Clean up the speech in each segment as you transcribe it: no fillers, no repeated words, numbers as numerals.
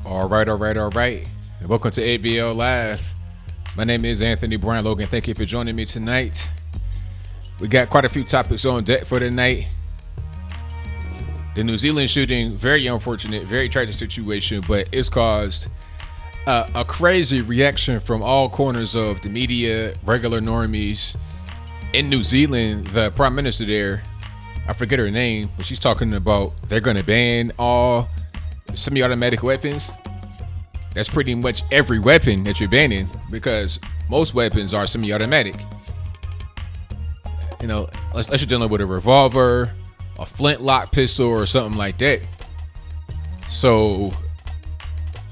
All right. And welcome to ABL Live. My name is Anthony Brian Logan. Thank you for joining me tonight. We got quite a few topics on deck for tonight. The New Zealand shooting, very unfortunate, very tragic situation, but it's caused a crazy reaction from all corners of the media, regular normies. In New Zealand, the prime minister there, I forget her name, but she's talking about they're going to ban all semi-automatic weapons. That's pretty much every weapon that you're banning, because most weapons are semi-automatic. You know, unless you're dealing with a revolver, a flintlock pistol, or something like that. So,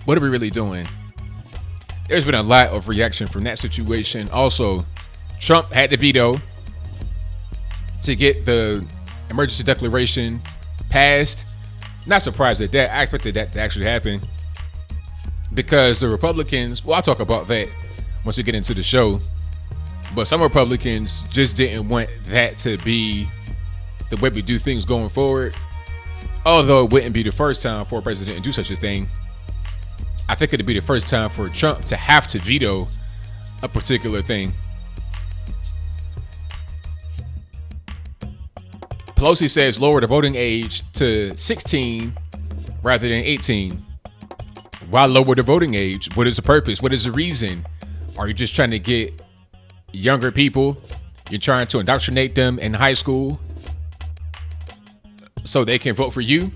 what are we really doing? There's been a lot of reaction from that situation. Also, Trump had the veto to get the emergency declaration passed. Not surprised at that. I expected that to actually happen, because the Republicans, well, I'll talk about that once we get into the show, but some Republicans just didn't want that to be the way we do things going forward. Although it wouldn't be the first time for a president to do such a thing, I think it'd be the first time for Trump to have to veto a particular thing. Pelosi says lower the voting age to 16 rather than 18. Why lower the voting age? What is the purpose? What is the reason? Are you just trying to get younger people? You're trying to indoctrinate them in high school so they can vote for you?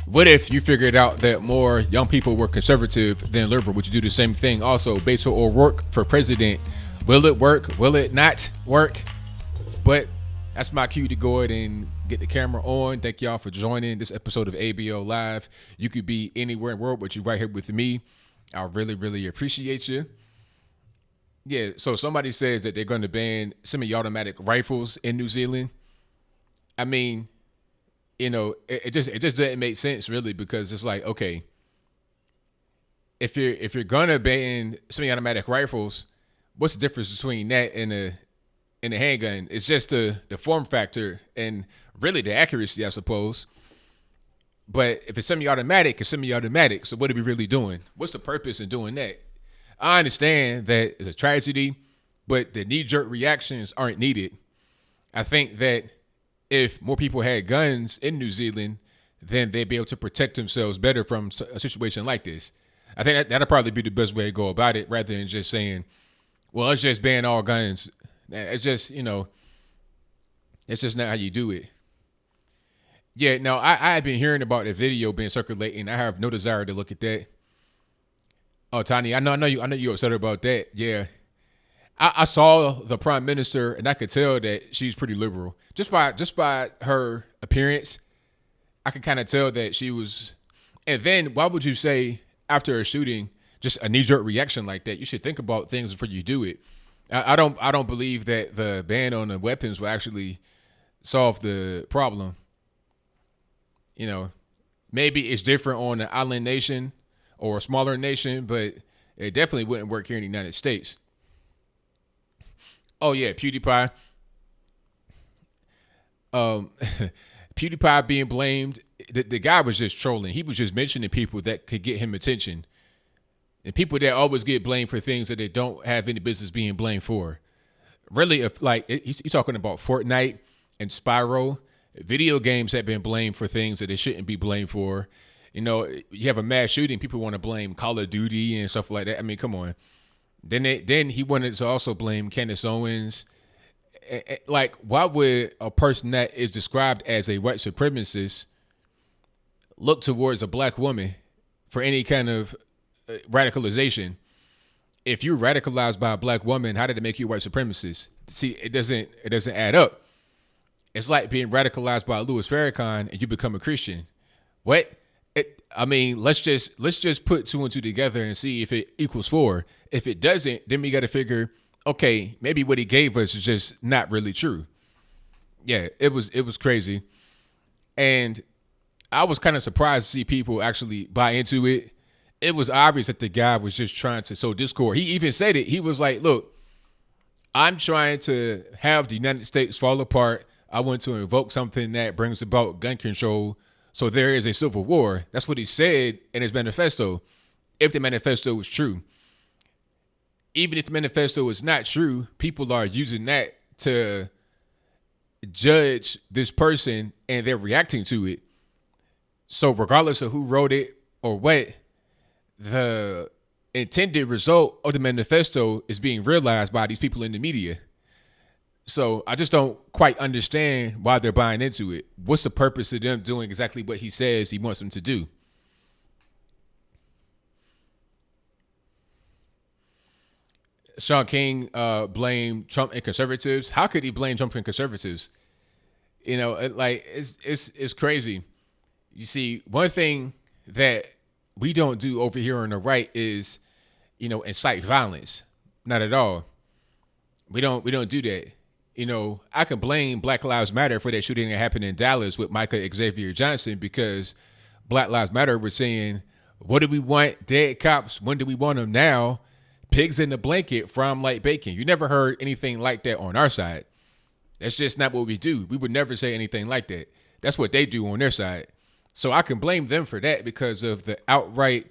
What if you figured out that more young people were conservative than liberal? Would you do the same thing? Also, Beto O'Rourke for president. Will it work? Will it not work? But that's my cue to go ahead and get the camera on. Thank y'all for joining this episode of ABL Live. You could be anywhere in the world, but you're right here with me. I really appreciate you. Yeah, so somebody says that they're going to ban semi-automatic rifles in New Zealand. I mean, you know, it just doesn't make sense, really, because it's like, okay, if you're gonna ban semi-automatic rifles, what's the difference between that and a handgun? It's just the form factor and really the accuracy, I suppose. But if it's semi-automatic, it's semi-automatic. So what are we really doing? What's the purpose in doing that? I understand that it's a tragedy, but the knee-jerk reactions aren't needed. I think that if more people had guns in New Zealand, then they'd be able to protect themselves better from a situation like this. I think that'll probably be the best way to go about it, rather than just saying, well, let's just ban all guns. It's just, you know, it's just not how you do it. Yeah, no, I've been hearing about the video being circulating. I have no desire to look at that. Oh, Tiny, I know you're upset about that. Yeah. I saw the prime minister, and I could tell that she's pretty liberal. Just by her appearance, I could kind of tell that she was. And then why would you say after a shooting, just a knee-jerk reaction like that? You should think about things before you do it. I don't believe that the ban on the weapons will actually solve the problem. You know, maybe it's different on an island nation or a smaller nation, but it definitely wouldn't work here in the United States. Oh yeah, PewDiePie. PewDiePie being blamed. The guy was just trolling. He was just mentioning people that could get him attention. And people that always get blamed for things that they don't have any business being blamed for. Really, if he's talking about Fortnite and Spyro. Video games have been blamed for things that they shouldn't be blamed for. You know, you have a mass shooting, people want to blame Call of Duty and stuff like that. I mean, come on. Then he wanted to also blame Candace Owens. Like, why would a person that is described as a white supremacist look towards a black woman for any kind of radicalization? If you're radicalized by a black woman, how did it make you a white supremacist? See, it doesn't add up. It's like being radicalized by Louis Farrakhan and you become a Christian. What? Let's just put two and two together and see if it equals four. If it doesn't, then we got to figure, okay, maybe what he gave us is just not really true. Yeah, it was crazy. And I was kind of surprised to see people actually buy into it. It was obvious that the guy was just trying to sow discord. He even said it. He was like, look, I'm trying to have the United States fall apart. I want to invoke something that brings about gun control So there is a civil war. That's what he said in his manifesto. If the manifesto was true, even if the manifesto is not true, people are using that to judge this person and they're reacting to it. So regardless of who wrote it or what, the intended result of the manifesto is being realized by these people in the media. So I just don't quite understand why they're buying into it. What's the purpose of them doing exactly what he says he wants them to do? Sean King blamed Trump and conservatives. How could he blame Trump and conservatives? It's crazy. You see, one thing that we don't do over here on the right is, incite violence. Not at all. We don't do that. I can blame Black Lives Matter for that shooting that happened in Dallas with Micah Xavier Johnson, because Black Lives Matter was saying, what do we want? Dead cops. When do we want them? Now, pigs in the blanket, from like bacon. You never heard anything like that on our side. That's just not what we do. We would never say anything like that. That's what they do on their side. So I can blame them for that because of the outright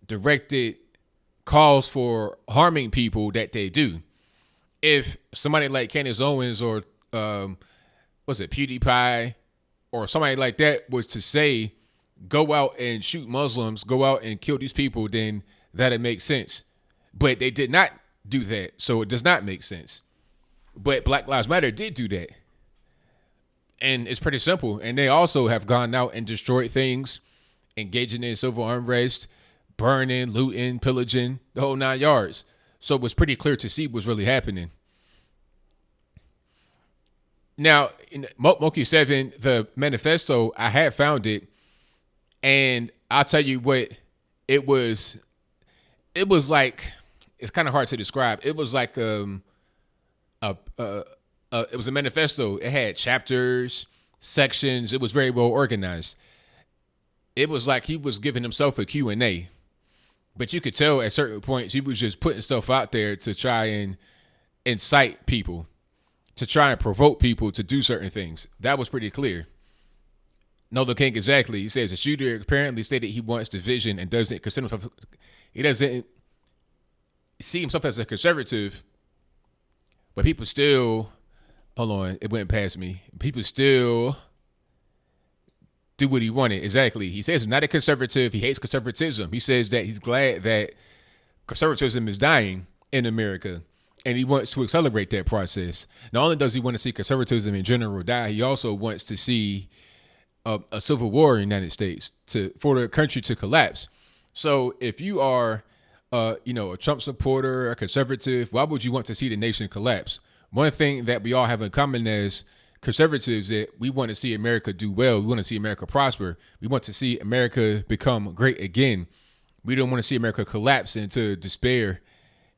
directed calls for harming people that they do. If somebody like Candace Owens or PewDiePie or somebody like that was to say, go out and shoot Muslims, go out and kill these people, then that'd make sense. But they did not do that, so it does not make sense. But Black Lives Matter did do that. And it's pretty simple. And they also have gone out and destroyed things, engaging in civil unrest, burning, looting, pillaging, the whole 9 yards. So it was pretty clear to see what's really happening. Now, in Monkey 7, the manifesto, I had found it. And I'll tell you what, it was like, it's kind of hard to describe. It was like it was a manifesto. It had chapters, sections. It was very well organized. It was like he was giving himself a Q&A. But you could tell at certain points he was just putting stuff out there to try and incite people, to try and provoke people to do certain things. That was pretty clear. Logan King, exactly. He says the shooter apparently stated he wants division and doesn't consider himself. He doesn't see himself as a conservative, but people still, hold on, it went past me. People still do what he wanted. Exactly. He says he's not a conservative. He hates conservatism. He says that he's glad that conservatism is dying in America, and he wants to accelerate that process. Not only does he want to see conservatism in general die, he also wants to see a civil war in the United States for the country to collapse. So if you are, a Trump supporter, a conservative, why would you want to see the nation collapse? One thing that we all have in common as conservatives is that we want to see America do well. We want to see America prosper. We want to see America become great again. We don't want to see America collapse into despair.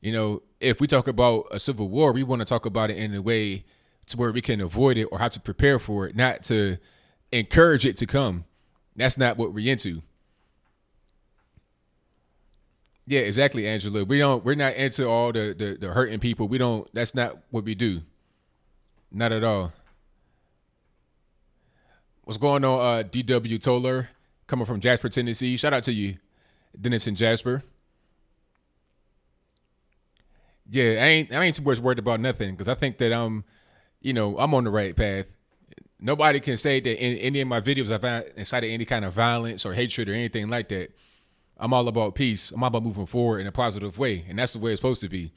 If we talk about a civil war, we want to talk about it in a way to where we can avoid it or how to prepare for it, not to encourage it to come. That's not what we're into. Yeah, exactly, Angela. We're not into all the hurting people. That's not what we do. Not at all. What's going on, DW Toller, coming from Jasper, Tennessee. Shout out to you, Dennis and Jasper. Yeah, I ain't too much worried about nothing, because I think that I'm on the right path. Nobody can say that in any of my videos I've incited any kind of violence or hatred or anything like that. I'm all about peace. I'm all about moving forward in a positive way, and that's the way it's supposed to be.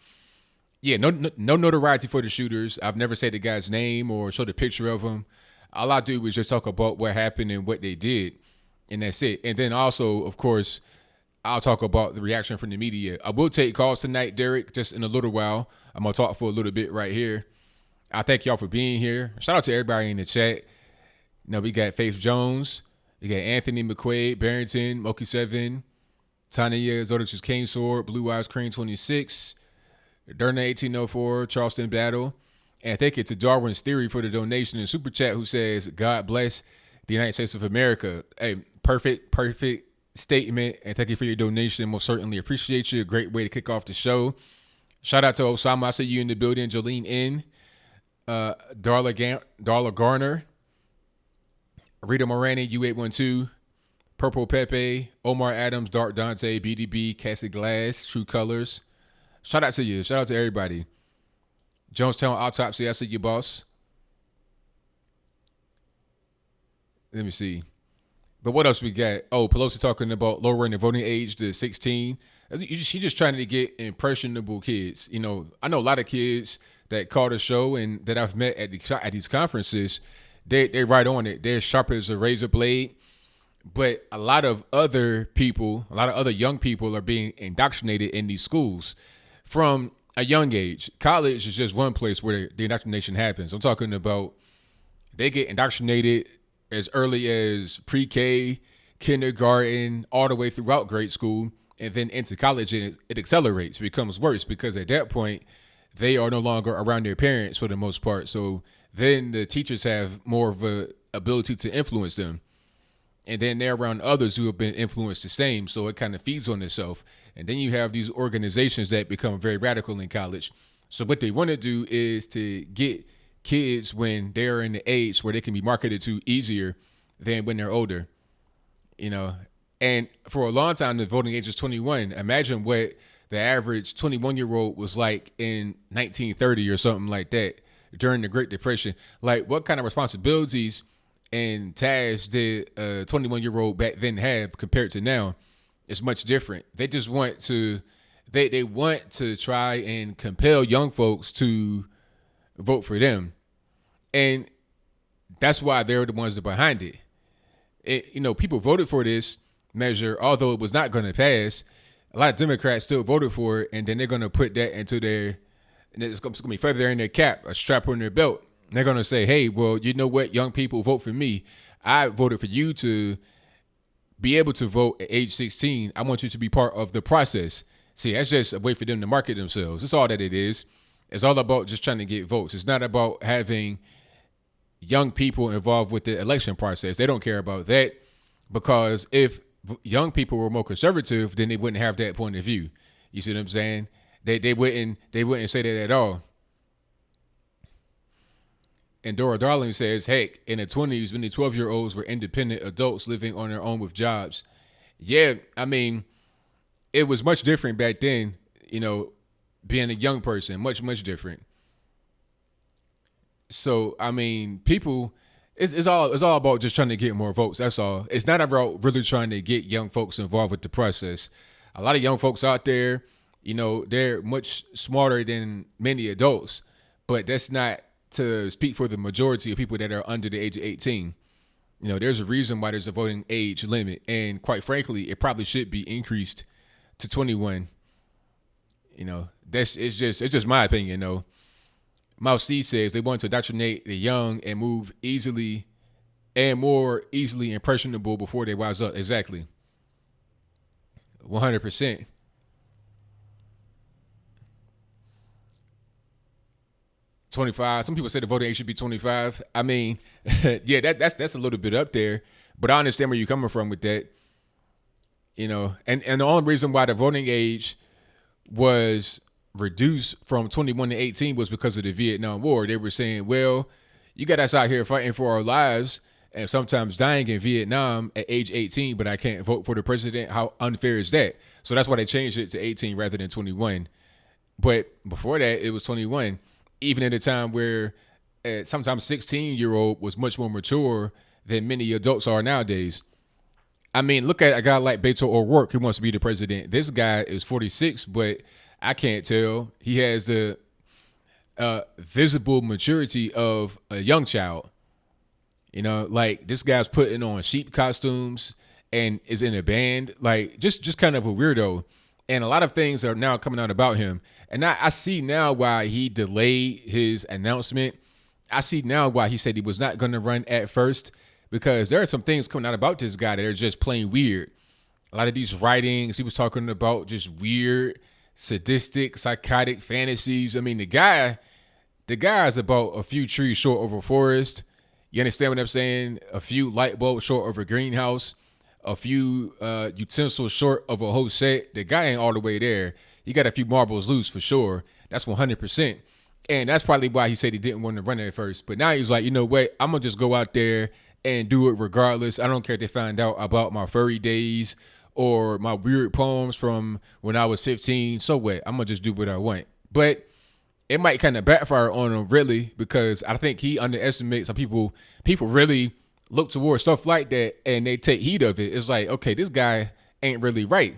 Yeah, no notoriety for the shooters. I've never said the guy's name or showed a picture of him. All I do is just talk about what happened and what they did, and that's it. And then also, of course, I'll talk about the reaction from the media. I will take calls tonight, Derek, just in a little while. I'm going to talk for a little bit right here. I thank y'all for being here. Shout out to everybody in the chat. We got Faith Jones. We got Anthony McQuaid, Barrington, Moki 7, Tanya, Zodich King Sword, Blue Eyes Cream 26, Derna 1804, Charleston Battle. And thank you to Darwin's Theory for the donation in Super Chat, who says, God bless the United States of America. Hey, perfect statement. And thank you for your donation. Most certainly appreciate you. A great way to kick off the show. Shout out to Osama. I see you in the building. Jolene N. Darla Garner. Rita Morani, U812, Purple Pepe, Omar Adams, Dark Dante, BDB, Cassie Glass, True Colors. Shout out to you. Shout out to everybody. Jonestown Autopsy, I see you, boss. Let me see. But what else we got? Oh, Pelosi talking about lowering the voting age to 16. She's just trying to get impressionable kids. I know a lot of kids that call the show and that I've met at these conferences. They right on it. They're sharp as a razor blade. But a lot of other people, a lot of other young people are being indoctrinated in these schools from a young age. College is just one place where the indoctrination happens. I'm talking about they get indoctrinated as early as pre-K, kindergarten, all the way throughout grade school, and then into college, and it accelerates, becomes worse, because at that point, they are no longer around their parents for the most part. So then the teachers have more of a ability to influence them. And then they're around others who have been influenced the same, so it kind of feeds on itself. And then you have these organizations that become very radical in college. So what they want to do is to get kids when they're in the age where they can be marketed to easier than when they're older. And for a long time, the voting age is 21. Imagine what the average 21-year-old was like in 1930 or something like that during the Great Depression. Like, what kind of responsibilities and tasks did a 21-year-old back then have compared to now? It's much different. They just want to, they want to try and compel young folks to vote for them. And that's why they're the ones that are behind it. People voted for this measure, although it was not going to pass. A lot of Democrats still voted for it, and then they're going to put that into their, and it's going to be further in their cap, a strap on their belt. And they're going to say, hey, well, you know what, young people, vote for me. I voted for you to be able to vote at age 16. I want you to be part of the process. See, that's just a way for them to market themselves. That's all that it is. It's all about just trying to get votes. It's not about having young people involved with the election process. They don't care about that, because if young people were more conservative, then they wouldn't have that point of view. You see what I'm saying? They wouldn't say that at all. And Dora Darling says, heck, in the 20s, when the 12-year-olds were independent adults living on their own with jobs. Yeah, I mean, it was much different back then, being a young person, much, much different. So, I mean, people, it's all about just trying to get more votes. That's all. It's not about really trying to get young folks involved with the process. A lot of young folks out there, they're much smarter than many adults, but that's not to speak for the majority of people that are under the age of 18. There's a reason why there's a voting age limit, and quite frankly, it probably should be increased to 21. It's just my opinion, though. Mouse C says they want to indoctrinate the young and move easily and more easily impressionable before they wise up. Exactly. 100%. $25. Some people say the voting age should be 25. I mean, yeah, that's a little bit up there, but I understand where you're coming from with that. And the only reason why the voting age was reduced from 21 to 18 was because of the Vietnam War. They were saying, well, you got us out here fighting for our lives and sometimes dying in Vietnam at age 18, but I can't vote for the president. How unfair is that? So that's why they changed it to 18 rather than 21. But before that, it was 21, even at a time where sometimes 16-year-old was much more mature than many adults are nowadays. I mean, look at a guy like Beto O'Rourke who wants to be the president. This guy is 46, but I can't tell. He has the visible maturity of a young child. Like, this guy's putting on sheep costumes and is in a band, like just kind of a weirdo. And a lot of things are now coming out about him. And I see now why he delayed his announcement. I see now why he said he was not going to run at first, because there are some things coming out about this guy that are just plain weird. A lot of these writings, he was talking about just weird, sadistic, psychotic fantasies. I mean, the guy is about a few trees short of a forest. You understand what I'm saying? A few light bulbs short of a greenhouse, a few utensils short of a whole set. The guy ain't all the way there. He got a few marbles loose for sure. That's 100%. And that's probably why he said he didn't want to run at first. But now he's like, you know what? I'm going to just go out there and do it regardless. I don't care if they find out about my furry days or my weird poems from when I was 15. So what? I'm going to just do what I want. But it might kind of backfire on him, really, because I think he underestimates how people really look towards stuff like that and they take heed of it. It's like, okay, this guy ain't really right.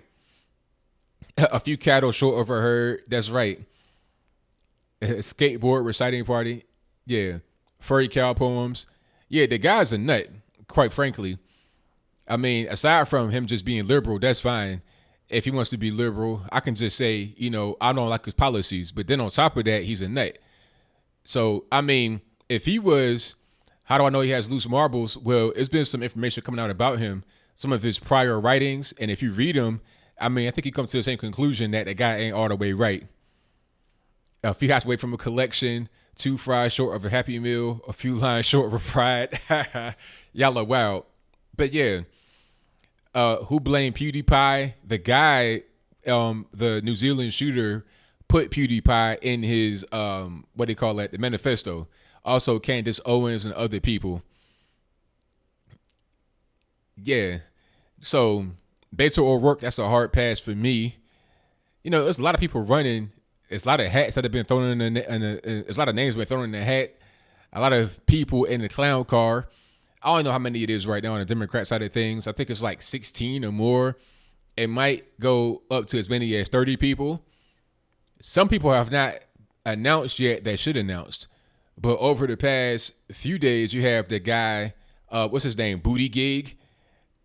A few cattle short of a herd. That's right. A skateboard reciting party. Yeah. Furry cow poems. Yeah, the guy's a nut, quite frankly. I mean, aside from him just being liberal, that's fine. If he wants to be liberal, I can just say, I don't like his policies. But then on top of that, he's a nut. So, I mean, if he was, how do I know he has loose marbles? Well, it's been some information coming out about him, some of his prior writings. And if you read them, I mean, I think he comes to the same conclusion that the guy ain't all the way right. If he has to wait from a collection, 2 fries short of a Happy Meal, a few lines short of a pride. Y'all are wild. But yeah. Who blamed PewDiePie? The guy, the New Zealand shooter, put PewDiePie in his, the Manifesto. Also, Candace Owens and other people. Yeah. So, Beto O'Rourke, that's a hard pass for me. There's a lot of people running. There's a lot of hats that have been thrown there's a lot of names been thrown in the hat. A lot of people in the clown car. I don't know how many it is right now on the Democrat side of things. I think it's like 16 or more. It might go up to as many as 30 people. Some people have not announced yet that should announce. But over the past few days, you have the guy, what's his name? Booty Gig?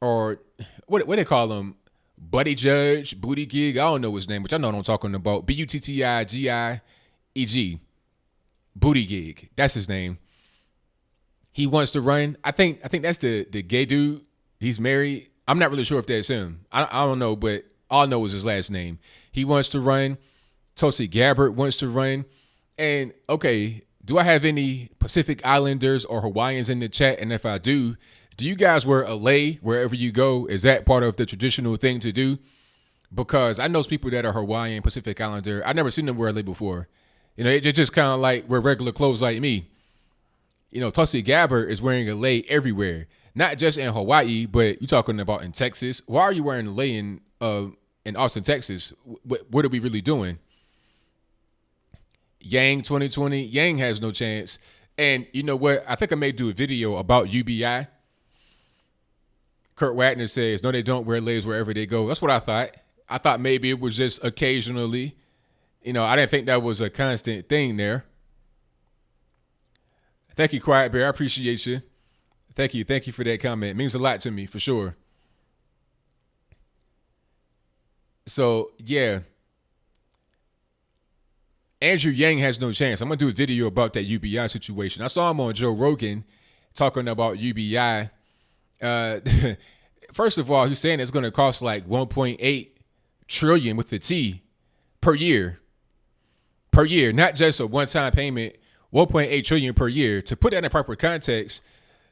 Or what they call him? Buddy Judge, Booty Gig. I don't know his name, which I know what I'm talking about. Buttigieg. Booty Gig. That's his name. He wants to run. I think that's the gay dude. He's married. I'm not really sure if that's him. I don't know, but all I know is his last name. He wants to run. Tulsi Gabbard wants to run. And okay, do I have any Pacific Islanders or Hawaiians in the chat? And if I do you guys wear a lei wherever you go? Is that part of the traditional thing to do? Because I know people that are Hawaiian, Pacific Islander. I've never seen them wear a lei before. They just kind of like wear regular clothes like me. Tulsi Gabbard is wearing a lei everywhere, not just in Hawaii, but you're talking about in Texas. Why are you wearing a lei in Austin, Texas? What are we really doing? Yang 2020, Yang has no chance. And you know what? I think I may do a video about UBI. Kurt Wagner says, no, they don't wear leis wherever they go. That's what I thought. I thought maybe it was just occasionally. I didn't think that was a constant thing there. Thank you, Quiet Bear. I appreciate you. Thank you. Thank you for that comment. It means a lot to me, for sure. So, yeah. Andrew Yang has no chance. I'm going to do a video about that UBI situation. I saw him on Joe Rogan talking about UBI. First of all, he's saying it's going to cost like 1.8 trillion with the T per year. Per year, not just a one-time payment, 1.8 trillion per year. To put that in proper context,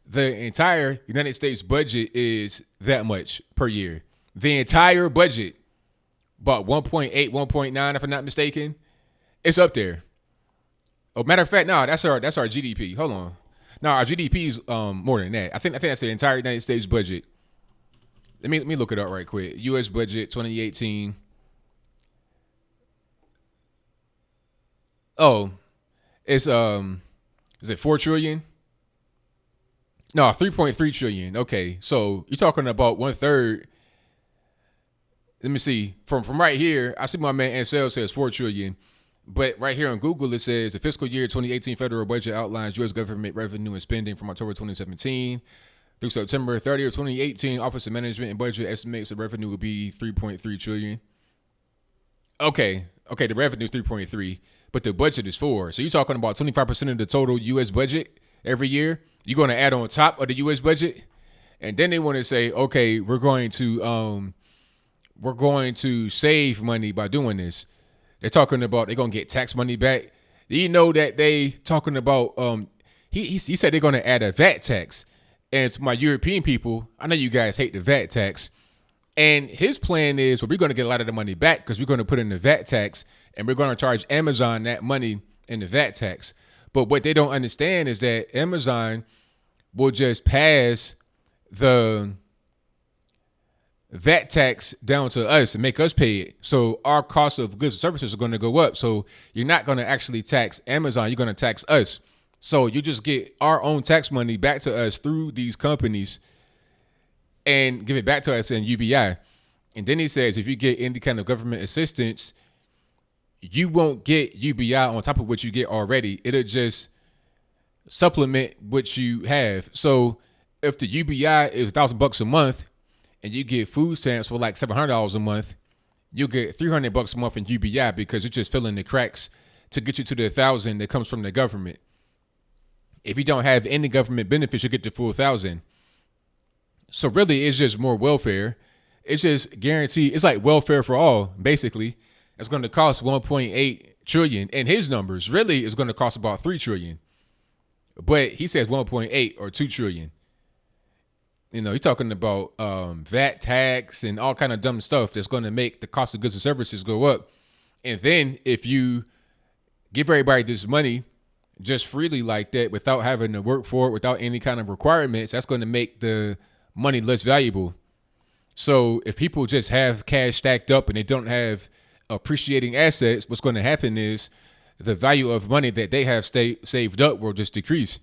the entire United States budget is that much per year. The entire budget, about 1.8, 1.9, if I'm not mistaken. It's up there. Oh, matter of fact, no, that's our GDP. Hold on. No, our GDP is more than that. I think that's the entire United States budget. Let me look it up right quick. U.S. budget 2018. Oh, it's is it 4 trillion? No, 3.3 trillion. Okay, so you're talking about 1/3. Let me see. From right here, I see my man Ansel says 4 trillion. But right here on Google, it says the fiscal year 2018 federal budget outlines U.S. government revenue and spending from October 2017 through September 30th, 2018. Office of Management and Budget estimates the revenue will be 3.3 trillion. Okay, the revenue is 3.3, but the budget is 4. So you're talking about 25% of the total U.S. budget every year. You're going to add on top of the U.S. budget, and then they want to say, okay, we're going to save money by doing this. They're talking about they're going to get tax money back. Do you know that they talking about, he said they're going to add a VAT tax. And to my European people, I know you guys hate the VAT tax. And his plan is, well, we're going to get a lot of the money back because we're going to put in the VAT tax and we're going to charge Amazon that money in the VAT tax. But what they don't understand is that Amazon will just pass the VAT tax down to us and make us pay it. So our cost of goods and services are going to go up. So you're not going to actually tax Amazon. You're going to tax us. So you just get our own tax money back to us through these companies and give it back to us in UBI. And then he says, if you get any kind of government assistance, you won't get UBI on top of what you get already. It'll just supplement what you have. So if the UBI is $1,000 a month and you get food stamps for like $700 a month, you'll get $300 a month in UBI because you're just filling the cracks to get you to the 1,000 that comes from the government. If you don't have any government benefits, you get the full 1,000. So really, it's just more welfare. It's just guaranteed. It's like welfare for all, basically. It's going to cost 1.8 trillion. And his numbers really is going to cost about 3 trillion. But he says 1.8 or 2 trillion. You know, he's talking about VAT tax and all kind of dumb stuff that's going to make the cost of goods and services go up. And then if you give everybody this money just freely like that without having to work for it, without any kind of requirements, that's going to make the money less valuable. So if people just have cash stacked up and they don't have appreciating assets, what's going to happen is the value of money that they have saved up will just decrease.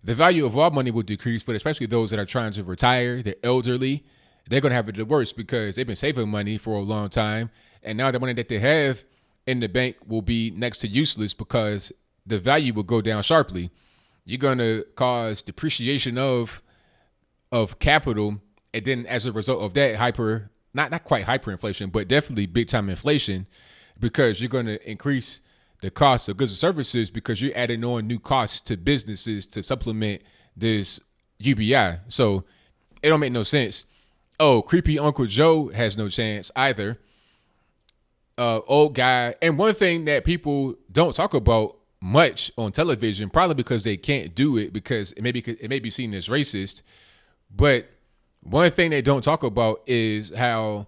The value of all money will decrease, but especially those that are trying to retire, the elderly, they're going to have it the worst because they've been saving money for a long time. And now the money that they have in the bank will be next to useless because the value will go down sharply. You're going to cause depreciation of capital. And then as a result of that, not quite hyperinflation, but definitely big time inflation, because you're going to increase the cost of goods and services because you're adding on new costs to businesses to supplement this UBI. So it don't make no sense. Oh, creepy Uncle Joe has no chance either. Old guy. And one thing that people don't talk about much on television, probably because they can't do it because it may be seen as racist. But one thing they don't talk about is how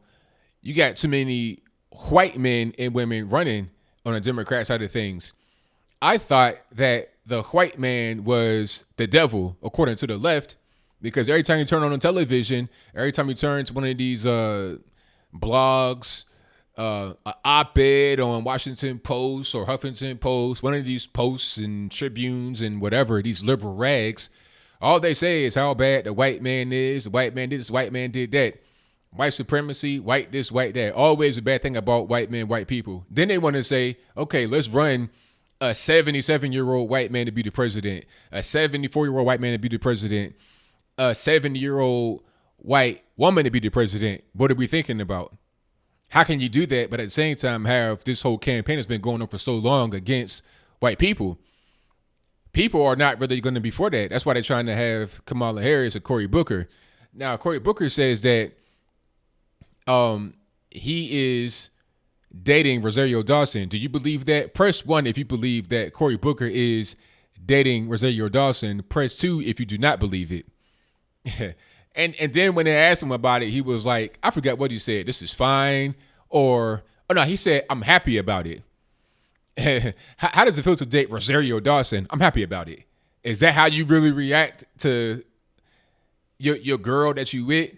you got too many white men and women running on the Democrat side of things. I thought that the white man was the devil, according to the left, because every time you turn on the television, every time you turn to one of these blogs, an op-ed on Washington Post or Huffington Post, one of these posts and tribunes and whatever, these liberal rags, all they say is how bad the white man is. The white man did this, white man did that. White supremacy, white this, white that. Always a bad thing about white men, white people. Then they want to say, okay, let's run a 77-year-old white man to be the president, a 74-year-old white man to be the president, a 70-year-old white woman to be the president. What are we thinking about? How can you do that, but at the same time have this whole campaign that's been going on for so long against white people? People are not really going to be for that. That's why they're trying to have Kamala Harris or Cory Booker. Now, Cory Booker says that he is dating Rosario Dawson. Do you believe that? Press 1 if you believe that Cory Booker is dating Rosario Dawson. Press 2 if you do not believe it. and then when they asked him about it, he was like, I forgot what he said. This is fine. Or, oh no, he said, I'm happy about it. How does it feel to date Rosario Dawson? I'm happy about it. Is that how you really react to your girl that you with?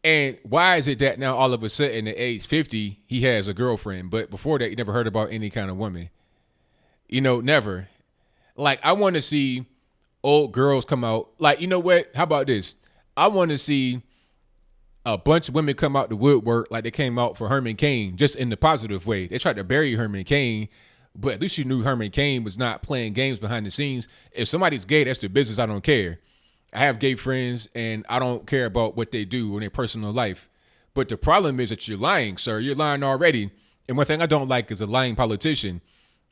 And why is it that now all of a sudden at age 50, he has a girlfriend, but before that, you never heard about any kind of woman? You know, never. Like, I want to see old girls come out. Like, you know what? How about this? I want to see a bunch of women come out the woodwork like they came out for Herman Cain, just in the positive way. They tried to bury Herman Cain, but at least you knew Herman Cain was not playing games behind the scenes. If somebody's gay, that's their business. I don't care. I have gay friends, and I don't care about what they do in their personal life. But the problem is that you're lying, sir. You're lying already. And one thing I don't like is a lying politician.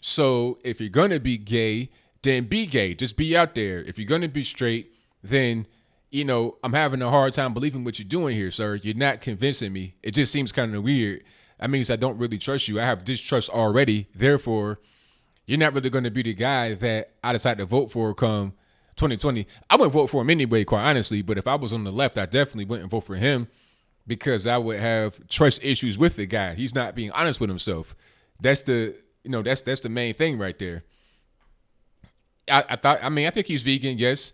So if you're going to be gay, then be gay. Just be out there. If you're going to be straight, then, you know, I'm having a hard time believing what you're doing here, sir. You're not convincing me. It just seems kind of weird. That means I don't really trust you. I have distrust already. Therefore, you're not really going to be the guy that I decide to vote for come 2020. I wouldn't vote for him anyway, quite honestly. But if I was on the left, I definitely wouldn't vote for him because I would have trust issues with the guy. He's not being honest with himself. That's the main thing right there. I think he's vegan, yes.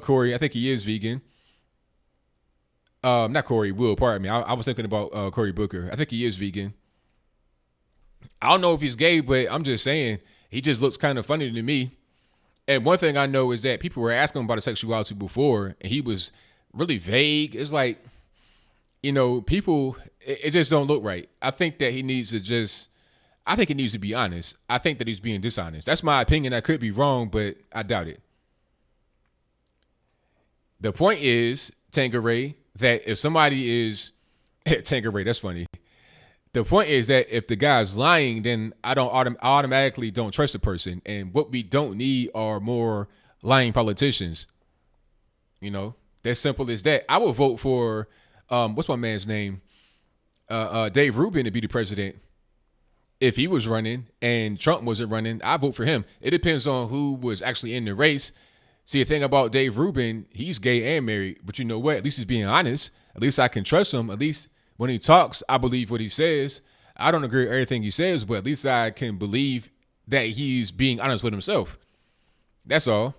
Corey. I think he is vegan. Not Corey Will, pardon me. I was thinking about Cory Booker. I think he is vegan. I don't know if he's gay, but I'm just saying he just looks kind of funny to me. And one thing I know is that people were asking him about his sexuality before, and he was really vague. It's like, people, it just don't look right. I think that he needs to be honest. I think that he's being dishonest. That's my opinion. I could be wrong, but I doubt it. The point is, Tangeray, that if somebody is Tangeray, that's funny. The point is that if the guy's lying, then I automatically don't trust the person. And what we don't need are more lying politicians. That's simple as that. I would vote for what's my man's name? Dave Rubin to be the president. If he was running and Trump wasn't running, I vote for him. It depends on who was actually in the race. See, the thing about Dave Rubin, he's gay and married, but you know what? At least he's being honest. At least I can trust him. At least when he talks, I believe what he says. I don't agree with everything he says, but at least I can believe that he's being honest with himself. That's all.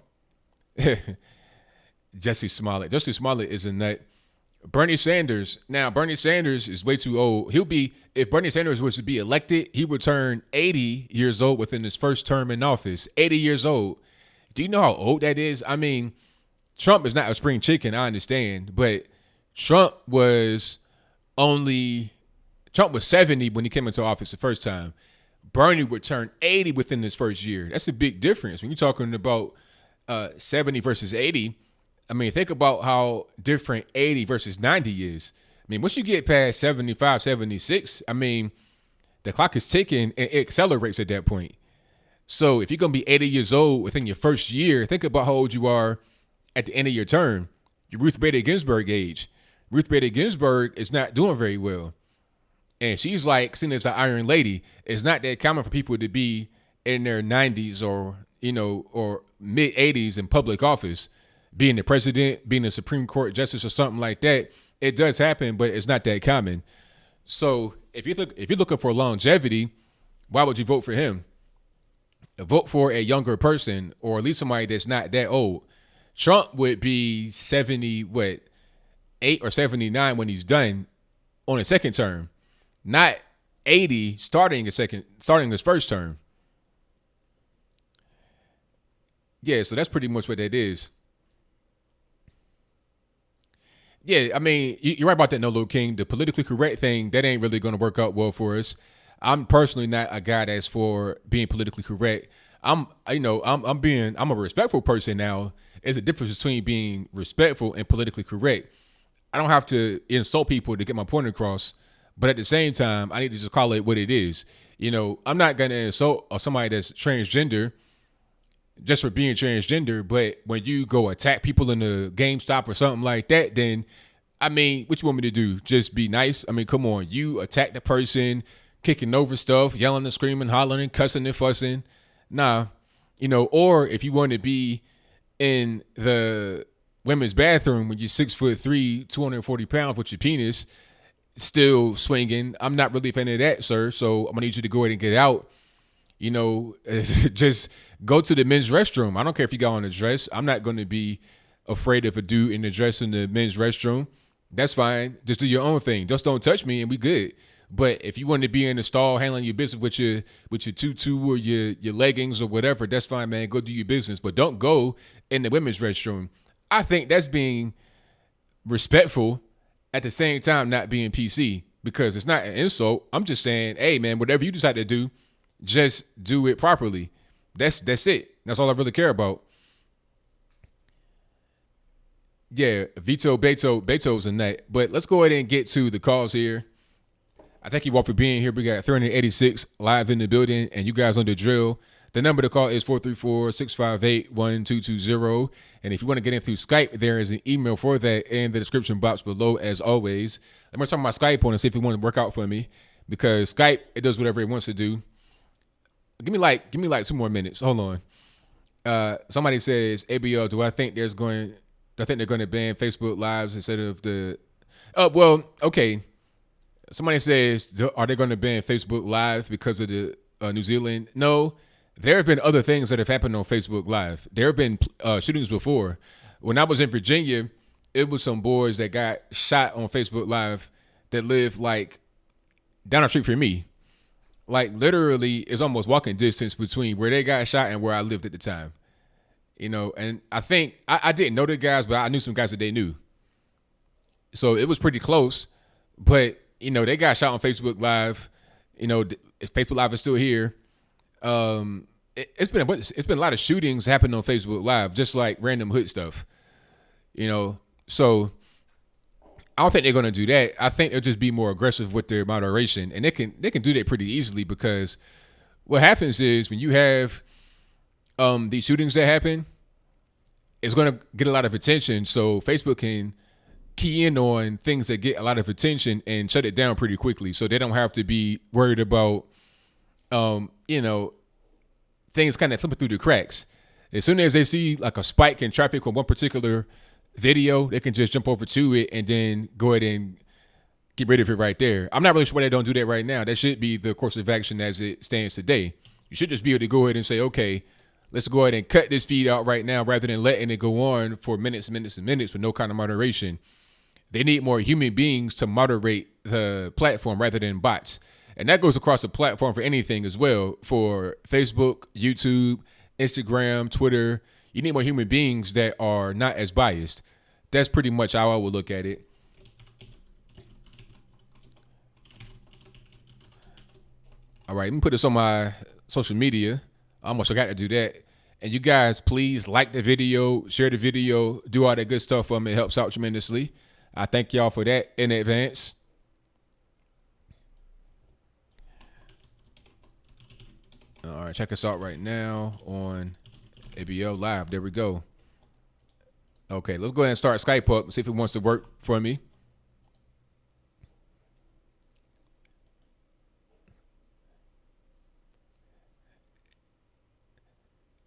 Jussie Smollett is a nut. Bernie Sanders. Now, Bernie Sanders is way too old. If Bernie Sanders was to be elected, he would turn 80 years old within his first term in office. 80 years old. Do you know how old that is? I mean, Trump is not a spring chicken, I understand, but Trump was 70 when he came into office the first time. Bernie would turn 80 within his first year. That's a big difference. When you're talking about 70 versus 80, I mean, think about how different 80 versus 90 is. I mean, once you get past 75, 76, I mean, the clock is ticking and it accelerates at that point. So if you're going to be 80 years old within your first year, think about how old you are at the end of your term. You're Ruth Bader Ginsburg age. Ruth Bader Ginsburg is not doing very well. And she's like, seen as an iron lady. It's not that common for people to be in their 90s or mid 80s in public office, being the president, being a Supreme Court justice or something like that. It does happen, but it's not that common. So if you're looking for longevity, why would you vote for him? Vote for a younger person, or at least somebody that's not that old. Trump would be 8 or 79 when he's done on his second term, not 80 starting his first term. Yeah, so that's pretty much what that is. Yeah, I mean, you're right about that, No King. The politically correct thing, that ain't really going to work out well for us. I'm personally not a guy that's for being politically correct. I'm a respectful person now. There's a difference between being respectful and politically correct. I don't have to insult people to get my point across, but at the same time, I need to just call it what it is. I'm not going to insult somebody that's transgender just for being transgender, but when you go attack people in the GameStop or something like that, then, I mean, what you want me to do? Just be nice? I mean, come on. You attack the person, kicking over stuff, yelling and screaming, hollering, cussing and fussing. Nah, or if you want to be in the women's bathroom when you're 6'3", 240 pounds with your penis still swinging, I'm not really a fan of that, sir. So I'm gonna need you to go ahead and get out. Just go to the men's restroom. I don't care if you got on a dress. I'm not going to be afraid of a dude in a dress in the men's restroom. That's fine. Just do your own thing. Just don't touch me and we good. But if you want to be in the stall handling your business with your tutu or your leggings or whatever, that's fine, man. Go do your business. But don't go in the women's restroom. I think that's being respectful at the same time not being PC, because it's not an insult. I'm just saying, hey, man, whatever you decide to do, just do it properly. That's it. That's all I really care about. Yeah, Beto's a nut. But let's go ahead and get to the calls here. I thank you all for being here. We got 386 live in the building, and you guys on the drill. The number to call is 434-658-1220. And if you want to get in through Skype, there is an email for that in the description box below, as always. I'm going to turn my Skype on and see if it want to work out for me, because Skype, it does whatever it wants to do. Give me like 2 more minutes. Hold on. Somebody says, ABL, do I think they're going to ban Facebook Lives instead of the... well, okay. Somebody says, are they going to ban Facebook Live because of the New Zealand? No. There have been other things that have happened on Facebook Live. There have been shootings before. when I was in Virginia, it was some boys that got shot on Facebook Live that lived like down the street from me. Like literally, it's almost walking distance between where they got shot and where I lived at the time. You know, and I think I didn't know the guys, but I knew some guys that they knew. So it was pretty close. But, you know, they got shot on Facebook Live. You know, if Facebook Live is still here. It's been a lot of shootings happening on Facebook Live, just like random hood stuff. You know, so I don't think they're going to do that. I think they'll just be more aggressive with their moderation, and they can do that pretty easily, because what happens is when you have these shootings that happen, it's going to get a lot of attention. So Facebook can key in on things that get a lot of attention and shut it down pretty quickly, so they don't have to be worried about you know, things kind of slipping through the cracks. As soon as they see like a spike in traffic on one particular video, they can just jump over to it and then go ahead and get rid of it right there. I'm not really sure why they don't do that right now. That should be the course of action as it stands today. You should just be able to go ahead and say, okay, let's go ahead and cut this feed out right now, rather than letting it go on for minutes and minutes and minutes with no kind of moderation. They need more human beings to moderate the platform rather than bots. And that goes across the platform for anything as well, for Facebook, YouTube, Instagram, Twitter. You need more human beings that are not as biased. That's pretty much how I would look at it. All right, let me put this on my social media. I almost forgot to do that. And you guys, please like the video, share the video, do all that good stuff for me. It helps out tremendously. I thank y'all for that in advance. All right, check us out right now on ABL Live. There we go. Okay, let's go ahead and start Skype up and see if it wants to work for me.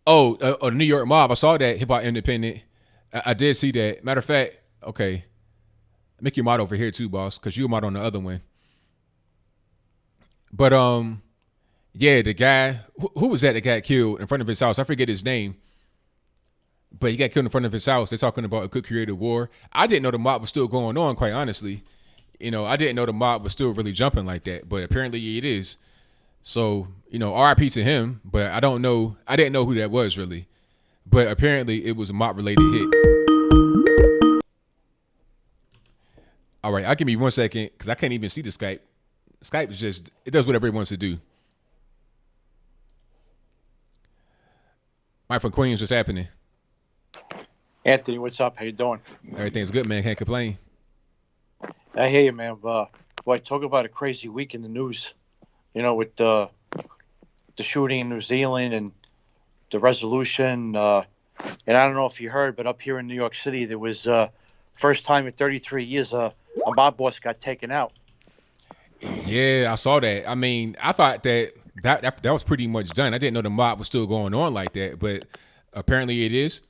The New York mob. I saw that, Hip Hop Independent. I did see that. Matter of fact, okay. Make your mod over here too, boss, because you mod on the other one. But yeah, the guy who was that got killed in front of his house? I forget his name, but he got killed in front of his house. They're talking about it could create a war. I didn't know the mob was still going on, quite honestly. You know, I didn't know the mob was still really jumping like that, but apparently it is. So, you know, RIP to him, but I didn't know who that was really. But apparently it was a mob related hit. All right, I'll give me 1 second because I can't even see the Skype. Skype is just, it does whatever it wants to do. Mike from Queens, what's happening? Anthony, what's up? How you doing? Everything's good, man. Can't complain. I hear you, man. Boy, talk about a crazy week in the news. You know, with the shooting in New Zealand and the resolution. And I don't know if you heard, but up here in New York City, there was first time in 33 years a mob boss got taken out. Yeah, I saw that. I mean, I thought that was pretty much done. I didn't know the mob was still going on like that, but apparently it is.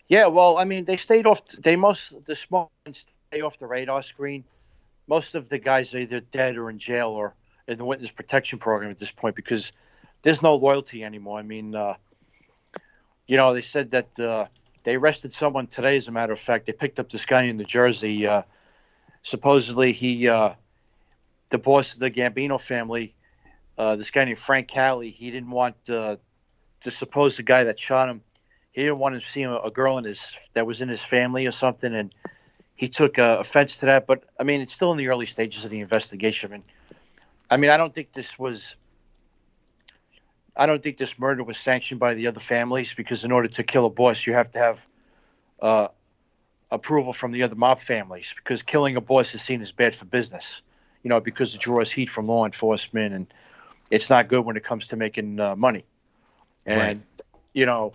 Yeah, well, I mean, the small ones stay off the radar screen. Most of the guys are either dead or in jail or in the witness protection program at this point, because there's no loyalty anymore. I mean, you know, they said that they arrested someone today, as a matter of fact. They picked up this guy in New Jersey. Supposedly the boss of the Gambino family, this guy named Frank Cali, he didn't want the supposed guy that shot him. He didn't want to see a girl that was in his family or something, and he took offense to that. But I mean, it's still in the early stages of the investigation. I mean, I don't think this murder was sanctioned by the other families, because in order to kill a boss, you have to have approval from the other mob families, because killing a boss is seen as bad for business, you know, because it draws heat from law enforcement, and it's not good when it comes to making money. And, right. You know,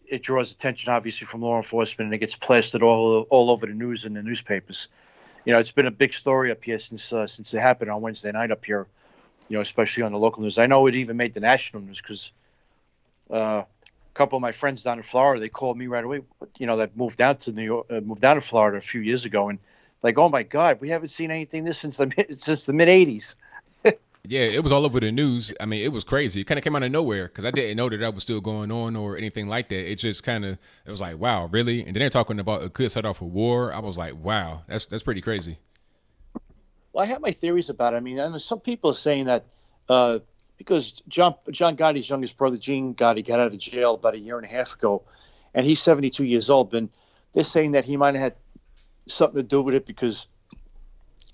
it draws attention, obviously, from law enforcement, and it gets plastered all over the news and the newspapers. You know, it's been a big story up here since it happened on Wednesday night up here, you know, especially on the local news. I know it even made the national news because a couple of my friends down in Florida, they called me right away, you know, that moved down to New York, moved down to Florida a few years ago, and like, oh my God, we haven't seen anything this since the mid '80s. Yeah, it was all over the news. I mean, it was crazy. It kind of came out of nowhere because I didn't know that was still going on or anything like that. It just it was like, wow, really? And then they're talking about it could set off a war. I was like, wow, that's pretty crazy. Well, I have my theories about it. I mean, I know some people are saying that because John Gotti's youngest brother, Gene Gotti, got out of jail about a year and a half ago, and he's 72 years old. And they're saying that he might have had something to do with it because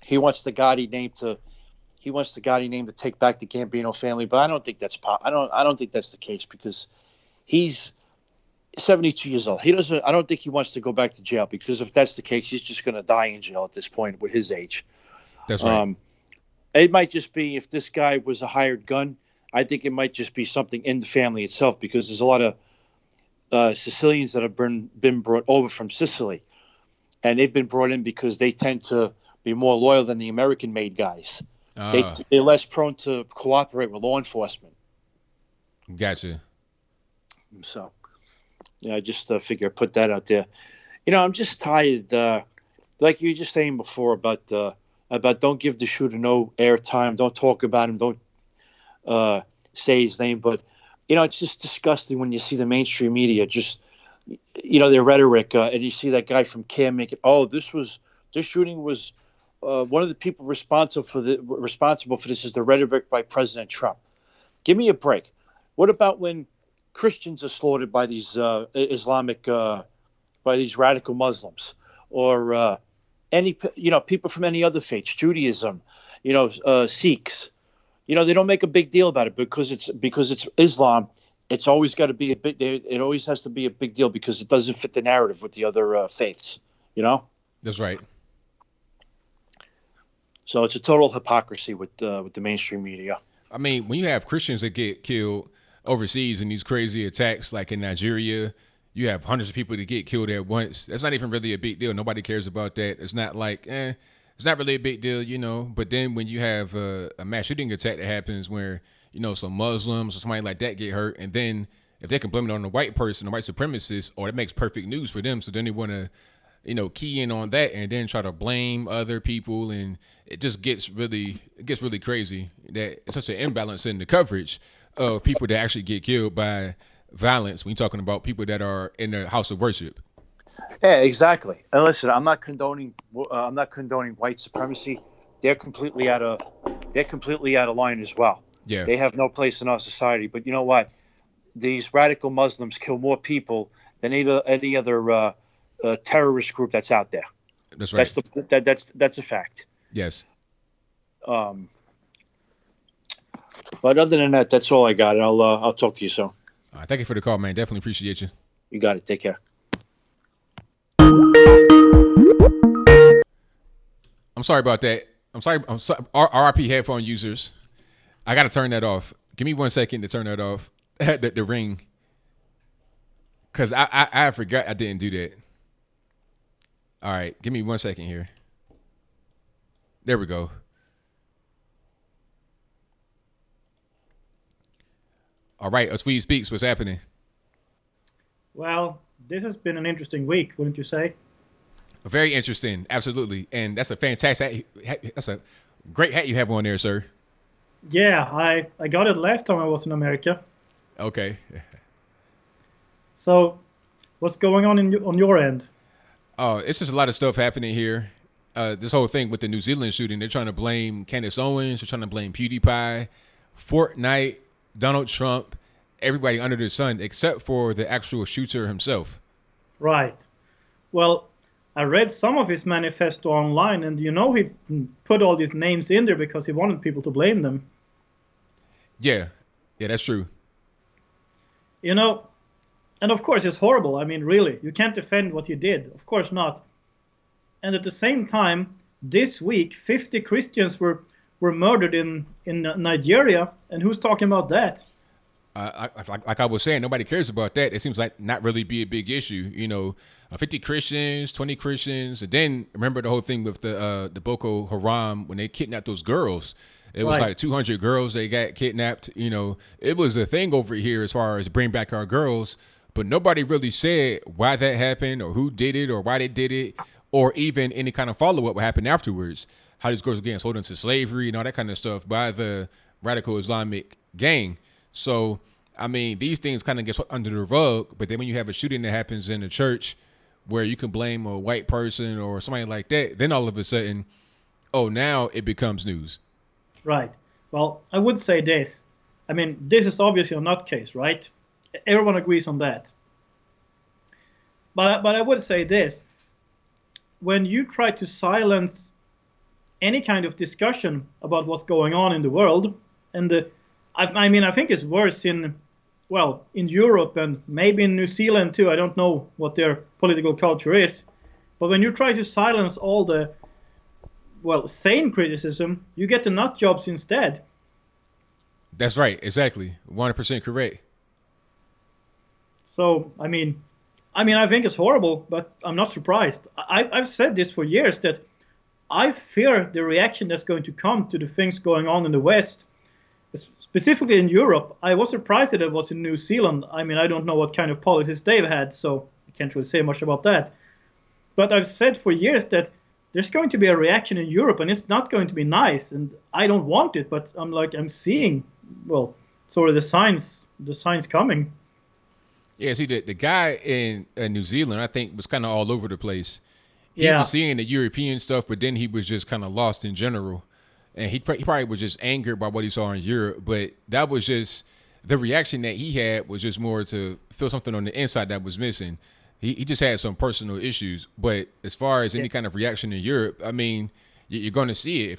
he wants the Gotti name to take back the Gambino family. But I don't think that's I don't think that's the case because he's 72 years old. I don't think he wants to go back to jail because if that's the case, he's just going to die in jail at this point with his age. That's right. It might just be if this guy was a hired gun. I think it might just be something in the family itself because there's a lot of Sicilians that have been brought over from Sicily, and they've been brought in because they tend to be more loyal than the American-made guys. They're less prone to cooperate with law enforcement. Gotcha. So, I just figure I'd put that out there. I'm just tired. Like you were just saying before about don't give the shooter no airtime. Don't talk about him. Don't say his name. But, it's just disgusting when you see the mainstream media just, their rhetoric. And you see that guy from CAM make it, this shooting was one of the people responsible for this is the rhetoric by President Trump. Give me a break. What about when Christians are slaughtered by these by these radical Muslims or any people from any other faiths, Judaism, Sikhs, they don't make a big deal about it because it's Islam. It's always got to be it always has to be a big deal because it doesn't fit the narrative with the other faiths. That's right. So it's a total hypocrisy with the mainstream media. I mean, when you have Christians that get killed overseas in these crazy attacks, like in Nigeria, you have hundreds of people that get killed at once. That's not even really a big deal. Nobody cares about that. It's not like, it's not really a big deal, But then when you have a mass shooting attack that happens where, some Muslims or somebody like that get hurt, and then if they can blame it on the white person, the white supremacist, or it makes perfect news for them, so then they want to, key in on that and then try to blame other people, and it just gets really crazy that it's such an imbalance in the coverage of people that actually get killed by violence when you're talking about people that are in the house of worship. Yeah, exactly. And listen, I'm not condoning white supremacy. They're completely out of line as well. Yeah, they have no place in our society. But you know what? These radical Muslims kill more people than any other terrorist group that's out there. That's right. That's a fact. Yes. But other than that, that's all I got. I'll talk to you soon. Thank you for the call, man. Definitely appreciate you. You got it. Take care. I'm sorry about that. I'm sorry. RIP headphone users. I got to turn that off. Give me 1 second to turn that off. the ring. Because I forgot I didn't do that. All right. Give me 1 second here. There we go. All right. Asweed Speaks. What's happening? Well, this has been an interesting week, wouldn't you say? Very interesting. Absolutely. And that's a fantastic, that's a great hat you have on there, sir. Yeah, I got it last time I was in America. Okay. So, what's going on on your end? Oh, it's just a lot of stuff happening here. This whole thing with the New Zealand shooting, they're trying to blame Candace Owens, they're trying to blame PewDiePie, Fortnite, Donald Trump, everybody under the sun, except for the actual shooter himself. Right. Well, I read some of his manifesto online, and he put all these names in there because he wanted people to blame them. Yeah, that's true. And of course it's horrible. I mean, really, you can't defend what he did. Of course not. And at the same time, this week, 50 Christians were murdered in Nigeria, and who's talking about that? Like I was saying, nobody cares about that. It seems like not really be a big issue. 50 Christians, 20 Christians, and then remember the whole thing with the Boko Haram when they kidnapped those girls. It was like 200 girls they got kidnapped. It was a thing over here as far as bring back our girls, but nobody really said why that happened or who did it or why they did it or even any kind of follow-up what happened afterwards. how this goes against holding to slavery and all that kind of stuff by the radical Islamic gang. So, I mean, these things kind of get swept under the rug, but then when you have a shooting that happens in a church where you can blame a white person or somebody like that, then all of a sudden, oh, now it becomes news. Right. Well, I would say this. I mean, this is obviously a nutcase, right? Everyone agrees on that. But I would say this. When you try to silence any kind of discussion about what's going on in the world, and I think it's worse in Europe and maybe in New Zealand too. I don't know what their political culture is. But when you try to silence all the, sane criticism, you get the nut jobs instead. That's right. Exactly. 100% correct. So, I think it's horrible, but I'm not surprised. I've said this for years, that I fear the reaction that's going to come to the things going on in the West, specifically in Europe. I was surprised that it was in New Zealand. I don't know what kind of policies they've had, so I can't really say much about that. But I've said for years that there's going to be a reaction in Europe, and it's not going to be nice, and I don't want it, but I'm seeing, sort of the signs coming. Yeah, see, the guy in New Zealand, I think, was kind of all over the place. He was seeing the European stuff, but then he was just kind of lost in general. And he probably was just angered by what he saw in Europe. But that was just, the reaction that he had was just more to feel something on the inside that was missing. He just had some personal issues. But as far as any kind of reaction in Europe, you're going to see it.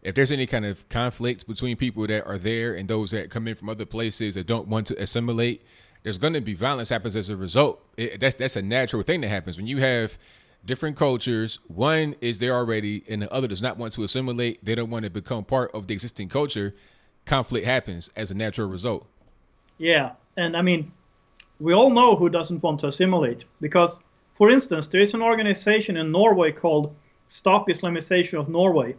If there's any kind of conflict between people that are there and those that come in from other places that don't want to assimilate, there's going to be violence happens as a result. That's a natural thing that happens when you have different cultures. One is there already, and the other does not want to assimilate. They don't want to become part of the existing culture. Conflict happens as a natural result. Yeah, and we all know who doesn't want to assimilate, because, for instance, there is an organization in Norway called Stop Islamization of Norway.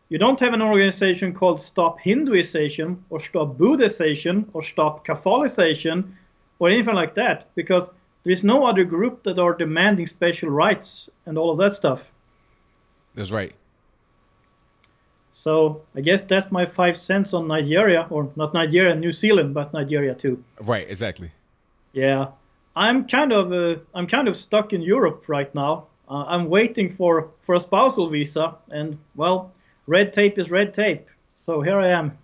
You don't have an organization called Stop Hinduization or Stop Buddhization or Stop Catholicization or anything like that, because there is no other group that are demanding special rights and all of that stuff. That's right. So I guess that's my 5 cents on Nigeria, or not Nigeria, New Zealand, but Nigeria too. Right, exactly. Yeah, I'm kind of stuck in Europe right now. I'm waiting for a spousal visa, and red tape is red tape. So here I am.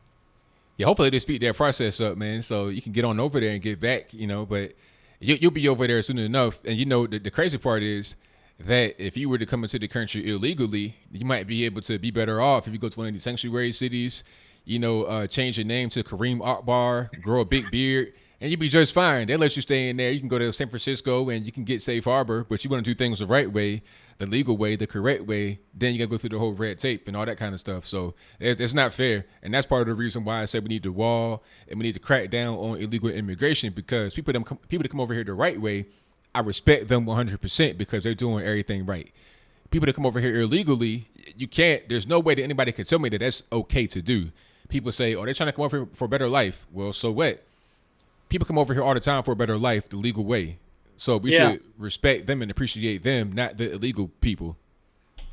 Yeah, hopefully they speed that process up, man, so you can get on over there and get back, but you'll be over there soon enough. And the crazy part is that if you were to come into the country illegally, you might be able to be better off if you go to one of these sanctuary cities, change your name to Kareem Akbar, grow a big beard, and you'd be just fine. They'll let you stay in there. You can go to San Francisco and you can get safe harbor, but you want to do things the right way, the legal way, the correct way. Then you got to go through the whole red tape and all that kind of stuff. So it's not fair. And that's part of the reason why I said we need the wall and we need to crack down on illegal immigration, because people that come over here the right way, I respect them 100% because they're doing everything right. People that come over here illegally, there's no way that anybody can tell me that that's okay to do. People say, they're trying to come over here for a better life. Well, so what? People come over here all the time for a better life, the legal way. So we should respect them and appreciate them, not the illegal people.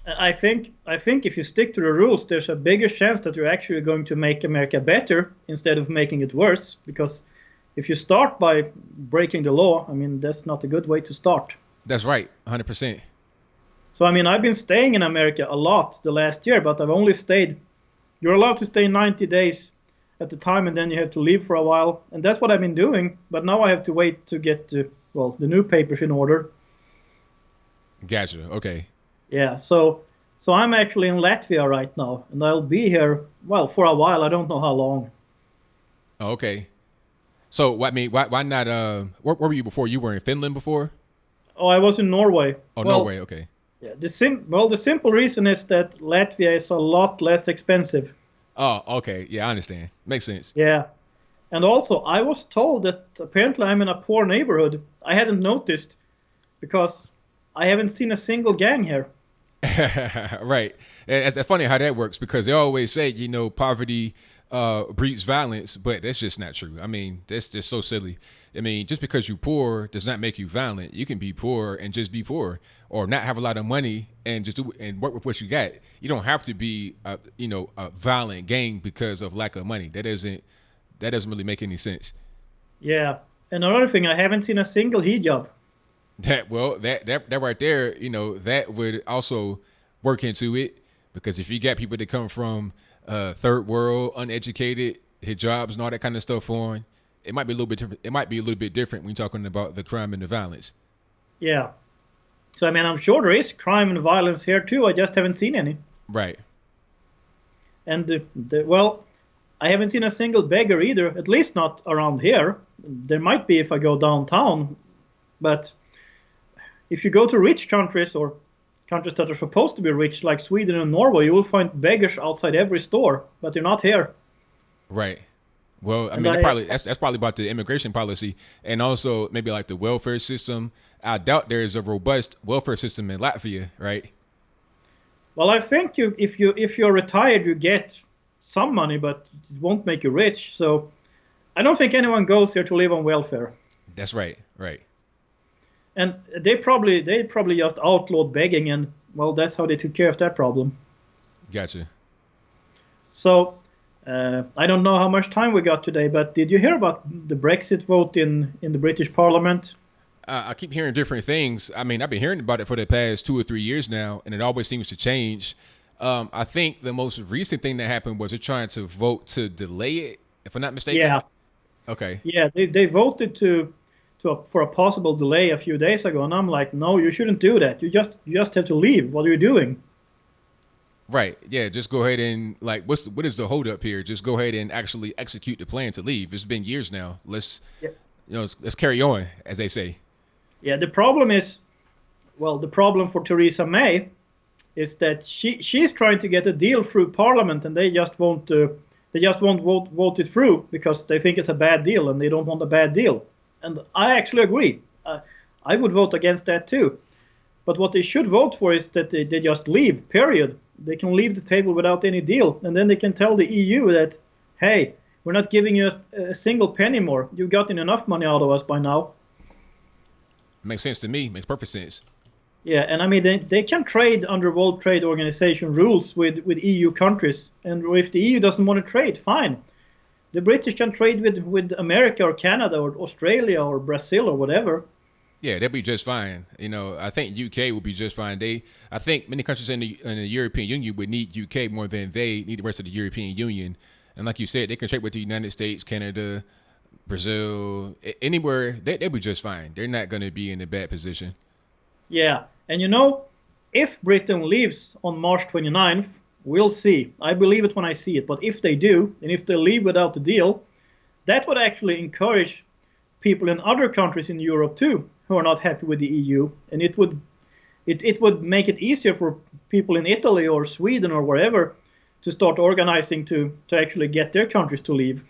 I think if you stick to the rules, there's a bigger chance that you're actually going to make America better instead of making it worse. Because if you start by breaking the law, that's not a good way to start. That's right, 100%. So, I've been staying in America a lot the last year, but I've only stayed, you're allowed to stay 90 days at the time, and then you have to leave for a while. And that's what I've been doing. But now I have to wait to get the new papers in order. Gotcha. Okay. Yeah. So I'm actually in Latvia right now, and I'll be here, for a while. I don't know how long. Okay. So, why not, where were you before? You were in Finland before? Oh, I was in Norway. Oh, Norway. Okay. Yeah. The simple reason is that Latvia is a lot less expensive. Oh, okay. Yeah, I understand. Makes sense. Yeah. And also, I was told that apparently I'm in a poor neighborhood. I hadn't noticed because I haven't seen a single gang here. Right. It's funny how that works, because they always say, poverty breeds violence, but that's just not true. I mean, that's just so silly. I mean, just because you're poor does not make you violent. You can be poor and just be poor, or not have a lot of money and just do and work with what you got. You don't have to be, a violent gang because of lack of money. That doesn't really make any sense. Yeah, and another thing, I haven't seen a single hijab. That right there, that would also work into it, because if you got people that come from third world, uneducated, hijabs and all that kind of stuff on, it might be a little bit different. It might be a little bit different when you're talking about the crime and the violence. Yeah. So I mean, I'm sure there is crime and violence here too. I just haven't seen any. Right. And well, I haven't seen a single beggar either. At least not around here. There might be if I go downtown, but if you go to rich countries or countries that are supposed to be rich, like Sweden and Norway, you will find beggars outside every store, but they're not here. Right. Well, I mean, that's probably about the immigration policy, and also maybe like the welfare system. I doubt there is a robust welfare system in Latvia, right? Well, I think if you're retired, you get some money, but it won't make you rich. So I don't think anyone goes here to live on welfare. That's right. Right. And they probably just outlawed begging, and well, that's how they took care of that problem. Gotcha. So I don't know how much time we got today, but did you hear about the Brexit vote in the British Parliament? I keep hearing different things. I mean, I've been hearing about it for the past 2 or 3 years now, and it always seems to change. I think the most recent thing that happened was they're trying to vote to delay it, if I'm not mistaken. Yeah. Okay. Yeah, they voted for a possible delay a few days ago, and I'm like, no, you shouldn't do that. You just have to leave. What are you doing? Right. Yeah. Just go ahead and what is the hold up here? Just go ahead and actually execute the plan to leave. It's been years now. Let's carry on, as they say. Yeah. The problem for Theresa May is that she's trying to get a deal through Parliament, and they just won't vote it through because they think it's a bad deal and they don't want a bad deal. And I actually agree. I would vote against that too. But what they should vote for is that they just leave, period. They can leave the table without any deal. And then they can tell the EU that, hey, we're not giving you a single penny more. You've gotten enough money out of us by now. Makes sense to me. Makes perfect sense. Yeah, and I mean, they can trade under World Trade Organization rules with EU countries. And if the EU doesn't want to trade, fine. The British can trade with America or Canada or Australia or Brazil or whatever. Yeah, they'll be just fine. I think UK will be just fine. I think many countries in the European Union would need UK more than they need the rest of the European Union. And like you said, they can trade with the United States, Canada, Brazil, anywhere. They'll be just fine. They're not going to be in a bad position. Yeah, and if Britain leaves on March 29th, we'll see. I believe it when I see it. But if they do, and if they leave without the deal, that would actually encourage people in other countries in Europe too who are not happy with the EU, and it would make it easier for people in Italy or Sweden or wherever to start organizing to actually get their countries to leave.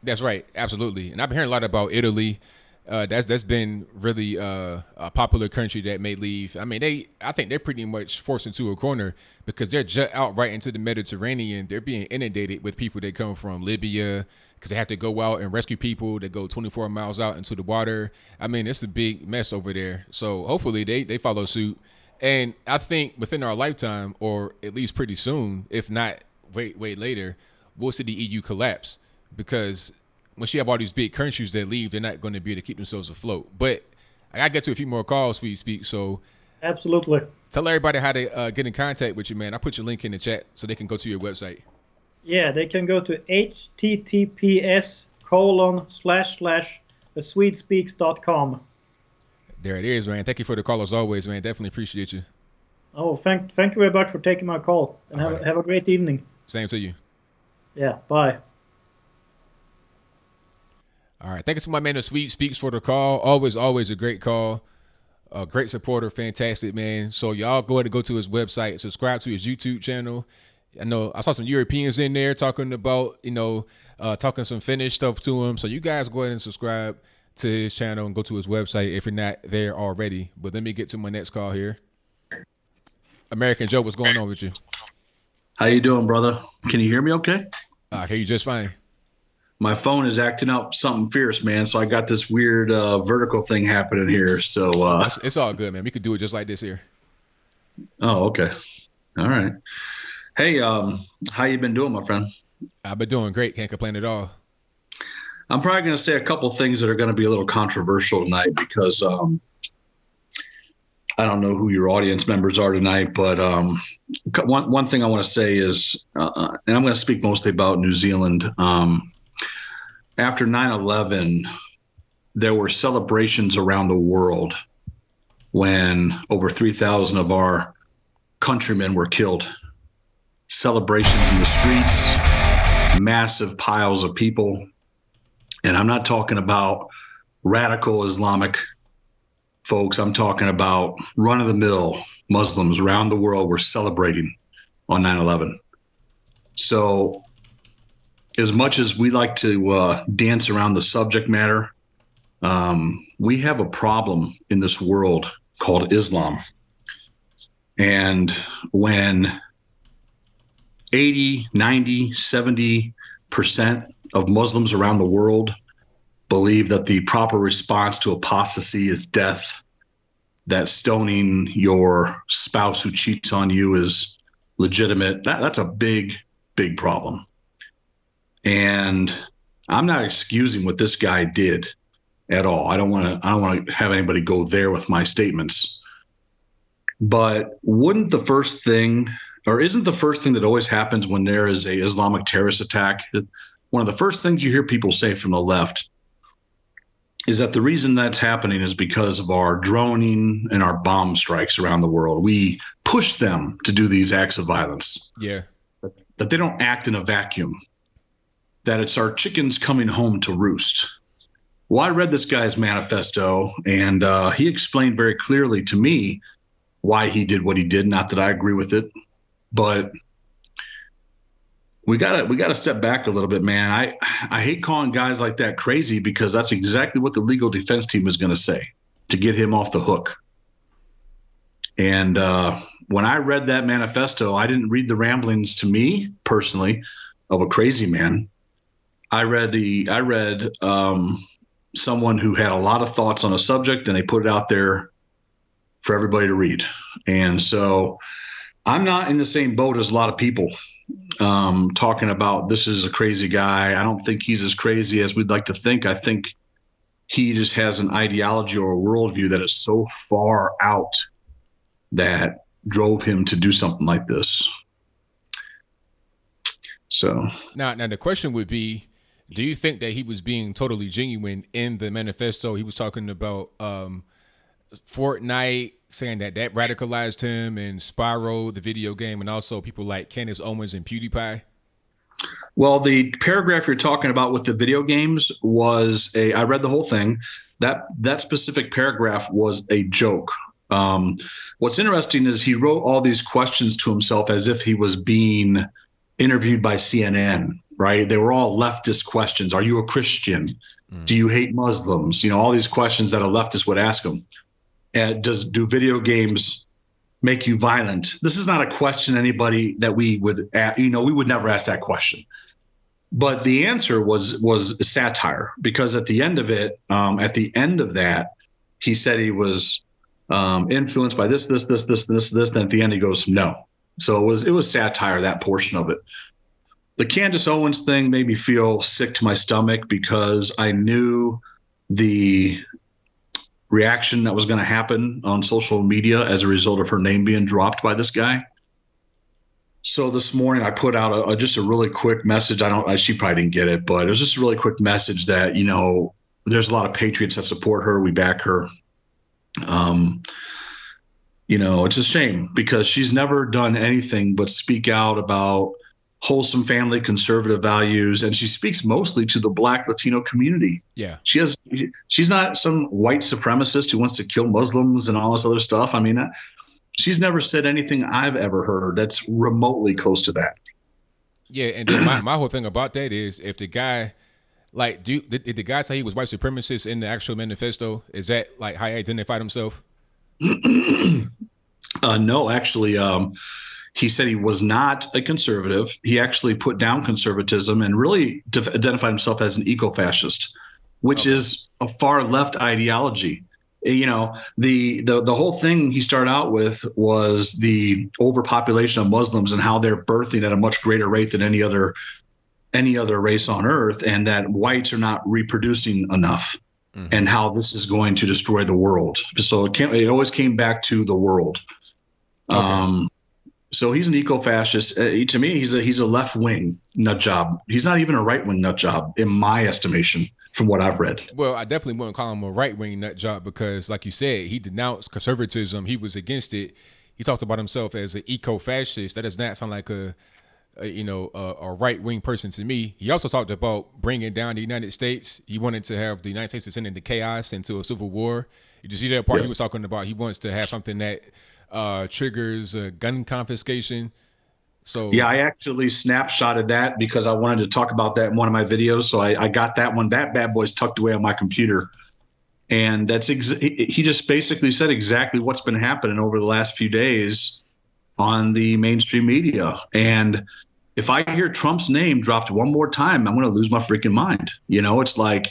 That's right, absolutely. And I've been hearing a lot about Italy. That's been really a popular country that may leave. I mean, I think they're pretty much forced into a corner because they're just out right into the Mediterranean. They're being inundated with people that come from Libya because they have to go out and rescue people that go 24 miles out into the water. I mean, it's a big mess over there. So hopefully they follow suit. And I think within our lifetime, or at least pretty soon, if not way later, we'll see the EU collapse because once you have all these big countries that leave, they're not going to be able to keep themselves afloat. But I got to get to a few more calls for you to speak. So absolutely. Tell everybody how to get in contact with you, man. I'll put your link in the chat so they can go to your website. Yeah, they can go to https://theswedespeaks.com. There it is, man. Thank you for the call as always, man. Definitely appreciate you. Oh, thank you very much for taking my call. And have a great evening. Same to you. Yeah, bye. All right. Thank you to my man, the Swede Speaks, for the call. Always a great call. A great supporter. Fantastic, man. So y'all go ahead and go to his website. Subscribe to his YouTube channel. I know I saw some Europeans in there talking about, talking some Finnish stuff to him. So you guys go ahead and subscribe to his channel and go to his website if you're not there already. But let me get to my next call here. American Joe, what's going on with you? How you doing, brother? Can you hear me okay? I hear you just fine. My phone is acting up something fierce, man. So I got this weird vertical thing happening here. So it's all good, man. We could do it just like this here. Oh, okay. All right. Hey, how you been doing, my friend? I've been doing great. Can't complain at all. I'm probably going to say a couple things that are going to be a little controversial tonight because I don't know who your audience members are tonight, but one thing I want to say is, and I'm going to speak mostly about New Zealand. After 9/11, there were celebrations around the world when over 3,000 of our countrymen were killed. Celebrations in the streets, massive piles of people. And I'm not talking about radical Islamic folks. I'm talking about run-of-the-mill Muslims around the world were celebrating on 9/11. So as much as we like to dance around the subject matter, we have a problem in this world called Islam. And when 80, 90, 70% of Muslims around the world believe that the proper response to apostasy is death, that stoning your spouse who cheats on you is legitimate, that's a big, big problem. And I'm not excusing what this guy did at all. I don't want to have anybody go there with my statements. But wouldn't the first thing, or isn't the first thing that always happens when there is a Islamic terrorist attack, one of the first things you hear people say from the left is that the reason that's happening is because of our droning and our bomb strikes around the world. We push them to do these acts of violence. Yeah. That they don't act in a vacuum. That it's our chickens coming home to roost. Well, I read this guy's manifesto, and he explained very clearly to me why he did what he did. Not that I agree with it, but we gotta step back a little bit, man. I hate calling guys like that crazy because that's exactly what the legal defense team is going to say to get him off the hook. And when I read that manifesto, I didn't read the ramblings, to me personally, of a crazy man. I read someone who had a lot of thoughts on a subject, and they put it out there for everybody to read. And so I'm not in the same boat as a lot of people talking about this is a crazy guy. I don't think he's as crazy as we'd like to think. I think he just has an ideology or a worldview that is so far out that drove him to do something like this. So now the question would be, do you think that he was being totally genuine in the manifesto? He was talking about Fortnite, saying that radicalized him, and Spyro, the video game, and also people like Candace Owens and PewDiePie. Well, the paragraph you're talking about with the video games was I read the whole thing. That specific paragraph was a joke. What's interesting is he wrote all these questions to himself as if he was being interviewed by CNN, right? They were all leftist questions. Are you a Christian? Do you hate Muslims? You know, all these questions that a leftist would ask him. Do video games make you violent? This is not a question anybody that we would, we would never ask that question. But the answer was satire, because at the end of it, at the end of that, he said he was influenced by this. Then at the end he goes, no. So it was satire, that portion of it. The Candace Owens thing made me feel sick to my stomach because I knew the reaction that was going to happen on social media as a result of her name being dropped by this guy. So this morning I put out just a really quick message. She probably didn't get it, but it was just a really quick message that, there's a lot of patriots that support her. We back her. It's a shame because she's never done anything but speak out about wholesome family, conservative values, and she speaks mostly to the Black Latino community. Yeah. She's not some white supremacist who wants to kill Muslims and all this other stuff. I mean, she's never said anything I've ever heard that's remotely close to that. Yeah, and then my whole thing about that is, if the guy, did the guy say he was white supremacist in the actual manifesto? Is that how he identified himself? No, actually, He said he was not a conservative. He actually put down conservatism and really identified himself as an eco-fascist, which is a far left ideology. You know, the whole thing he started out with was the overpopulation of Muslims and how they're birthing at a much greater rate than any other race on earth, and that whites are not reproducing enough, and how this is going to destroy the world. So it always came back to the world. So he's an eco-fascist. To me, he's a left-wing nut job. He's not even a right-wing nut job, in my estimation, from what I've read. Well, I definitely wouldn't call him a right-wing nut job because, like you said, he denounced conservatism. He was against it. He talked about himself as an eco-fascist. That does not sound like a right-wing person to me. He also talked about bringing down the United States. He wanted to have the United States descend into chaos, into a civil war. You just see that part he was talking about. He wants to have something that triggers gun confiscation. So yeah, I actually snapshotted that because I wanted to talk about that in one of my videos. So I got that one. That bad boy's tucked away on my computer. And that's he just basically said exactly what's been happening over the last few days on the mainstream media. And if I hear Trump's name dropped one more time, I'm going to lose my freaking mind. You know, it's like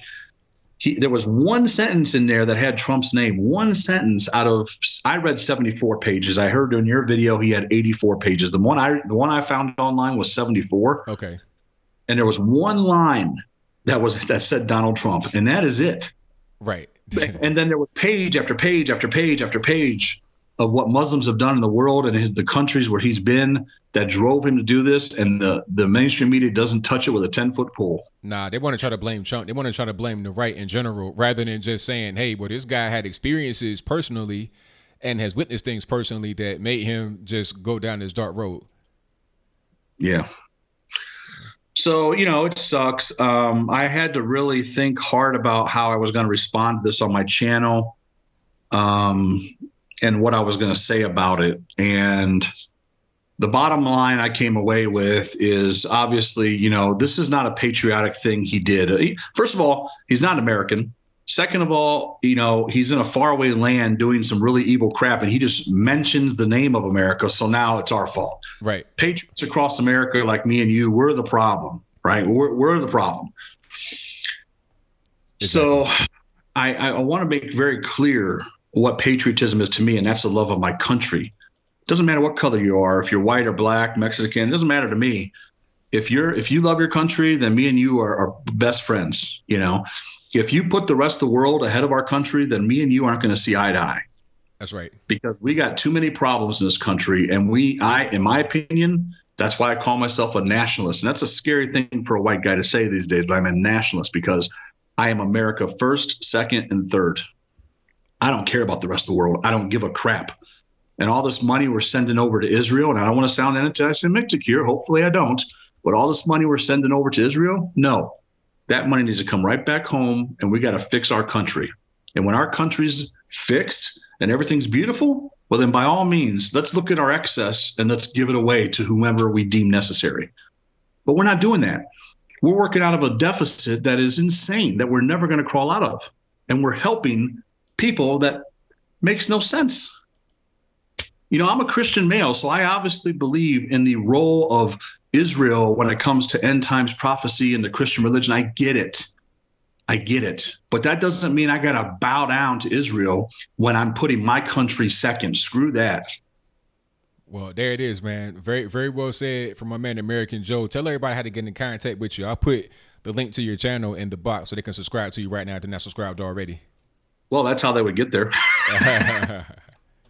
there was one sentence in there that had Trump's name. One sentence out of, I read 74 pages. I heard in your video he had 84 pages. The one I found online was 74. Okay. And there was one line that said Donald Trump, and that is it. Right. And then there was page after page after page after page of what Muslims have done in the world and the countries where he's been that drove him to do this, and the mainstream media doesn't touch it with a 10-foot pole. Nah, they want to try to blame Trump. They want to try to blame the right in general, rather than just saying, hey, well, this guy had experiences personally and has witnessed things personally that made him just go down this dark road. Yeah. So, you know, it sucks. I had to really think hard about how I was going to respond to this on my channel. And what I was going to say about it. And the bottom line I came away with is obviously, you know, this is not a patriotic thing he did. First of all, he's not American. Second of all, you know, he's in a faraway land doing some really evil crap, and he just mentions the name of America. So now it's our fault. Right. Patriots across America like me and you, we're the problem, right? We're the problem. Exactly. So I want to make very clear what patriotism is to me, and that's the love of my country. It doesn't matter what color you are, if you're white or black, Mexican, it doesn't matter to me. If you love your country, then me and you are best friends. You know, if you put the rest of the world ahead of our country, then me and you aren't going to see eye to eye. That's right. Because we got too many problems in this country, and in my opinion, that's why I call myself a nationalist. And that's a scary thing for a white guy to say these days, but I'm a nationalist because I am America first, second, and third. I don't care about the rest of the world. I don't give a crap. And all this money we're sending over to Israel, and I don't want to sound anti-Semitic here. Hopefully I don't. But all this money we're sending over to Israel, no. That money needs to come right back home, and we got to fix our country. And when our country's fixed and everything's beautiful, well, then by all means, let's look at our excess and let's give it away to whomever we deem necessary. But we're not doing that. We're working out of a deficit that is insane, that we're never going to crawl out of. And we're helping people that makes no sense. You know, I'm a Christian male, so I obviously believe in the role of Israel when it comes to end times prophecy and the Christian religion. I get it. But that doesn't mean I got to bow down to Israel when I'm putting my country second. Screw that. Well, there it is, man. Very, very well said from my man, American Joe. Tell everybody how to get in contact with you. I'll put the link to your channel in the box so they can subscribe to you right now if they're not subscribed already. Well, that's how they would get there.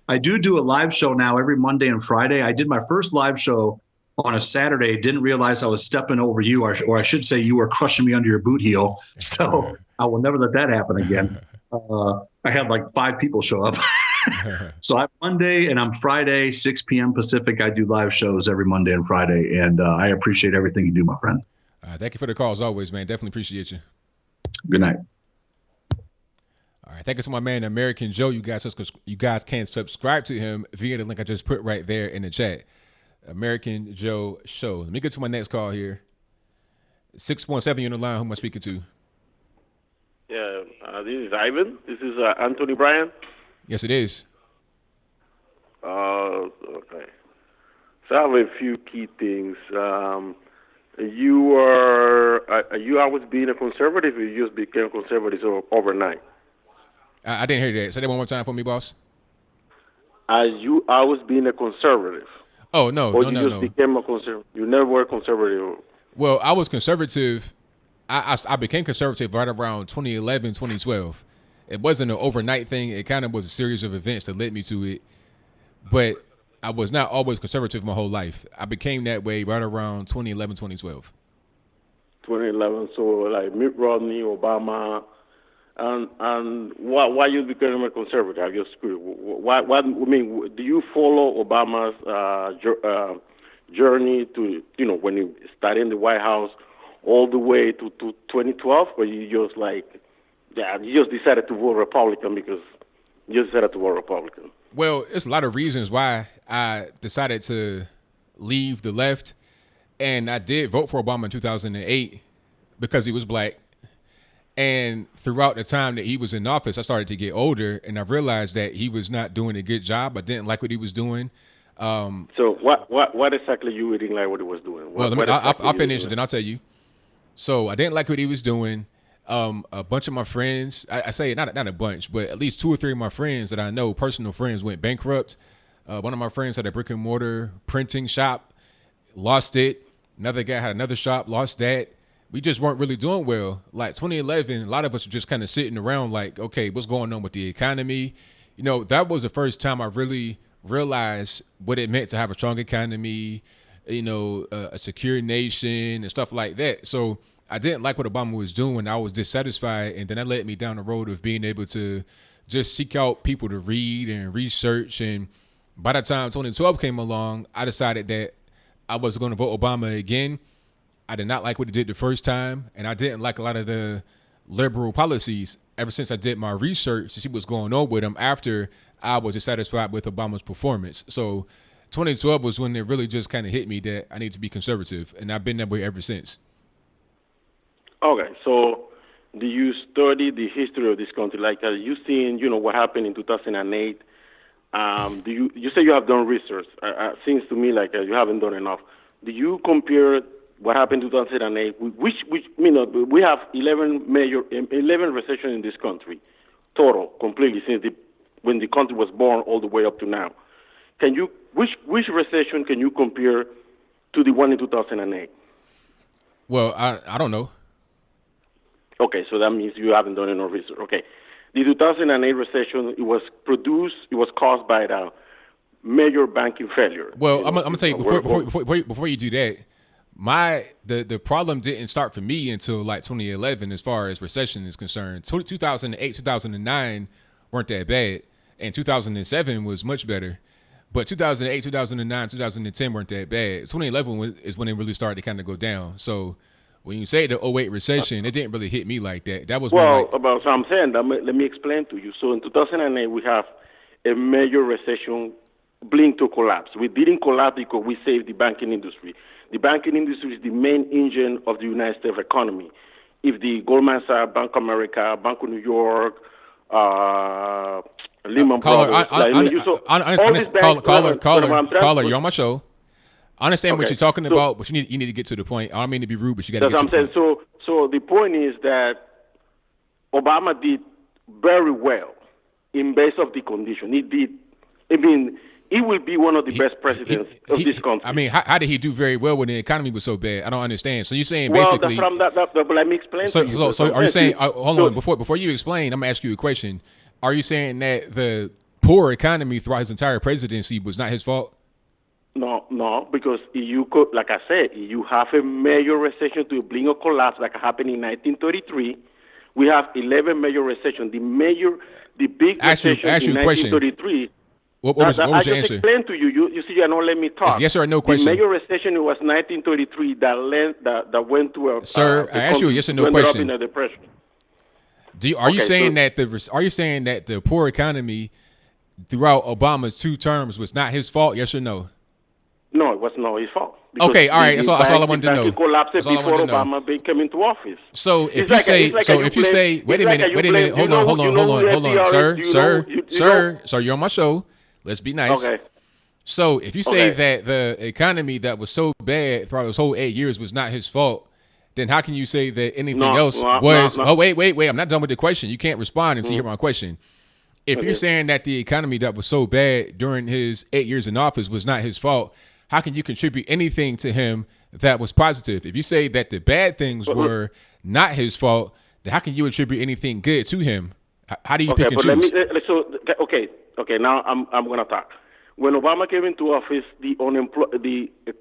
I do a live show now every Monday and Friday. I did my first live show on a Saturday. Didn't realize I was stepping over you, or I should say you were crushing me under your boot heel. So I will never let that happen again. I had like 5 people show up. So I'm Monday and I'm Friday, 6 p.m. Pacific. I do live shows every Monday and Friday. And I appreciate everything you do, my friend. Thank you for the call as always, man. Definitely appreciate you. Good night. All right, thank you to my man, American Joe. You guys can subscribe to him via the link I just put right there in the chat. American Joe Show. Let me get to my next call here. 617, you're on the line. Who am I speaking to? Yeah, this is Ivan. This is Anthony Bryan. Yes, it is. Okay. So I have a few key things. You are you always being a conservative, or you just became conservative overnight? I didn't hear that. Say that one more time for me, boss. Are you always being a conservative? Oh, no, Or no, you no, just no. became a conservative? You never were conservative. Well, I was conservative. I became conservative right around 2011, 2012. It wasn't an overnight thing. It kind of was a series of events that led me to it. But I was not always conservative my whole life. I became that way right around 2011, 2012. 2011, so like Mitt Romney, Obama, and why you became a conservative? I'm just curious. Why? I mean, do you follow Obama's journey to, when he started in the White House all the way to 2012, or you just you just decided to vote Republican because you just decided to vote Republican? Well, it's a lot of reasons why I decided to leave the left, and I did vote for Obama in 2008 because he was black. And throughout the time that he was in office, I started to get older, and I realized that he was not doing a good job. I didn't like what he was doing. So what exactly you didn't like what he was doing? I'll finish, then I'll tell you. So I didn't like what he was doing. A bunch of my friends, I say not a bunch, but at least 2 or 3 of my friends that I know, personal friends, went bankrupt. One of my friends had a brick and mortar printing shop, lost it. Another guy had another shop, lost that. We just weren't really doing well. Like 2011, a lot of us were just kind of sitting around like, okay, what's going on with the economy? That was the first time I really realized what it meant to have a strong economy, a secure nation and stuff like that. So I didn't like what Obama was doing. I was dissatisfied, and then that led me down the road of being able to just seek out people to read and research. And by the time 2012 came along, I decided that I was going to vote Obama again. I did not like what he did the first time, and I didn't like a lot of the liberal policies ever since I did my research to see what's going on with him after I was dissatisfied with Obama's performance. So 2012 was when it really just kind of hit me that I need to be conservative, and I've been that way ever since. Okay, so do you study the history of this country? Like, you seen, what happened in 2008? You say you have done research? Seems to me like you haven't done enough. Do you compare what happened in 2008? We have 11 recessions in this country, total, completely since when the country was born all the way up to now. Which recession can you compare to the one in 2008? Well, I don't know. Okay, so that means you haven't done enough research. Okay. The 2008 recession, it was caused by the major banking failure. Well, I'm gonna tell you before you do that, the problem didn't start for me until like 2011 as far as recession is concerned. 2008, 2009 weren't that bad, and 2007 was much better. But 2008, 2009, 2010 weren't that bad. 2011 is when it really started to kind of go down. So when you say the 08 recession, it didn't really hit me like that. That was so I'm saying that. Let me explain to you. So in 2008, we have a major recession blink to collapse. We didn't collapse because we saved the banking industry. The banking industry is the main engine of the United States economy. If the Goldman Sachs, Bank of America, Bank of New York, Lehman Brothers, caller, you're on my show. I understand what you're talking about, but you need to get to the point. I don't mean to be rude, but you got to get to the point. That's what I'm saying. So the point is that Obama did very well in base of the condition. He did. I mean, he will be one of the best presidents of this country. I mean, how did he do very well when the economy was so bad? I don't understand. So you're saying basically. Well, let me explain to you. So are you saying? Hold on. Before you explain, I'm gonna ask you a question. Are you saying that the poor economy throughout his entire presidency was not his fault? No, because you could, like I said, you have a major recession to blink or collapse like happened in 1933. We have 11 major recessions. The big recession in 1933. What was your answer? I just explained to you. You see, you don't let me talk. Yes or no question. The major recession was 1933 that went to a. Sir, I asked you a yes or no question. In a depression. Are you saying that the poor economy throughout Obama's 2 terms was not his fault? Yes or no? No, it was not his fault. Okay, all right. That's all I wanted to know. It collapsed before Obama came into office. So if you say, wait a minute, hold on, sir, you're on my show. Let's be nice. Okay. So if you say that the economy that was so bad throughout those whole 8 years was not his fault, then how can you say that anything else was? No. Oh, wait. I'm not done with the question. You can't respond until you hear my question. If you're saying that the economy that was so bad during his 8 years in office was not his fault, how can you contribute anything to him that was positive? If you say that the bad things were not his fault, then how can you attribute anything good to him? How do you pick and choose? Now I'm going to talk. When Obama came into office, the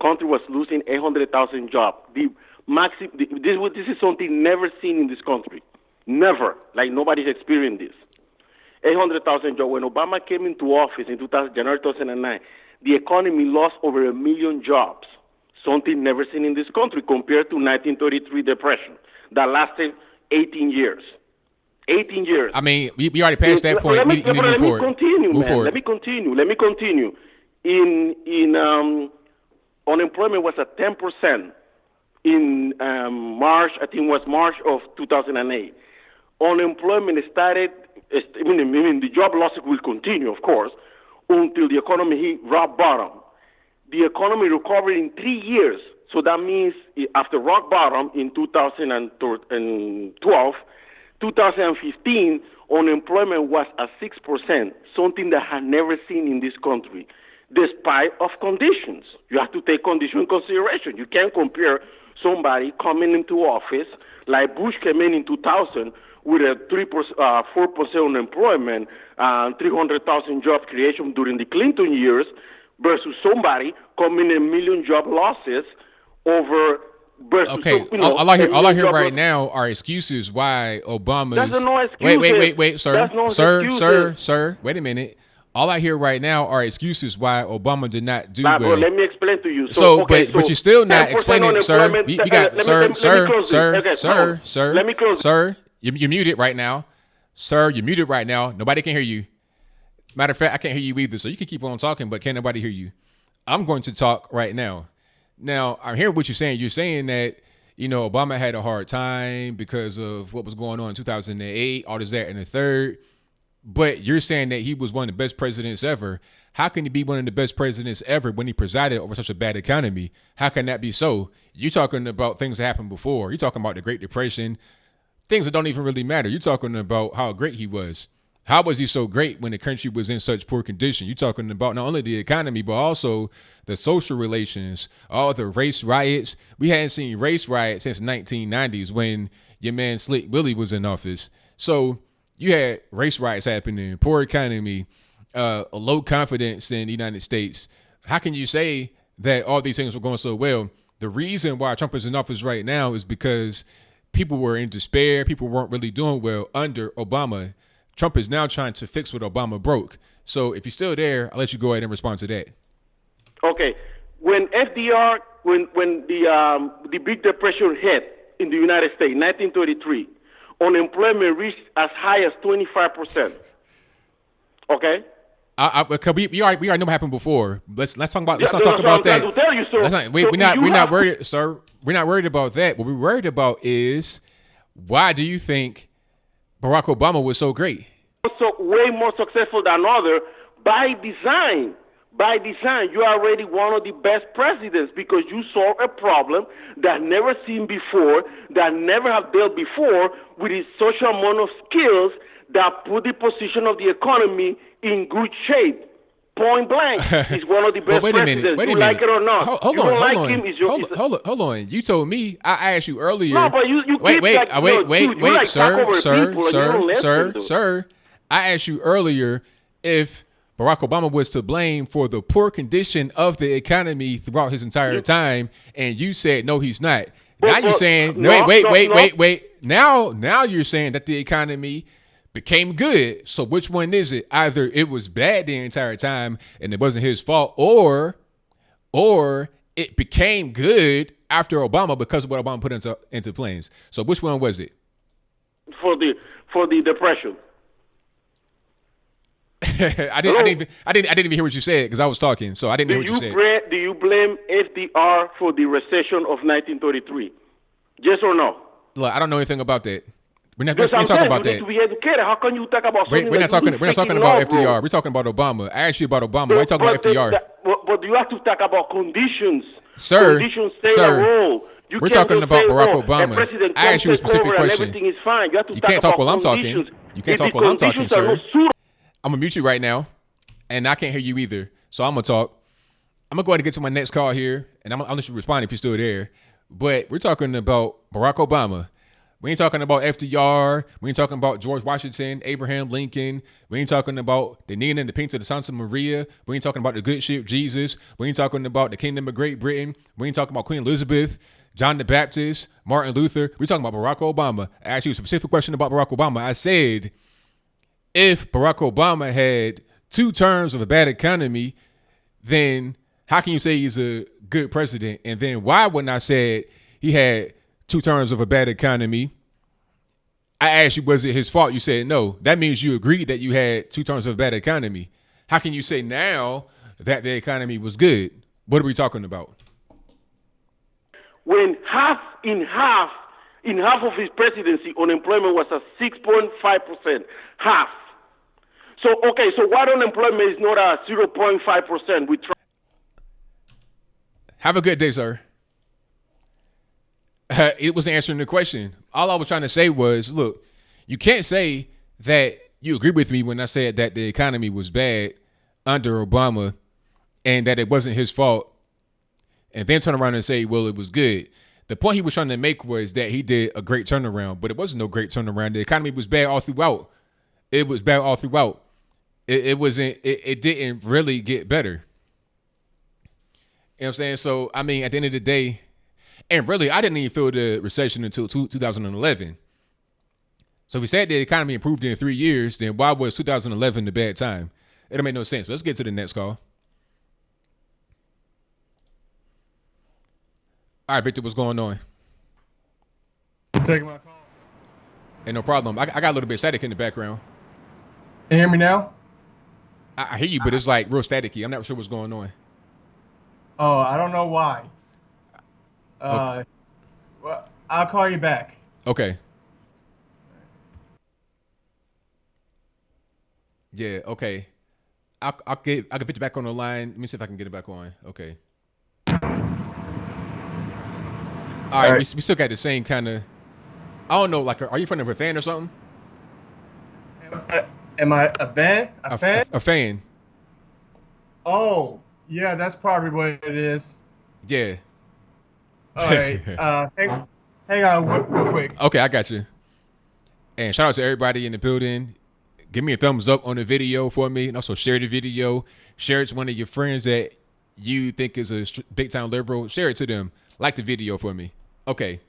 country was losing 800,000 jobs. This is something never seen in this country. Never. Like nobody's experienced this. 800,000 jobs. When Obama came into office in January 2009, the economy lost over 1 million jobs. Something never seen in this country compared to 1933 depression that lasted 18 years. 18 years. I mean, we already passed that point. Let me continue. Unemployment was at 10% in March. I think it was March of 2008. Unemployment started. The job losses will continue, of course, until the economy hit rock bottom. The economy recovered in 3 years. So that means after rock bottom in 2012, 2015, unemployment was at 6%, something that had never seen in this country, despite of conditions. You have to take condition in consideration. You can't compare somebody coming into office like Bush came in 2000 with a 4% unemployment and 300,000 job creation during the Clinton years versus somebody coming in 1 million job losses over versus. Okay, all I hear right now are excuses why Obama's. That's no excuse. Wait, sir, sir. Wait a minute. All I hear right now are excuses why Obama did not do well. Well, let me explain to you. But you're still not explaining, sir. You got sir. Let me close. Sir, you're muted right now. Sir, you're muted right now. Nobody can hear you. Matter of fact, I can't hear you either. So you can keep on talking, but can't nobody hear you. I'm going to talk right now. Now, I'm hearing what you're saying. You're saying that, Obama had a hard time because of what was going on in 2008, all this, that, and the third. But you're saying that he was one of the best presidents ever. How can he be one of the best presidents ever when he presided over such a bad economy? How can that be so? You're talking about things that happened before. You're talking about the Great Depression, things that don't even really matter. You're talking about how great he was. How was he so great when the country was in such poor condition? You're talking about not only the economy, but also the social relations, all the race riots. We hadn't seen race riots since 1990s when your man Slick Willie was in office. So you had race riots happening, poor economy, a low confidence in the United States. How can you say that all these things were going so well? The reason why Trump is in office right now is because people were in despair. People weren't really doing well under Obama. Trump is now trying to fix what Obama broke. So if you're still there, I'll let you go ahead and respond to that. Okay. When FDR, when the Big Depression hit in the United States, 1933, unemployment reached as high as 25%. Okay? We already know what happened before. Let's not talk about that. To tell you, sir. We're not worried, sir. We're not worried about that. What we're worried about is, why do you think Barack Obama was so great? So way more successful than others by design. By design, you are already one of the best presidents because you solve a problem that never seen before, that never have dealt before, with his social amount of skills that put the position of the economy in good shape. Point blank, he's one of the best presidents. Wait a minute. Like it or not. Hold on. You told me. I asked you earlier. No, but you wait, sir. I asked you earlier if Barack Obama was to blame for the poor condition of the economy throughout his entire time, and you said no, he's not. Now you're saying wait. Now you're saying that the economy became good. So which one is it? Either it was bad the entire time and it wasn't his fault, or it became good after Obama because of what Obama put into plans. So which one was it? For the Depression. I didn't even hear what you said because I was talking, so I didn't hear what you said. Do you blame FDR for the recession of 1933? Yes or no? Look, I don't know anything about that. We're not talking about that. You need to be educated. How can you talk about something? We're not talking about FDR. We're talking about Obama. I asked you about Obama. Why are you talking about FDR? But you have to talk about conditions. Sir, conditions play a role. We're talking about Barack Obama. I asked you a specific question. Everything is fine. You can't talk while I'm talking. You can't talk while I'm talking, sir. I'm gonna mute you right now, and I can't hear you either. So I'm gonna talk. I'm gonna go ahead and get to my next call here, and I'll let you respond if you're still there. But we're talking about Barack Obama. We ain't talking about FDR. We ain't talking about George Washington, Abraham Lincoln. We ain't talking about the Nina and the Pinta de Santa Maria. We ain't talking about the good ship Jesus. We ain't talking about the Kingdom of Great Britain. We ain't talking about Queen Elizabeth, John the Baptist, Martin Luther. We're talking about Barack Obama. I asked you a specific question about Barack Obama. I said, if Barack Obama had 2 terms of a bad economy, then how can you say he's a good president? And then why, when I said he had 2 terms of a bad economy, I asked you, was it his fault? You said no. That means you agreed that you had 2 terms of a bad economy. How can you say now that the economy was good? What are we talking about? When in half of his presidency, unemployment was at 6.5%. Half. So why unemployment is not at 0.5%? Have a good day, sir. It was answering the question. All I was trying to say was, look, you can't say that you agree with me when I said that the economy was bad under Obama and that it wasn't his fault, and then turn around and say, well, it was good. The point he was trying to make was that he did a great turnaround, but it wasn't no great turnaround. The economy was bad all throughout. It was bad all throughout. It didn't really get better. You know what I'm saying? So, I mean, at the end of the day, and really, I didn't even feel the recession until 2011. So if we said the economy improved in 3 years, then why was 2011 the bad time? It don't make no sense. Let's get to the next call. All right, Victor, what's going on? Taking my call. Ain't no problem. I got a little bit of static in the background. You hear me now? I hear you, but it's like real staticky. I'm not sure what's going on. Oh, I don't know why. Okay. Well, I'll call you back. Okay. Yeah, okay. I'll get you back on the line. Let me see if I can get it back on. Okay. All right. We still got the same kind of, I don't know, like, are you in front of a fan or something? Am I a fan? A fan? A fan. Oh, yeah, that's probably what it is. Yeah. All right. Hang on real quick. Okay, I got you. And shout out to everybody in the building. Give me a thumbs up on the video for me, and also share the video. Share it to one of your friends that you think is a big time liberal. Share it to them. Like the video for me. Okay,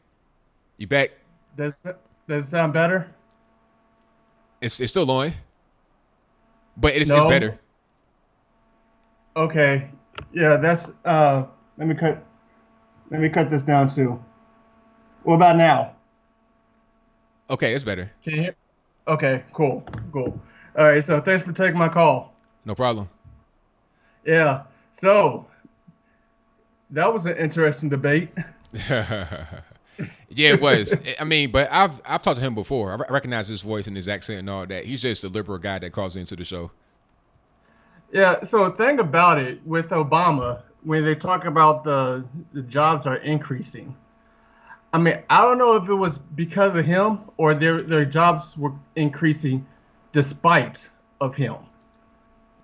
you back? Does it sound better? It's still on, but it's better. Okay. Yeah, that's. Let me cut this down too. What about now? Okay, it's better. Can you hear? Okay, cool. All right, so thanks for taking my call. No problem. Yeah, so that was an interesting debate. Yeah, it was. I mean, but I've talked to him before. I recognize his voice and his accent and all that. He's just a liberal guy that calls into the show. Yeah, so the thing about it with Obama, when they talk about the jobs are increasing, I mean, I don't know if it was because of him or their jobs were increasing despite of him.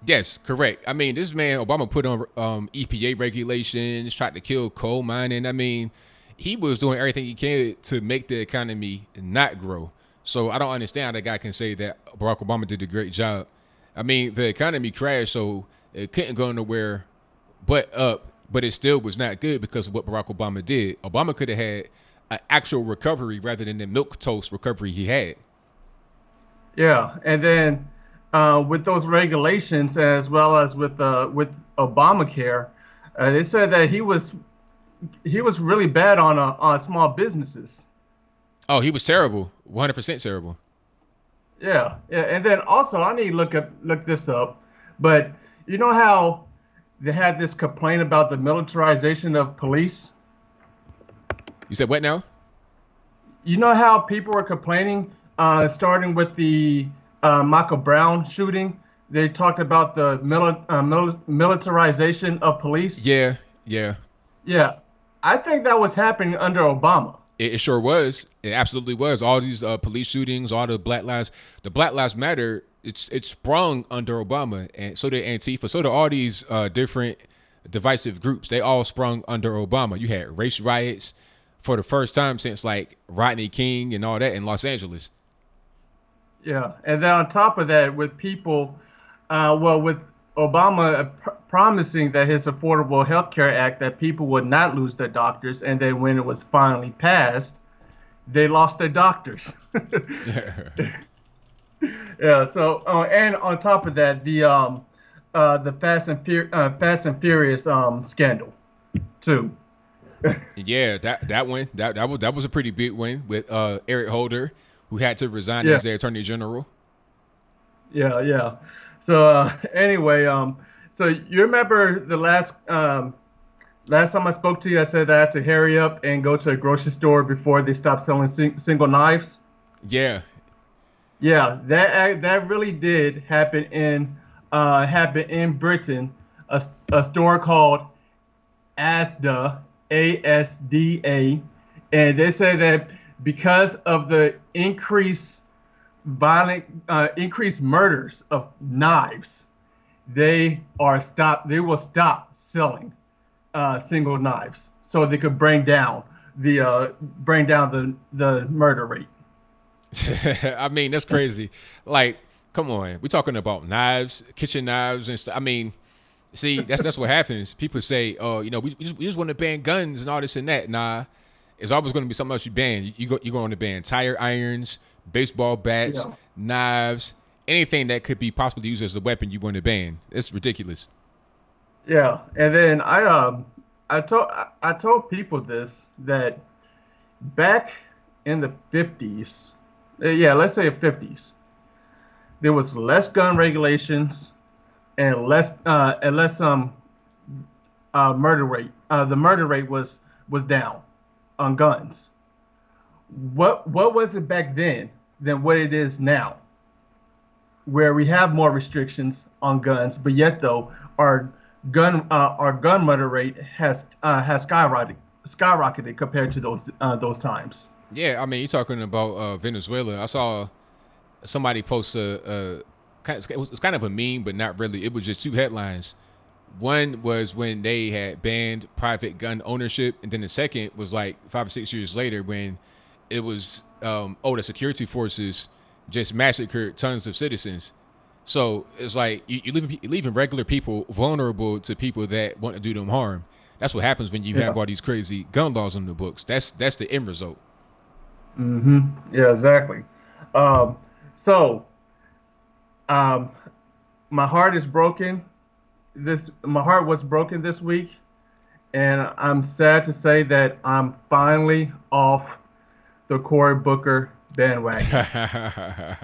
Yes, correct. I mean, this man, Obama, put on EPA regulations, tried to kill coal mining. I mean, he was doing everything he can to make the economy not grow. So I don't understand how that guy can say that Barack Obama did a great job. I mean, the economy crashed, so it couldn't go nowhere but up, but it still was not good because of what Barack Obama did. Obama could have had an actual recovery rather than the milquetoast recovery he had. Yeah, and then with those regulations, as well as with Obamacare, they said that he was really bad on small businesses. Oh, he was terrible, 100% terrible. Yeah, and then also I need to look this up, but you know how they had this complaint about the militarization of police? You said what now? You know how people were complaining starting with the Michael Brown shooting. They talked about the militarization of police. Yeah. Yeah. I think that was happening under Obama. It sure was. It absolutely was. All these police shootings, all the Black Lives Matter. It sprung under Obama, and so did Antifa. So did all these different divisive groups. They all sprung under Obama. You had race riots for the first time since like Rodney King and all that in Los Angeles. Yeah, and then on top of that, with people, with Obama promising that his Affordable Health Care Act, that people would not lose their doctors, and then when it was finally passed, they lost their doctors. Yeah. So, and on top of that, the Fast and Furious scandal, too. Yeah, that was a pretty big win with Eric Holder, who had to resign as the Attorney General. Yeah. So anyway, so you remember the last time I spoke to you, I said that I had to hurry up and go to a grocery store before they stopped selling single knives. Yeah. Yeah, that really did happen in Britain, a store called ASDA, ASDA, and they say that because of the increased murders of knives, they will stop selling single knives so they could bring down the murder rate. I mean, that's crazy. Like, come on, we're talking about knives, kitchen knives, and stuff. I mean, see, that's what happens. People say, "Oh, we just want to ban guns and all this and that." Nah, it's always going to be something else you ban. You're going to ban tire irons, baseball bats, knives, anything that could be possibly used as a weapon. You want to ban. It's ridiculous. Yeah, and then I told people this, that back in the 50s. Yeah, let's say 50s. There was less gun regulations and less murder rate. The murder rate was down on guns. What was it back then than what it is now, where we have more restrictions on guns, but yet though our gun murder rate has skyrocketed compared to those times. Yeah, I mean, you're talking about Venezuela. I saw somebody post it was kind of a meme, but not really. It was just two headlines. One was when they had banned private gun ownership, and then the second was like 5 or 6 years later when it was the security forces just massacred tons of citizens. So it's like you're leaving regular people vulnerable to people that want to do them harm. That's what happens when you have all these crazy gun laws on the books. That's the end result. Mm-hmm. Yeah, exactly. My heart is broken. My heart was broken this week, and I'm sad to say that I'm finally off the Cory Booker bandwagon.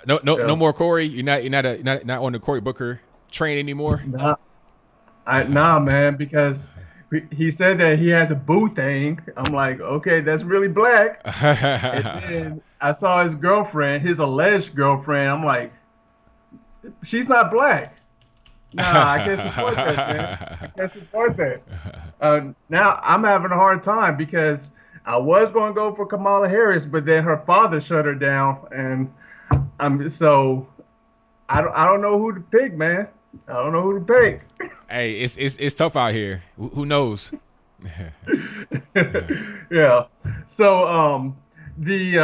No more Cory. You're not on the Cory Booker train anymore. Nah, man, because he said that he has a boo thing. I'm like, okay, that's really black. And then I saw his girlfriend, his alleged girlfriend. I'm like, she's not black. Nah, I can't support that, man. I can't support that. Now I'm having a hard time because I was going to go for Kamala Harris, but then her father shut her down, and I don't know who to pick, man. I don't know who to pick. Hey, it's tough out here. Who knows? Yeah. So the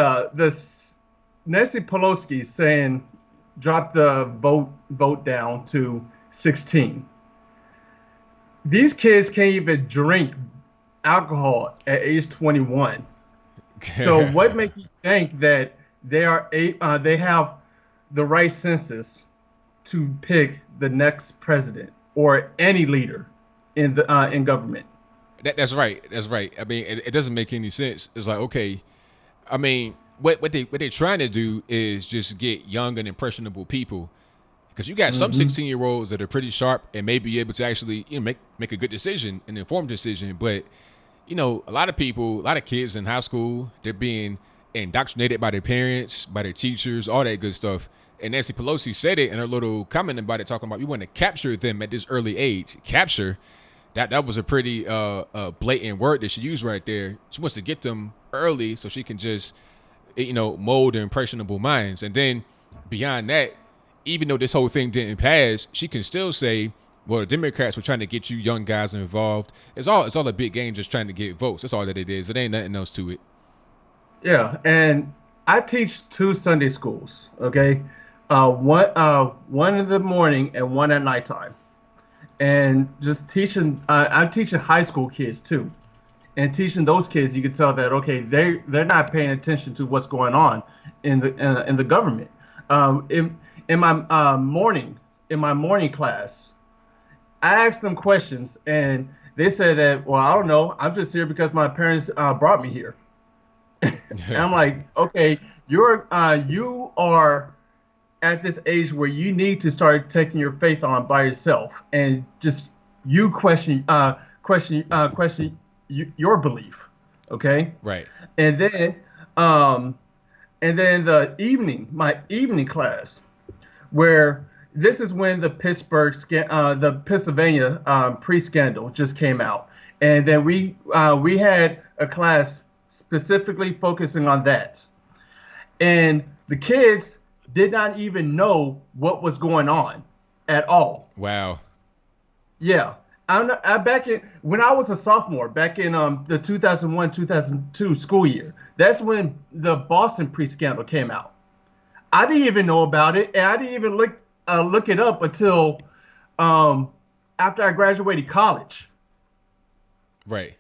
Nancy Pelosi saying drop the vote down to 16. These kids can't even drink alcohol at age 21. So what makes you think that they have the right census to pick the next president or any leader in government? That's right. I mean, it doesn't make any sense. It's like, okay, I mean, what they're trying to do is just get young and impressionable people, because you got some 16-year-olds that are pretty sharp and may be able to actually make a good decision, an informed decision. But a lot of kids in high school, they're being indoctrinated by their parents, by their teachers, all that good stuff. And Nancy Pelosi said it in her little comment about it, talking about we want to capture them at this early age. Capture, that was a pretty blatant word that she used right there. She wants to get them early so she can just, mold their impressionable minds. And then beyond that, even though this whole thing didn't pass, she can still say, well, the Democrats were trying to get you young guys involved. It's all a big game, just trying to get votes. That's all that it is. It ain't nothing else to it. Yeah, and I teach 2 Sunday schools. Okay, one in the morning and one at nighttime, and just teaching. I'm teaching high school kids too, and teaching those kids, you can tell that they're not paying attention to what's going on in the government. In my morning class, I asked them questions, and they said that, well, I don't know, I'm just here because my parents brought me here. And I'm like, okay, you are at this age where you need to start taking your faith on by yourself, and just you question your belief, okay? Right. And then my evening class, where this is when the Pennsylvania pre-scandal just came out, and then we had a class specifically focusing on that, and the kids did not even know what was going on at all. Wow. Yeah, when I was a sophomore, back in the 2001-2002 school year, that's when the Boston pre-scandal came out. I didn't even know about it, and I didn't even look it up until after I graduated college. Right.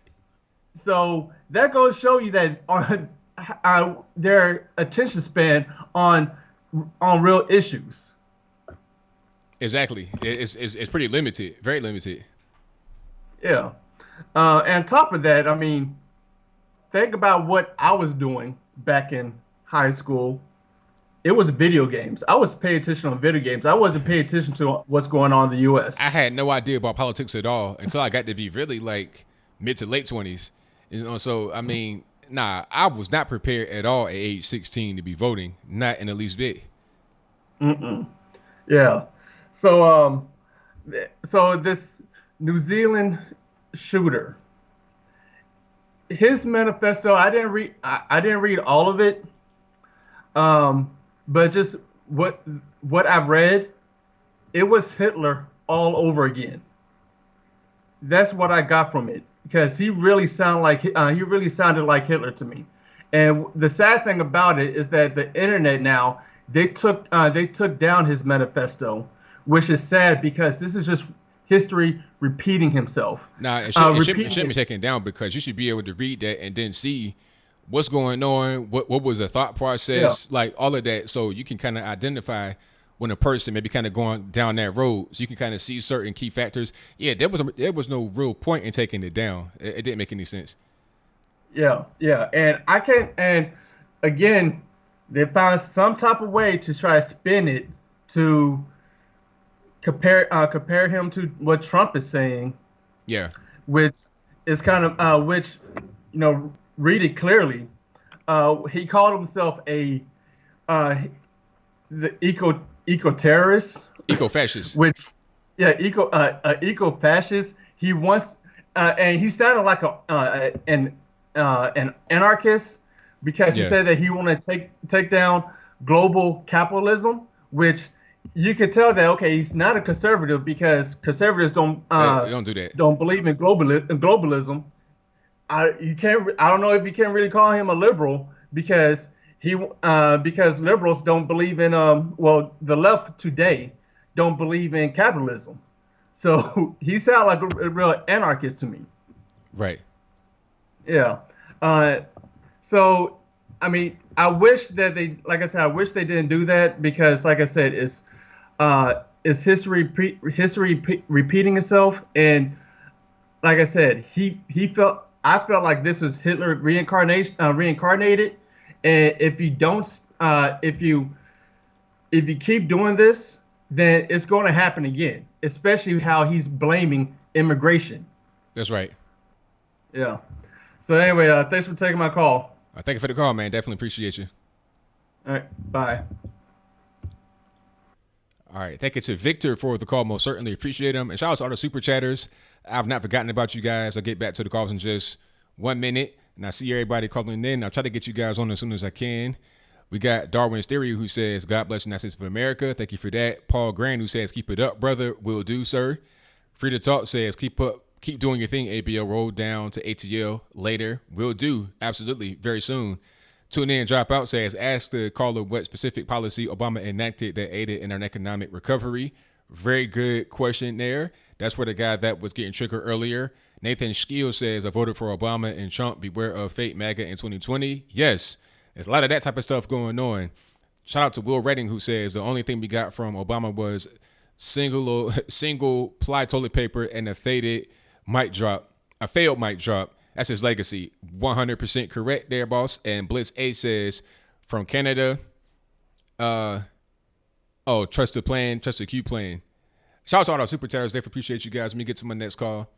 So that goes to show you that their attention span on real issues. Exactly. It's pretty limited, very limited. Yeah. And on top of that, I mean, think about what I was doing back in high school. It was video games. I was paying attention on video games. I wasn't paying attention to what's going on in the U.S. I had no idea about politics at all until I got to be really like mid to late 20s. So I mean, I was not prepared at all at age 16 to be voting, not in the least bit. Yeah. So this New Zealand shooter, his manifesto, I didn't read all of it. But just what I've read, it was Hitler all over again. That's what I got from it, because he really sounded like Hitler to me. And the sad thing about it is that the internet now, they took down his manifesto, which is sad because this is just history repeating himself. It shouldn't be taken down, because you should be able to read that and then see what's going on, what was the thought process, like all of that, so you can kind of identify when a person may be kind of going down that road, so you can kind of see certain key factors. Yeah, there was no real point in taking it down. It didn't make any sense. Yeah, and again, they found some type of way to try to spin it to compare him to what Trump is saying. Yeah, which is kind of read it clearly. He called himself the eco-terrorist, eco-fascist. Eco-fascist. He wants, and he sounded like an anarchist, because he said that he wanted to take down global capitalism, which you could tell that he's not a conservative, because conservatives don't do that. Don't believe in globalism. I don't know if you can really call him a liberal, because liberals don't believe in the left today don't believe in capitalism. So he sounded like a real anarchist to me. Right. Yeah. So I mean, I wish that I wish they didn't do that, because like I said, it's history repeating itself, and like I said, I felt like this was Hitler reincarnated, and if you keep doing this, then it's going to happen again, especially how he's blaming immigration. That's right. Yeah. So anyway, thanks for taking my call. Thank you for the call, man. Definitely appreciate you. All right, bye. All right. Thank you to Victor for the call. Most certainly appreciate him. And shout out to all the super chatters. I've not forgotten about you guys. I'll get back to the calls in just 1 minute. And I see everybody calling in. I'll try to get you guys on as soon as I can. We got Darwin Stereo who says, God bless the United States of America. Thank you for that. Paul Grant who says, keep it up, brother. Will do, sir. Free to Talk says, keep doing your thing, ABL. Roll down to ATL later. Will do. Absolutely. Very soon. Tune in, drop out says, ask the caller what specific policy Obama enacted that aided in our economic recovery. Very good question there. That's where the guy that was getting triggered earlier. Nathan Skill says, I voted for Obama and Trump. Beware of fake MAGA in 2020. Yes, there's a lot of that type of stuff going on. Shout out to Will Redding who says the only thing we got from Obama was single ply toilet paper and a failed mic drop. That's his legacy. 100% correct there, boss. And Blitz A says from Canada, trust the Q plan. Shout out to all our super chatters. They appreciate you guys. Let me get to my next call.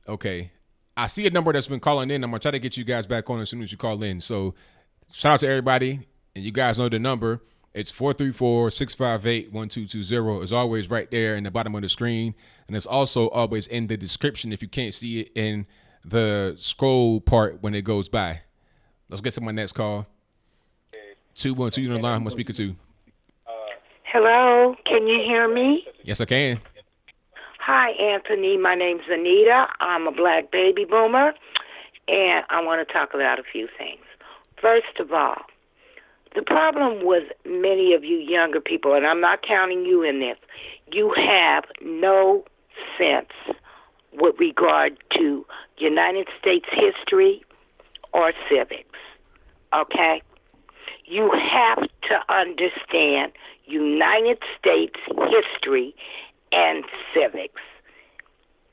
Okay. I see a number that's been calling in. I'm going to try to get you guys back on as soon as you call in. So shout out to everybody. And you guys know the number. It's 434-658-1220. It's always right there in the bottom of the screen. And it's also always in the description if you can't see it in the scroll part when it goes by. Let's get to my next call. 212, you're on the line. Who am I speaking to? Hello, can you hear me? Yes, I can. Hi, Anthony. My name's Anita. I'm a black baby boomer, and I want to talk about a few things. First of all, the problem with many of you younger people, and I'm not counting you in this, you have no sense with regard to United States history or civics, okay? You have to understand United States history and civics.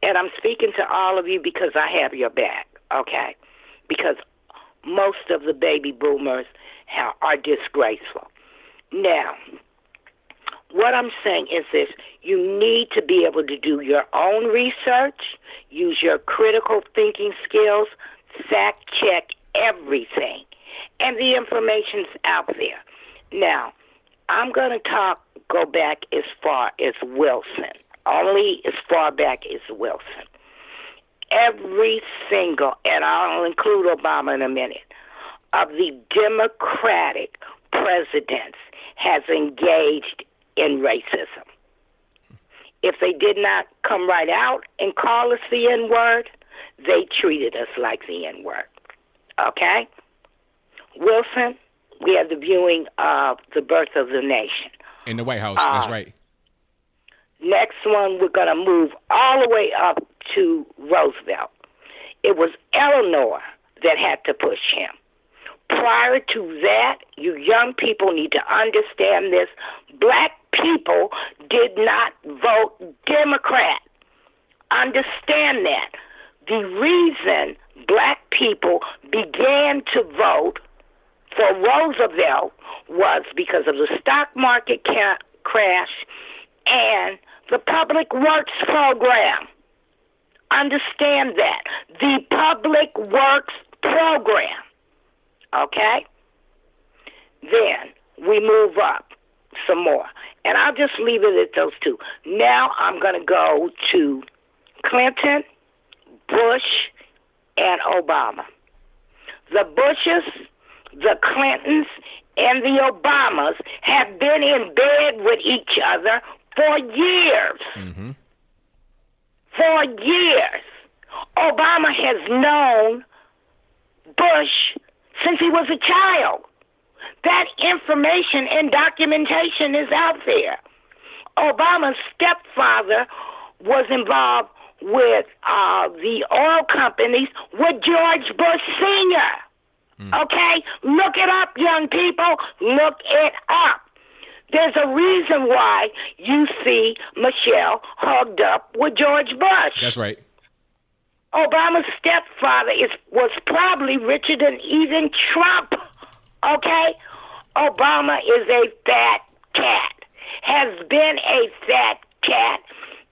And I'm speaking to all of you because I have your back, okay? Because most of the baby boomers are disgraceful. Now, what I'm saying is this. You need to be able to do your own research, use your critical thinking skills, fact check everything. And the information's out there. Now, I'm going to go back as far as Wilson, only as far back as Wilson. Every single, and I'll include Obama in a minute, of the Democratic presidents has engaged in racism. If they did not come right out and call us the N-word, they treated us like the N-word. Okay? Wilson, we have the viewing of The Birth of the Nation. In the White House, that's right. Next one, we're going to move all the way up to Roosevelt. It was Eleanor that had to push him. Prior to that, you young people need to understand this. Black people did not vote Democrat. Understand that. The reason black people began to vote for Roosevelt was because of the stock market crash and the Public Works program. Understand that. The Public Works program. Okay? Then we move up some more. And I'll just leave it at those two. Now I'm going to go to Clinton, Bush, and Obama. The Bushes, the Clintons, and the Obamas have been in bed with each other for years. Mm-hmm. For years. Obama has known Bush since he was a child. That information and documentation is out there. Obama's stepfather was involved with the oil companies with George Bush Sr. Okay? Look it up, young people. Look it up. There's a reason why you see Michelle hugged up with George Bush. That's right. Obama's stepfather was probably richer than even Trump. Okay? Obama is a fat cat. Has been a fat cat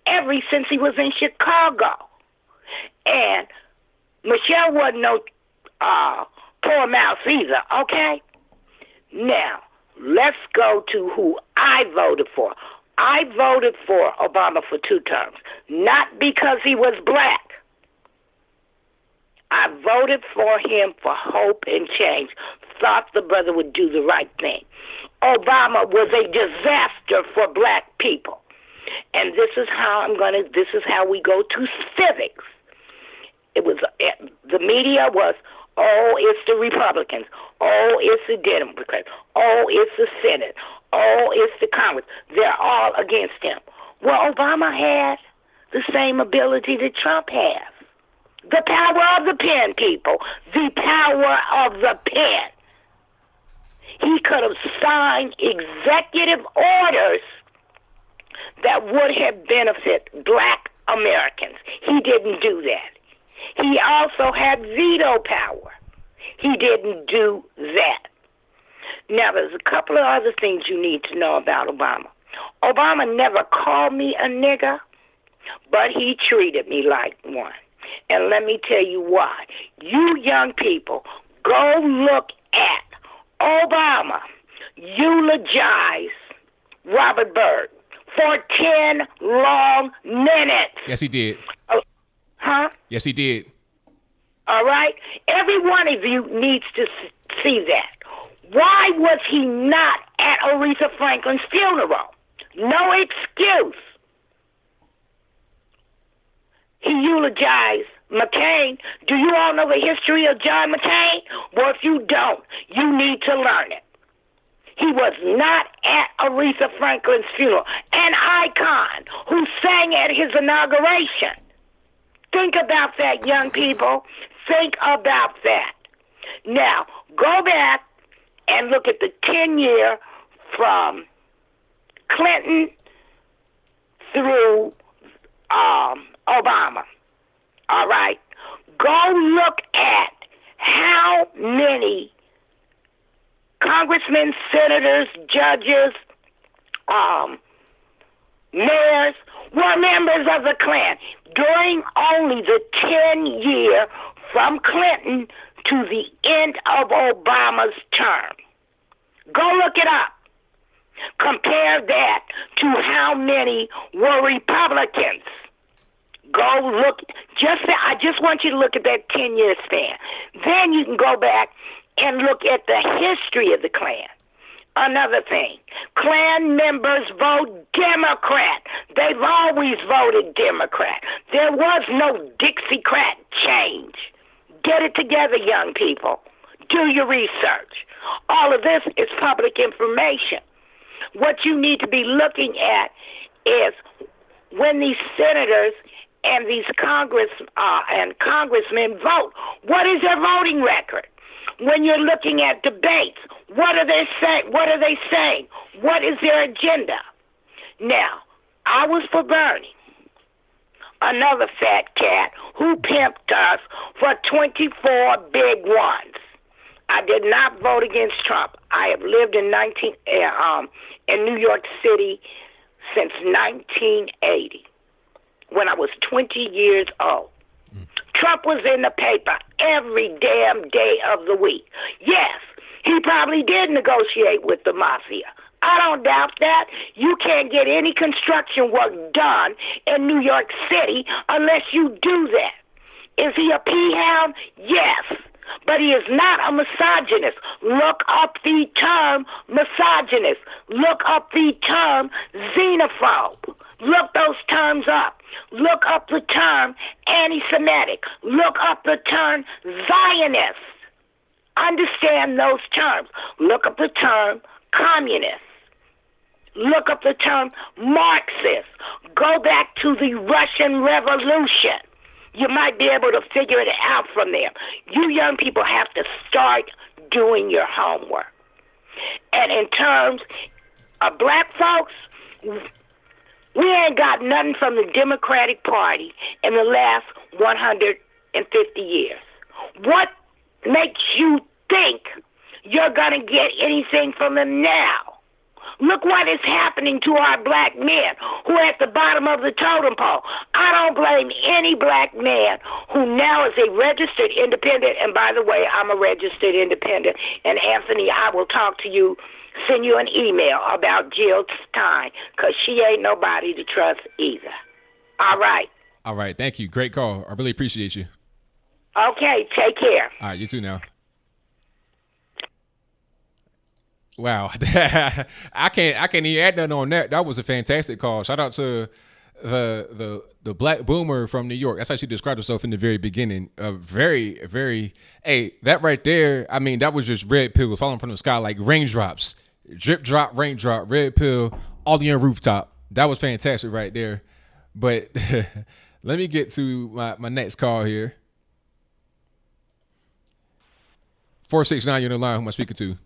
ever since he was in Chicago. And Michelle wasn't no poor mouse either, okay? Now, let's go to who I voted for. I voted for Obama for 2 terms, not because he was black. I voted for him for hope and change, thought the brother would do the right thing. Obama was a disaster for black people. And this is how we go to civics. The media was, oh, it's the Republicans. Oh, it's the Democrats. Oh, it's the Senate. Oh, it's the Congress. They're all against him. Well, Obama had the same ability that Trump has. The power of the pen, people. The power of the pen. He could have signed executive orders that would have benefited black Americans. He didn't do that. He also had veto power. He didn't do that. Now, there's a couple of other things you need to know about Obama. Obama never called me a nigger, but he treated me like one. And let me tell you why. You young people, go look at Obama eulogize Robert Byrd for 10 long minutes. Yes, he did. Huh? Yes, he did. All right? Every one of you needs to see that. Why was he not at Aretha Franklin's funeral? No excuse. He eulogized McCain. Do you all know the history of John McCain? Well, if you don't, you need to learn it. He was not at Aretha Franklin's funeral, an icon who sang at his inauguration. Think about that, young people. Think about that. Now, go back and look at the 10-year from Clinton through Obama. All right? Go look at how many congressmen, senators, judges, mayors were members of the Klan during only the 10-year from Clinton to the end of Obama's term. Go look it up. Compare that to how many were Republicans. Go look. I just want you to look at that 10-year span. Then you can go back and look at the history of the Klan. Another thing, Klan members vote Democrat. They've always voted Democrat. There was no Dixiecrat change. Get it together, young people. Do your research. All of this is public information. What you need to be looking at is when these senators and these congressmen vote, what is their voting record? When you're looking at debates, what are they saying? What is their agenda? Now, I was for Bernie, another fat cat who pimped us for 24 big ones. I did not vote against Trump. I have lived in New York City since 1980, when I was 20 years old. Trump was in the paper every damn day of the week. Yes, he probably did negotiate with the mafia. I don't doubt that. You can't get any construction work done in New York City unless you do that. Is he a peahound? Yes. But he is not a misogynist. Look up the term misogynist. Look up the term xenophobe. Look those terms up. Look up the term anti-Semitic. Look up the term Zionist. Understand those terms. Look up the term communist. Look up the term Marxist. Go back to the Russian Revolution. You might be able to figure it out from there. You young people have to start doing your homework. And in terms of black folks, we ain't got nothing from the Democratic Party in the last 150 years. What makes you think you're going to get anything from them now? Look what is happening to our black men who are at the bottom of the totem pole. I don't blame any black man who now is a registered independent. And by the way, I'm a registered independent. And Anthony, I will talk to you, send you an email about Jill Stein, because she ain't nobody to trust either. All right. All right. Thank you. Great call. I really appreciate you. Okay. Take care. All right. You too now. Wow. I can't even add nothing on that. That was a fantastic call. Shout out to the black boomer from New York. That's how she described herself in the very beginning. Very, very, hey, that right there, I mean, that was just red pill falling from the sky like raindrops. Drip drop, raindrop, red pill, all the rooftop. That was fantastic right there. But let me get to my next call here. 469, you're on the line. Who am I speaking to?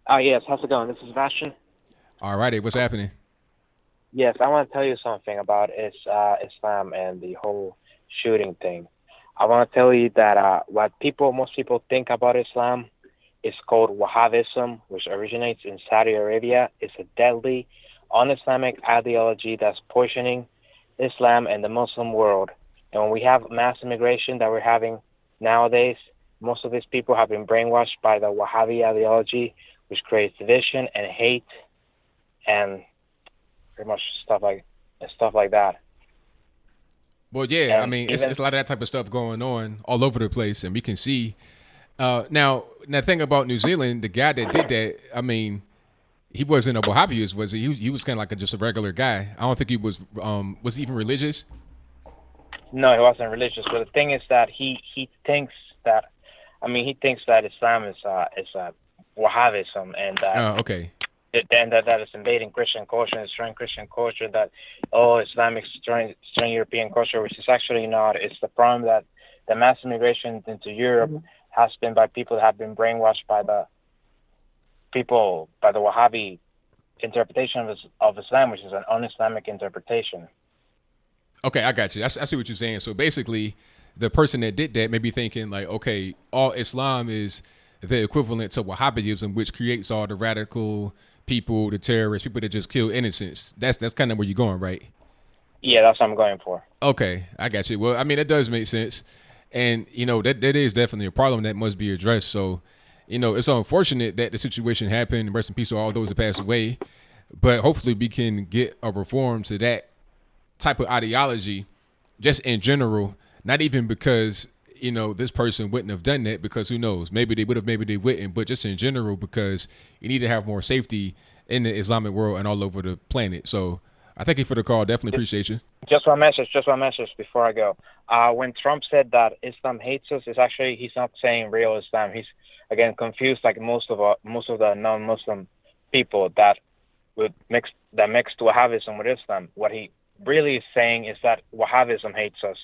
Yes. How's it going? This is Sebastian. All righty. What's happening? Yes, I want to tell you something about Islam and the whole shooting thing. I want to tell you that what most people think about Islam is called Wahhabism, which originates in Saudi Arabia. It's a deadly, un-Islamic ideology that's poisoning Islam and the Muslim world. And when we have mass immigration that we're having nowadays, most of these people have been brainwashed by the Wahhabi ideology, which creates division and hate and pretty much stuff like that. Well, yeah, And I mean, it's a lot of that type of stuff going on all over the place, and we can see. Now, the thing about New Zealand, the guy that did that, I mean, he wasn't a Wahhabist, was he? He was kind of like just a regular guy. I don't think he was. Was he even religious? No, he wasn't religious. But the thing is that he thinks that, Islam is Wahhabism, and okay. Then that is invading Christian culture, destroying Christian culture, that Islam is destroying European culture, which is actually not. It's the problem that the mass immigration into Europe has been by people that have been brainwashed by the Wahhabi interpretation of Islam, which is an un-Islamic interpretation. Okay, I got you. I see what you're saying. So basically, the person that did that may be thinking like, okay, all Islam is the equivalent to Wahhabism, which creates all the radical people, the terrorists, people that just kill innocents. That's kind of where you're going, right? Yeah, that's what I'm going for. Okay, I got you. Well, I mean, that does make sense. And, that is definitely a problem that must be addressed. So, it's unfortunate that the situation happened. Rest in peace to all those that passed away. But hopefully we can get a reform to that type of ideology just in general, not even because, this person wouldn't have done that, because who knows, maybe they would have, maybe they wouldn't, but just in general, because you need to have more safety in the Islamic world and all over the planet. So I thank you for the call. Definitely appreciate you. Just one message before I go. When Trump said that Islam hates us, it's actually, he's not saying real Islam. He's, again, confused like most of the non-Muslim people that mix Wahhabism with Islam. What he really is saying is that Wahhabism hates us,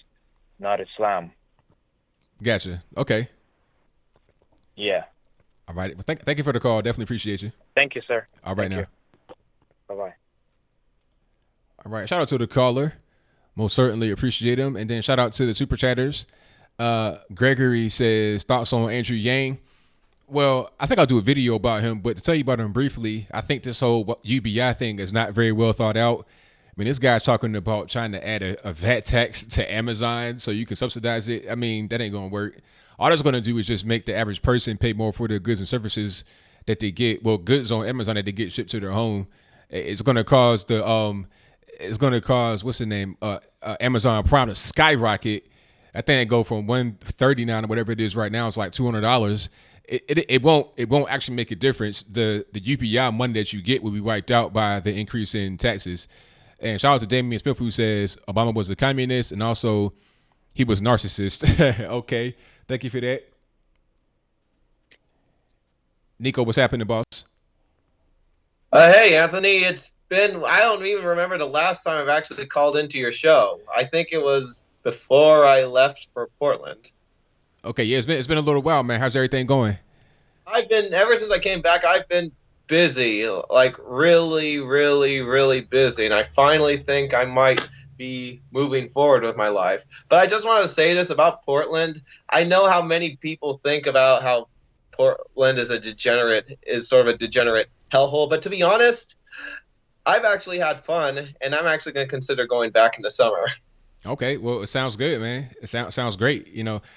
not Islam. Gotcha. Okay. Yeah. All right. Well, thank you for the call. Definitely appreciate you. Thank you, sir. All right, Thank now. you. Bye-bye. All right. Shout out to the caller. Most certainly appreciate him. And then shout out to the super chatters. Gregory says, thoughts on Andrew Yang. Well, I think I'll do a video about him, but to tell you about him briefly, I think this whole UBI thing is not very well thought out. I mean, this guy's talking about trying to add a VAT tax to Amazon so you can subsidize it. I mean, that ain't going to work. All that's going to do is just make the average person pay more for the goods and services that they get. Well, goods on Amazon that they get shipped to their home. It's going to cause what's the name? Amazon Prime to skyrocket. I think it go from $139 or whatever it is right now. It's like $200. It won't actually make a difference. The UPI money that you get will be wiped out by the increase in taxes. And shout out to Damian Smith, who says Obama was a communist and also he was narcissist. Okay. Thank you for that. Nico, what's happening, boss? Hey, Anthony. It's been, I don't even remember the last time I've actually called into your show. I think it was before I left for Portland. Okay. Yeah, it's been a little while, man. How's everything going? Ever since I came back, I've been busy, like really, really, really busy. And I finally think I might be moving forward with my life. But I just want to say this about Portland. I know how many people think about how Portland is sort of a degenerate hellhole. But to be honest, I've actually had fun, and I'm actually going to consider going back in the summer. Okay, well, it sounds good, man. It sounds great.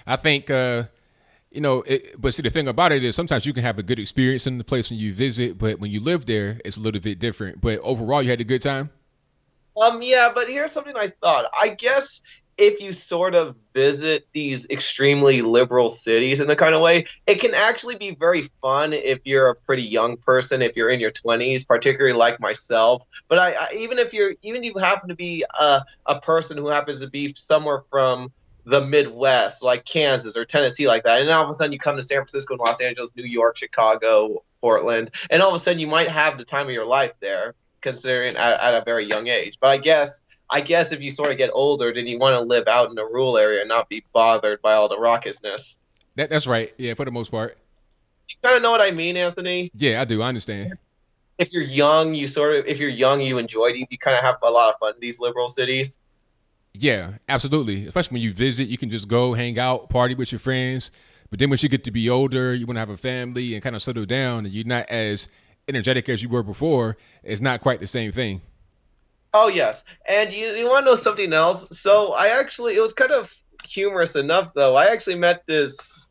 I think, but see, the thing about it is sometimes you can have a good experience in the place when you visit, but when you live there, it's a little bit different. But overall, you had a good time? Yeah, but here's something I thought. I guess if you sort of visit these extremely liberal cities in the kind of way, it can actually be very fun if you're a pretty young person, if you're in your 20s, particularly like myself. But even if you happen to be a person who happens to be somewhere from the Midwest, like Kansas or Tennessee, like that, and then all of a sudden you come to San Francisco, Los Angeles, New York, Chicago, Portland, and all of a sudden you might have the time of your life there, considering at a very young age. But I guess if you sort of get older, then you want to live out in a rural area and not be bothered by all the raucousness. That's right. Yeah, for the most part. You kind of know what I mean, Anthony? Yeah, I do. I understand. If you're young, you enjoy it. You kind of have a lot of fun in these liberal cities. Yeah, absolutely. Especially when you visit, you can just go hang out, party with your friends. But then once you get to be older, you want to have a family and kind of settle down, and you're not as energetic as you were before. It's not quite the same thing. Oh, yes. And you want to know something else? So it was kind of humorous enough, though. I actually met this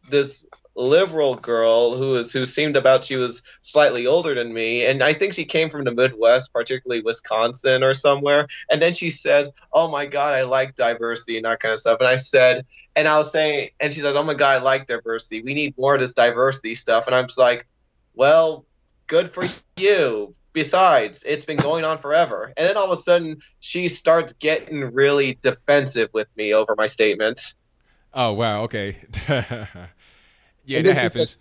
liberal girl who she was slightly older than me, and I think she came from the Midwest, particularly Wisconsin or somewhere. And then she says, "Oh my God, I like diversity," and that kind of stuff. And she said, "Oh my God, I like diversity. We need more of this diversity stuff." And I'm just like, "Well, good for you. Besides, it's been going on forever." And then all of a sudden, she starts getting really defensive with me over my statements. Oh, wow. Okay. Yeah, that happens.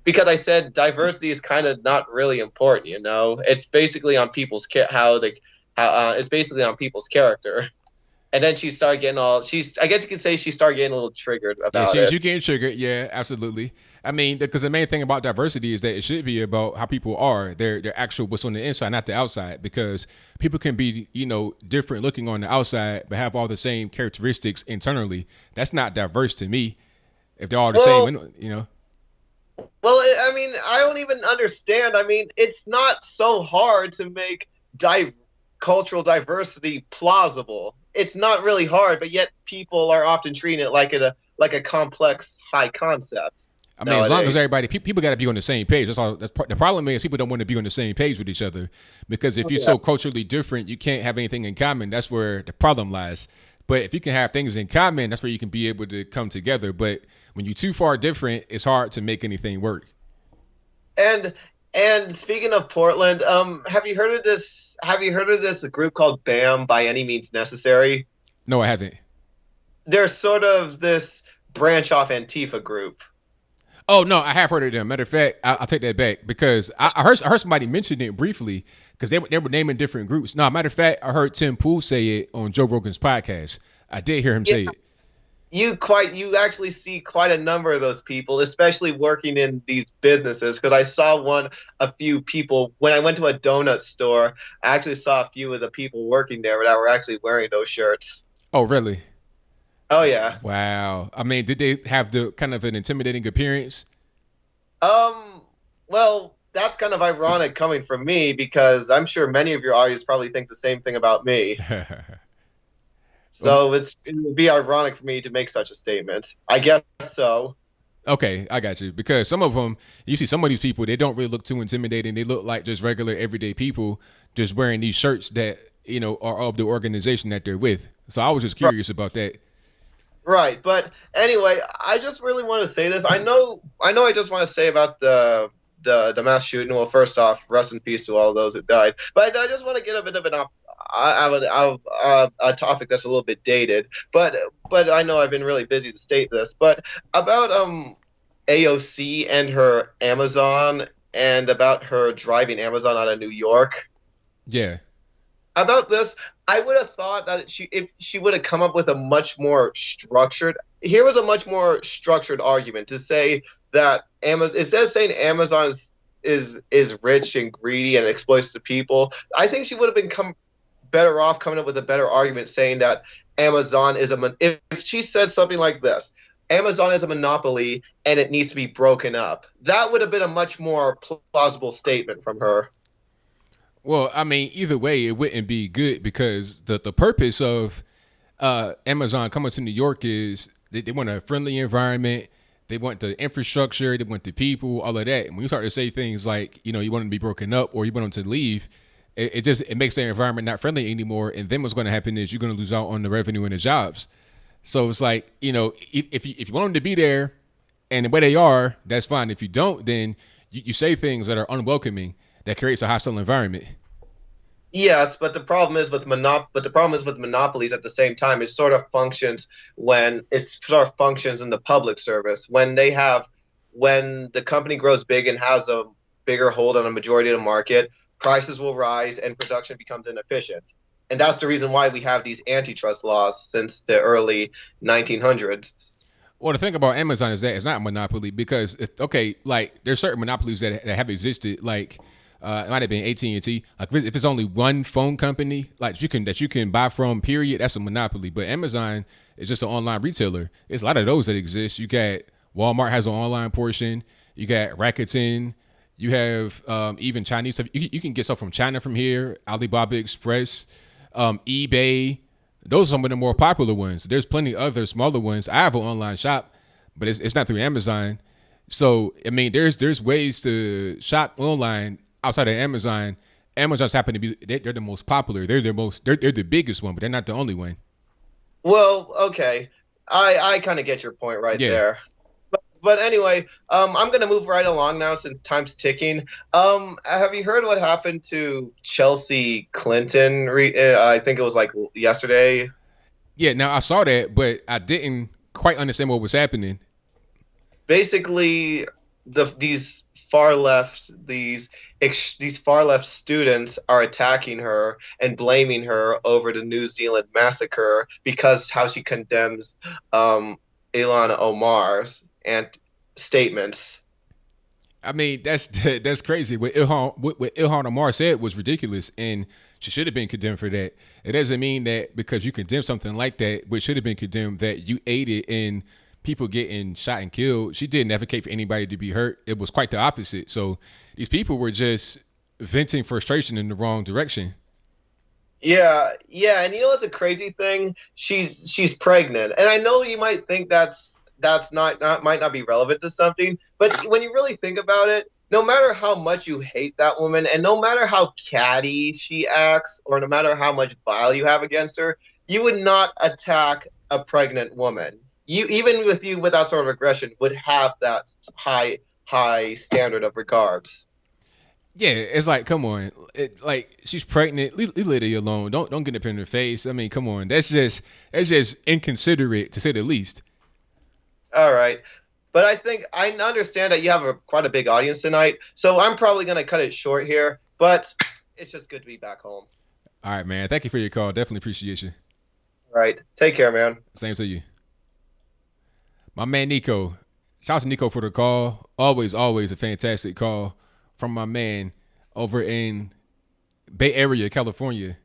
Because I said diversity is kind of not really important, It's basically on people's it's basically on people's character. And then she started getting I guess you could say she started getting a little triggered about it. She's getting triggered. Yeah, absolutely. I mean, because the main thing about diversity is that it should be about how people are, their actual what's on the inside, not the outside. Because people can be, different looking on the outside, but have all the same characteristics internally. That's not diverse to me. If they're all the same, Well, I mean, I don't even understand. I mean, it's not so hard to make cultural diversity plausible. It's not really hard, but yet people are often treating it like a complex high concept. I mean, as long as people got to be on the same page. That's all. The problem is people don't want to be on the same page with each other, because if you're so culturally different, you can't have anything in common. That's where the problem lies. But if you can have things in common, that's where you can be able to come together. But when you're too far different, it's hard to make anything work. And speaking of Portland, have you heard of this? Have you heard of this group called BAM, By Any Means Necessary? No, I haven't. They're sort of this branch off Antifa group. Oh no, I have heard of them. Matter of fact, I'll take that back, because I heard somebody mention it briefly, because they were naming different groups. No, matter of fact, I heard Tim Pool say it on Joe Rogan's podcast. I did hear him say it. You actually see quite a number of those people, especially working in these businesses. Because I saw a few people when I went to a donut store. I actually saw a few of the people working there that were actually wearing those shirts. Oh, really? Oh yeah. Wow. I mean, did they have the kind of an intimidating appearance? Well, that's kind of ironic coming from me, because I'm sure many of your audience probably think the same thing about me. So it would be ironic for me to make such a statement. I guess so. Okay, I got you. Because some of them, you see some of these people, they don't really look too intimidating. They look like just regular everyday people just wearing these shirts that, are of the organization that they're with. So I was just curious about that. Right. But anyway, I just really want to say this. I know I just want to say about the mass shooting. Well, first off, rest in peace to all those who died. But I just want to get a bit of a topic that's a little bit dated, but I know I've been really busy to state this. But about AOC and her Amazon, and about her driving Amazon out of New York. Yeah. About this, I would have thought that if she would have come up with a much more structured. Here was a much more structured argument to say that instead of saying Amazon is rich and greedy and exploits the people, I think she would have been better off coming up with a better argument saying that Amazon is if she said something like this: Amazon is a monopoly and it needs to be broken up. That would have been a much more plausible statement from her. Well, I mean, either way, it wouldn't be good because the purpose of Amazon coming to New York is they want a friendly environment. They want the infrastructure. They want the people, all of that. And when you start to say things like, you want them to be broken up or you want them to leave, it makes their environment not friendly anymore. And then what's going to happen is you're going to lose out on the revenue and the jobs. So it's like, if you want them to be there and the way they are, that's fine. If you don't, then you say things that are unwelcoming that creates a hostile environment. Yes, but the problem is with monopolies at the same time. It sort of functions in the public service when the company grows big and has a bigger hold on a majority of the market, prices will rise and production becomes inefficient. And that's the reason why we have these antitrust laws since the early 1900s. Well, the thing about Amazon is that it's not a monopoly because there's certain monopolies that have existed, like it might have been AT&T. Like if it's only one phone company like that you can buy from, period, that's a monopoly. But Amazon is just an online retailer. There's a lot of those that exist. You got Walmart has an online portion. You got Rakuten. You have even Chinese stuff. You can get stuff from China from here. Alibaba Express, eBay. Those are some of the more popular ones. There's plenty of other smaller ones. I have an online shop, but it's not through Amazon. So I mean, there's ways to shop online outside of Amazon. Amazon's happen to be they're the most popular. They're the biggest one, but they're not the only one. Well, okay, I kind of get your point there. But anyway, I'm gonna move right along now since time's ticking. Have you heard what happened to Chelsea Clinton? I think it was like yesterday. Yeah, now I saw that, but I didn't quite understand what was happening. Basically, these far left students are attacking her and blaming her over the New Zealand massacre because how she condemns Ilhan Omar's and statements. I mean, that's crazy. What Ilhan Omar said was ridiculous, and she should have been condemned for that. It doesn't mean that because you condemn something like that, which should have been condemned, that you aided in people getting shot and killed. She didn't advocate for anybody to be hurt. It was quite the opposite. So these people were just venting frustration in the wrong direction. Yeah, and what's a crazy thing? She's pregnant, and I know you might think that's might not be relevant to something, but when you really think about it, no matter how much you hate that woman, and no matter how catty she acts, or no matter how much bile you have against her, you would not attack a pregnant woman. Even with that sort of aggression, would have that high standard of regards. Yeah, it's like, come on, she's pregnant. Leave the lady alone. Don't get up in her face. I mean, come on, that's just inconsiderate to say the least. All right. But I think I understand that you have quite a big audience tonight, so I'm probably going to cut it short here, but it's just good to be back home. All right, man. Thank you for your call. Definitely appreciate you. All right. Take care, man. Same to you. My man, Nico. Shout out to Nico for the call. Always a fantastic call from my man over in Bay Area, California.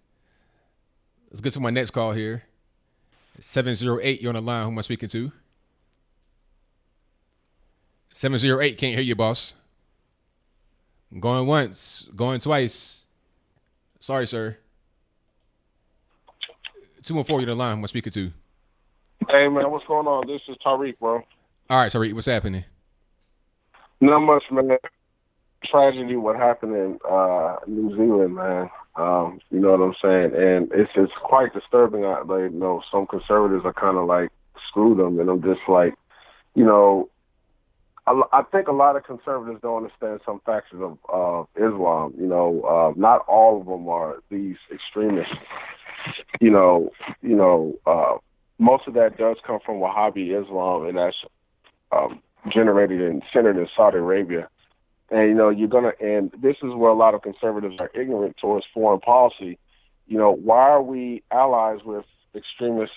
Let's get to my next call here. 708, you're on the line. Who am I speaking to? 708, can't hear you, boss. Going once, going twice. Sorry, sir. 214, you're on the line. Who am I speaking to? Hey, man, what's going on? This is Tariq, bro. All right, Tariq, what's happening? Not much, man. Tragedy, what happened in New Zealand, man. You know what I'm saying? And it's quite disturbing. Some conservatives are kind of like, screw them. And I'm just like, I think a lot of conservatives don't understand some factors of Islam. Not all of them are these extremists. Most of that does come from Wahhabi Islam, and that's generated and centered in Saudi Arabia. And and this is where a lot of conservatives are ignorant towards foreign policy. Why are we allies with extremist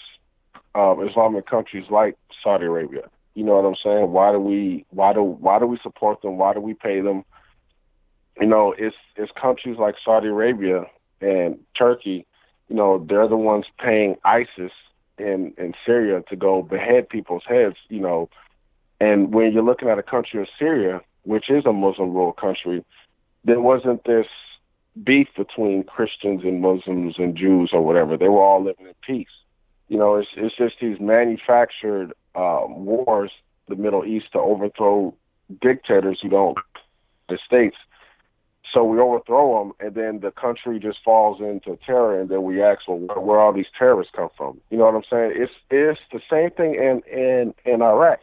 Islamic countries like Saudi Arabia? You know what I'm saying? Why do we support them? Why do we pay them? It's countries like Saudi Arabia and Turkey. They're the ones paying ISIS in Syria to go behead people's heads, you know. And when you're looking at a country of Syria, which is a Muslim ruled country, there wasn't this beef between Christians and Muslims and Jews or whatever. They were all living in peace. You know, it's just these manufactured wars, the Middle East, to overthrow dictators who don't the states. So we overthrow them, and then the country just falls into terror, and then we ask, well, where all these terrorists come from? You know what I'm saying? It's the same thing in Iraq.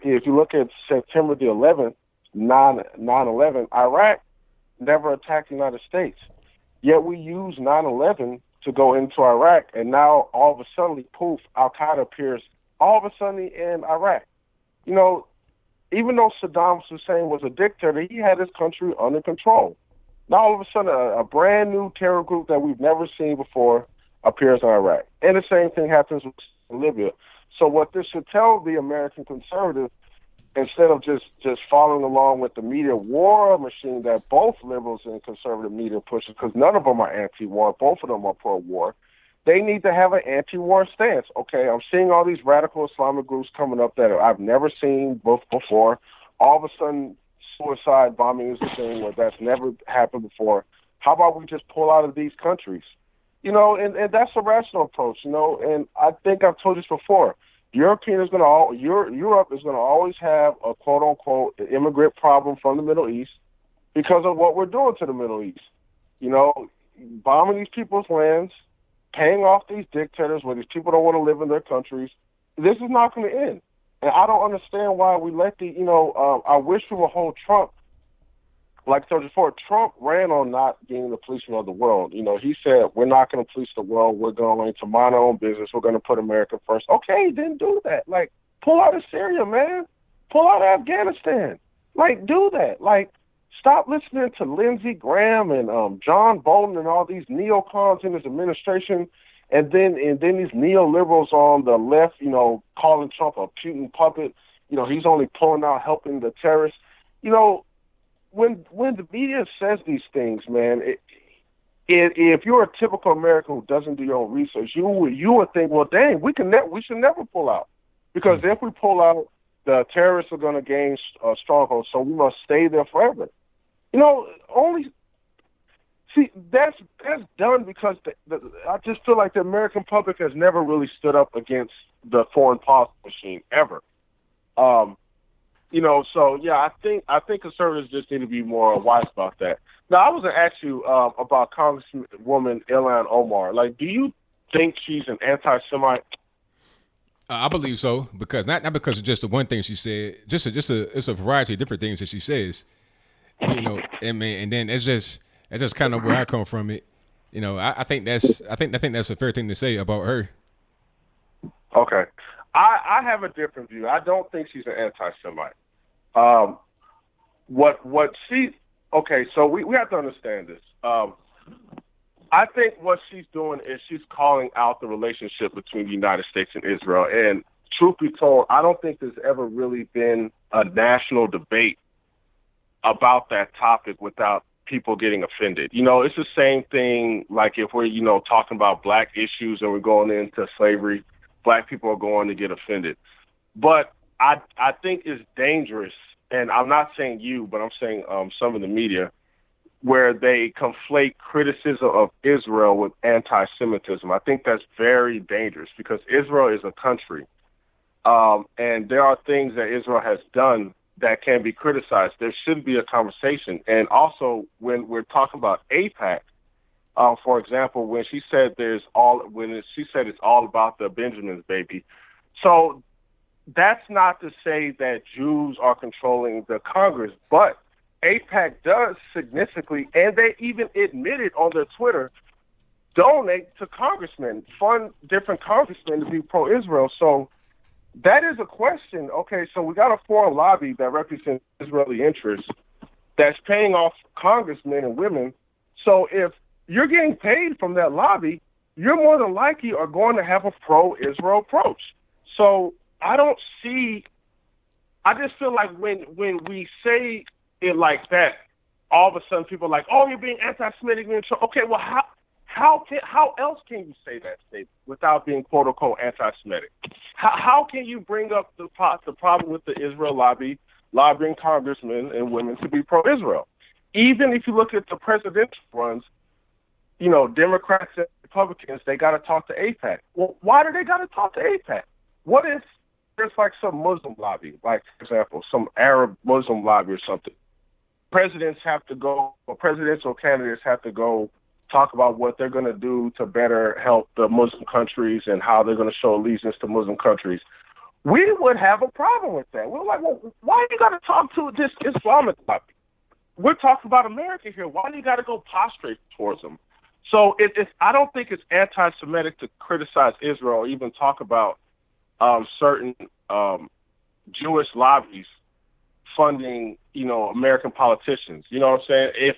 If you look at September the 11th, 9/11, Iraq never attacked the United States. Yet we use 9/11 to go into Iraq, and now all of a sudden, poof, Al-Qaeda appears all of a sudden in Iraq. You know, even though Saddam Hussein was a dictator, he had his country under control. Now all of a sudden, a brand new terror group that we've never seen before appears in Iraq. And the same thing happens with Libya. So what this should tell the American conservative, instead of just following along with the media war machine that both liberals and conservative media pushes, because none of them are anti-war, both of them are pro-war, they need to have an anti-war stance. Okay, I'm seeing all these radical Islamic groups coming up that I've never seen before. All of a sudden, suicide bombing is a thing where that's never happened before. How about we just pull out of these countries? You know, and that's a rational approach, you know, and I think I've told this before. Europe is going to always have a quote-unquote immigrant problem from the Middle East because of what we're doing to the Middle East. You know, bombing these people's lands, paying off these dictators where these people don't want to live in their countries. This is not going to end. And I don't understand why we let I wish we would hold Trump. Like I told you before, Trump ran on not being the policeman of the world. You know, he said, we're not going to police the world. We're going to mind our own business. We're going to put America first. Okay, then do that. Like, pull out of Syria, man. Pull out of Afghanistan. Like, do that. Like, stop listening to Lindsey Graham and John Bolton and all these neocons in his administration, and then these neoliberals on the left, you know, calling Trump a Putin puppet. You know, he's only pulling out helping the terrorists. You know, when the media says these things, man, if you're a typical American who doesn't do your own research, you would think, well, dang, we should never pull out, because if we pull out, the terrorists are going to gain a stronghold, so we must stay there forever. You know, that's done because I just feel like the American public has never really stood up against the foreign policy machine ever. You know, so yeah, I think conservatives just need to be more wise about that. Now, I was going to ask you about Congresswoman Ilhan Omar. Like, do you think she's an anti-Semite? I believe so, because not because of just the one thing she said, it's a variety of different things that she says. You know, and then it's just kind of where I come from. It, you know, I think that's a fair thing to say about her. Okay, I have a different view. I don't think she's an anti-Semite. So we have to understand this. I think what she's doing is she's calling out the relationship between the United States and Israel. And truth be told, I don't think there's ever really been a national debate about that topic without people getting offended. You know, it's the same thing like if we're, you know, talking about black issues and we're going into slavery, black people are going to get offended. But I think it's dangerous, and I'm not saying you, but I'm saying some of the media, where they conflate criticism of Israel with anti-Semitism. I think that's very dangerous because Israel is a country, and there are things that Israel has done that can be criticized. There should be a conversation. And also, when we're talking about AIPAC, for example, when she said it's all about the Benjamins, baby. So that's not to say that Jews are controlling the Congress, but AIPAC does significantly, and they even admitted on their Twitter, donate to congressmen, fund different congressmen to be pro-Israel. So that is a question. Okay, so we got a foreign lobby that represents Israeli interests that's paying off congressmen and women. So if you're getting paid from that lobby, you're more than likely are going to have a pro-Israel approach. So I just feel like when we say it like that, all of a sudden people are like, oh, you're being anti-Semitic. Okay, well, How else can you say that statement without being quote unquote anti-Semitic? How can you bring up the problem with the Israel lobby lobbying congressmen and women to be pro-Israel? Even if you look at the presidential runs, you know, Democrats and Republicans, they got to talk to AIPAC. Well, why do they got to talk to AIPAC? What if there's like some Muslim lobby, like, for example, some Arab Muslim lobby or something? Presidents have to go, or presidential candidates have to go talk about what they're going to do to better help the Muslim countries and how they're going to show allegiance to Muslim countries. We would have a problem with that. We're like, well, why you got to talk to this Islamic lobby? We're talking about America here. Why do you got to go prostrate towards them? So I don't think it's anti-Semitic to criticize Israel or even talk about certain Jewish lobbies funding, you know, American politicians. You know what I'm saying? If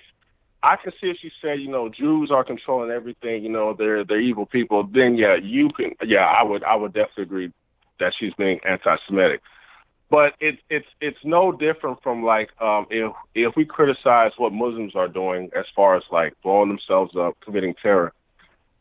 I can see if she said, you know, Jews are controlling everything, you know, they're evil people, then I would definitely agree that she's being anti-Semitic. But it's no different from like if we criticize what Muslims are doing as far as like blowing themselves up, committing terror,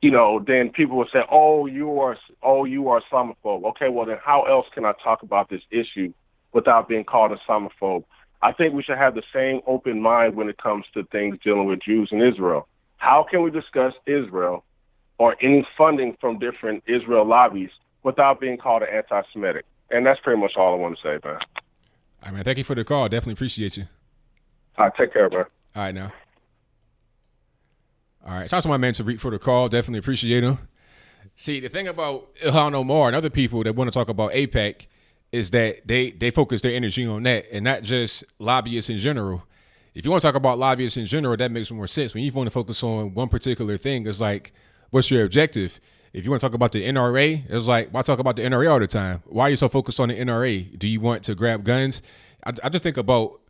you know, then people will say, oh, you are Islamophobe. Okay, well then how else can I talk about this issue without being called Islamophobe? I think we should have the same open mind when it comes to things dealing with Jews in Israel. How can we discuss Israel or any funding from different Israel lobbies without being called an anti-Semitic? And that's pretty much all I want to say, man. All right, man. Thank you for the call. Definitely appreciate you. All right, take care, man. All right, now. All right. Shout out to my man Tariq for the call. Definitely appreciate him. See, the thing about Ilhan Omar and other people that want to talk about AIPAC is that they focus their energy on that and not just lobbyists in general. If you want to talk about lobbyists in general, that makes more sense. When you want to focus on one particular thing, it's like, what's your objective? If you want to talk about the NRA, it's like, why talk about the NRA all the time? Why are you so focused on the NRA? Do you want to grab guns? I just think about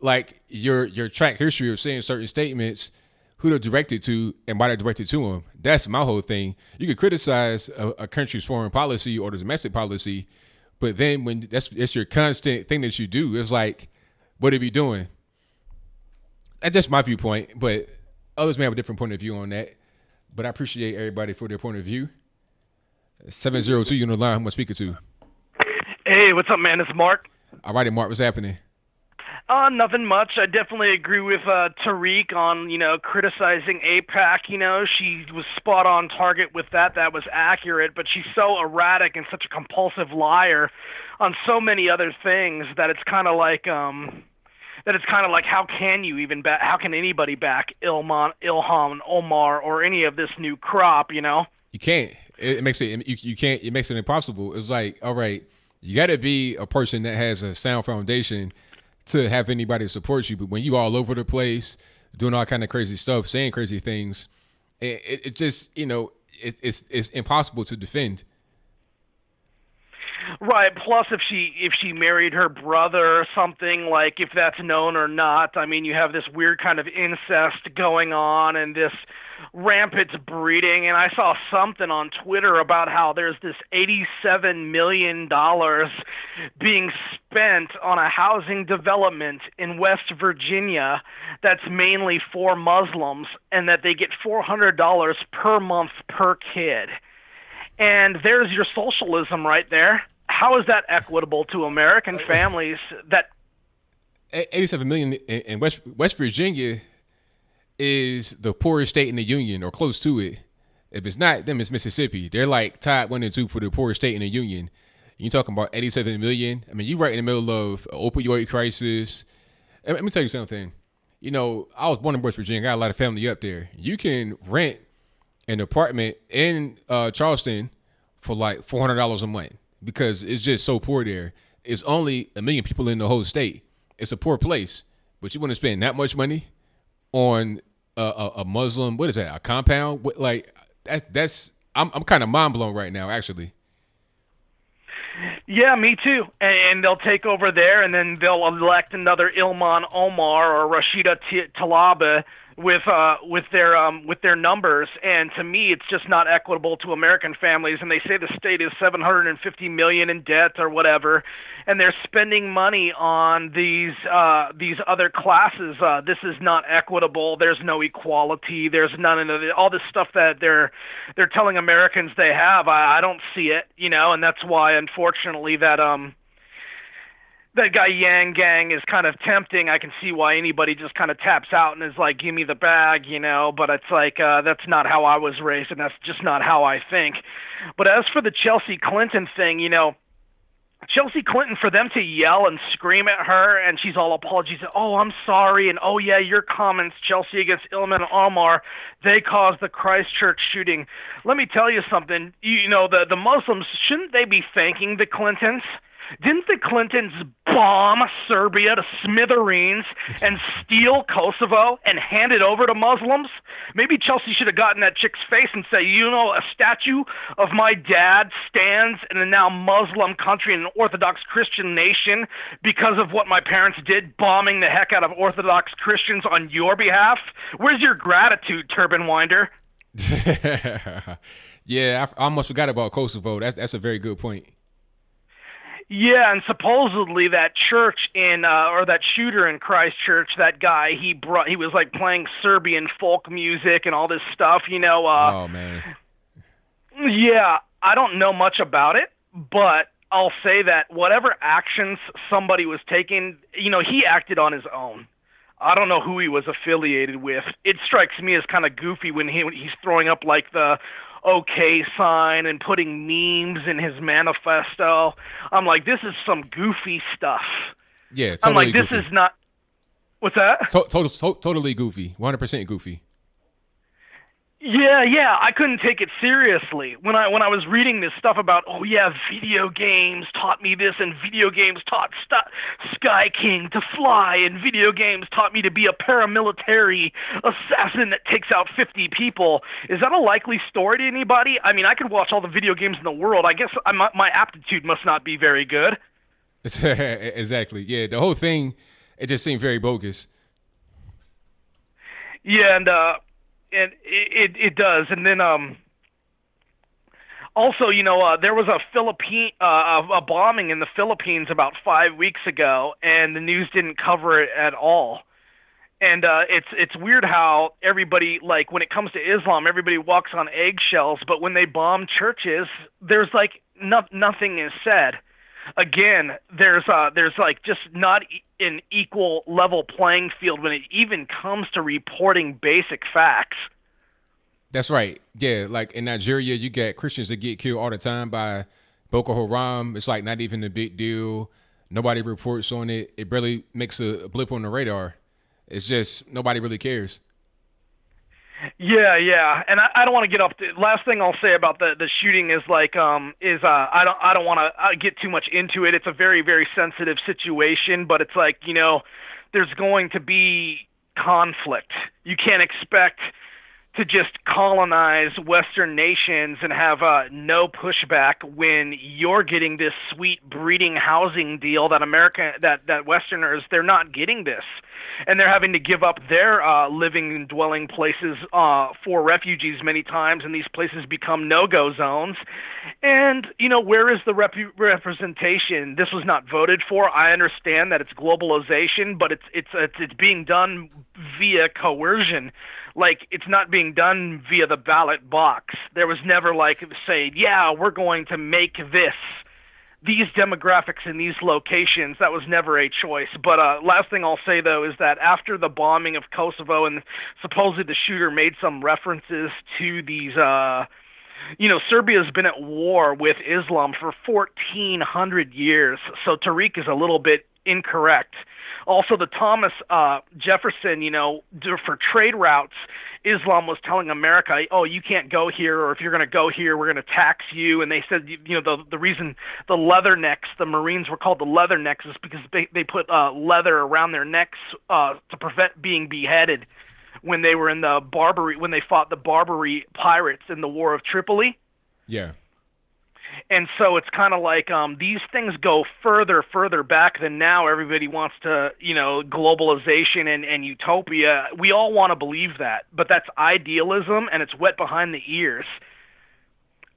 like your track history of saying certain statements, who they're directed to and why they're directed to them. That's my whole thing. You could criticize a country's foreign policy or the domestic policy, but then when that's your constant thing that you do, it's like, what are we doing? That's just my viewpoint, but others may have a different point of view on that. But I appreciate everybody for their point of view. 702, you on the line. Who am I speaking to? Hey, what's up, man? It's Mark. All righty, Mark. What's happening? Nothing much. I definitely agree with Tariq on, you know, criticizing AIPAC. You know, she was spot on target with that. That was accurate. But she's so erratic and such a compulsive liar on so many other things that it's kind of like how can anybody back Ilhan Omar or any of this new crop, you know? You can't. It makes it you can't. It makes it impossible. It's like, all right, you got to be a person that has a sound foundation to have anybody support you. But when you all over the place doing all kind of crazy stuff, saying crazy things, it just, you know, it's impossible to defend. Right. Plus, if she married her brother or something, like if that's known or not, I mean, you have this weird kind of incest going on and this rampant breeding. And I saw something on Twitter about how there's this $87 million being spent on a housing development in West Virginia that's mainly for Muslims, and that they get $400 per month per kid. And there's your socialism right there. How is that equitable to American families? That 87 million in West Virginia is the poorest state in the union, or close to it. If it's not them, it's Mississippi. They're like tied 1 and 2 for the poorest state in the union. You're talking about 87 million. I mean, you're right in the middle of an opioid crisis. And let me tell you something. You know, I was born in West Virginia. Got a lot of family up there. You can rent an apartment in Charleston for like $400 a month, because it's just so poor there. It's only 1 million people in the whole state. It's a poor place, but you want to spend that much money on a Muslim, what is that, a compound? Like that's I'm kind of mind blown right now, actually. Yeah, me too. And they'll take over there, and then they'll elect another Ilhan Omar or Rashida Tlaib, with their numbers, and to me it's just not equitable to American families. And they say the state is $750 million in debt or whatever, and they're spending money on these other classes. This is not equitable. There's no equality. There's none of all this stuff that they're telling Americans they have. I don't see it, and that's why, unfortunately, that guy Yang Gang is kind of tempting. I can see why anybody just kind of taps out and is like, give me the bag, but it's like, that's not how I was raised, and that's just not how I think. But as for the Chelsea Clinton thing, Chelsea Clinton, for them to yell and scream at her, and she's all apologies, oh, I'm sorry, and oh yeah, your comments, Chelsea, against Ilman Omar, they caused the Christchurch shooting. Let me tell you something, the Muslims, shouldn't they be thanking the Clintons? Didn't the Clintons bomb Serbia to smithereens and steal Kosovo and hand it over to Muslims? Maybe Chelsea should have gotten that chick's face and say, a statue of my dad stands in a now Muslim country, an Orthodox Christian nation, because of what my parents did, bombing the heck out of Orthodox Christians on your behalf? Where's your gratitude, turban winder? Yeah, I almost forgot about Kosovo. That's a very good point. Yeah, and supposedly that church or that shooter in Christchurch, that guy, he was like playing Serbian folk music and all this stuff, oh man. Yeah, I don't know much about it, but I'll say that whatever actions somebody was taking, he acted on his own. I don't know who he was affiliated with. It strikes me as kind of goofy when he's throwing up like the OK sign and putting memes in his manifesto. I'm like, this is some goofy stuff. Yeah, totally. I'm like, this goofy. is not. What's that? Totally goofy. 100% goofy. Yeah, I couldn't take it seriously when I was reading this stuff about, oh yeah, video games taught me this, and video games taught Sky King to fly, and video games taught me to be a paramilitary assassin that takes out 50 people. Is that a likely story to anybody? I mean, I could watch all the video games in the world. I guess my aptitude must not be very good. Exactly. Yeah, the whole thing, it just seemed very bogus. Yeah, and it does. And then also, there was a bombing in the Philippines about 5 weeks ago, and the news didn't cover it at all. And it's weird how everybody, like, when it comes to Islam, everybody walks on eggshells, but when they bomb churches, there's like nothing is said. Again, there's like just not an equal level playing field when it even comes to reporting basic facts. That's right. Yeah, like in Nigeria, you get Christians that get killed all the time by Boko Haram. It's like not even a big deal. Nobody reports on it. It barely makes a blip on the radar. It's just nobody really cares. Yeah, and I don't want to get off. Last thing I'll say about the shooting is like I don't want to get too much into it. It's a very, very sensitive situation, but it's like, there's going to be conflict. You can't expect to just colonize Western nations and have no pushback when you're getting this sweet breeding housing deal that Westerners, they're not getting this. And they're having to give up their living and dwelling places for refugees many times, and these places become no-go zones. And, where is the representation? This was not voted for. I understand that it's globalization, but it's being done via coercion. Like, it's not being done via the ballot box. There was never yeah, we're going to make these demographics in these locations. That was never a choice. But last thing I'll say, though, is that after the bombing of Kosovo, and supposedly the shooter made some references to these, Serbia's been at war with Islam for 1,400 years. So Tariq is a little bit incorrect. Also, the Thomas Jefferson, for trade routes, Islam was telling America, oh, you can't go here, or if you're going to go here, we're going to tax you. And they said, the reason the leathernecks, the Marines were called the leathernecks, is because they put leather around their necks to prevent being beheaded when they were in when they fought the Barbary pirates in the War of Tripoli. Yeah. And so it's kind of like these things go further back than now. Everybody wants to, globalization and utopia. We all want to believe that, but that's idealism, and it's wet behind the ears.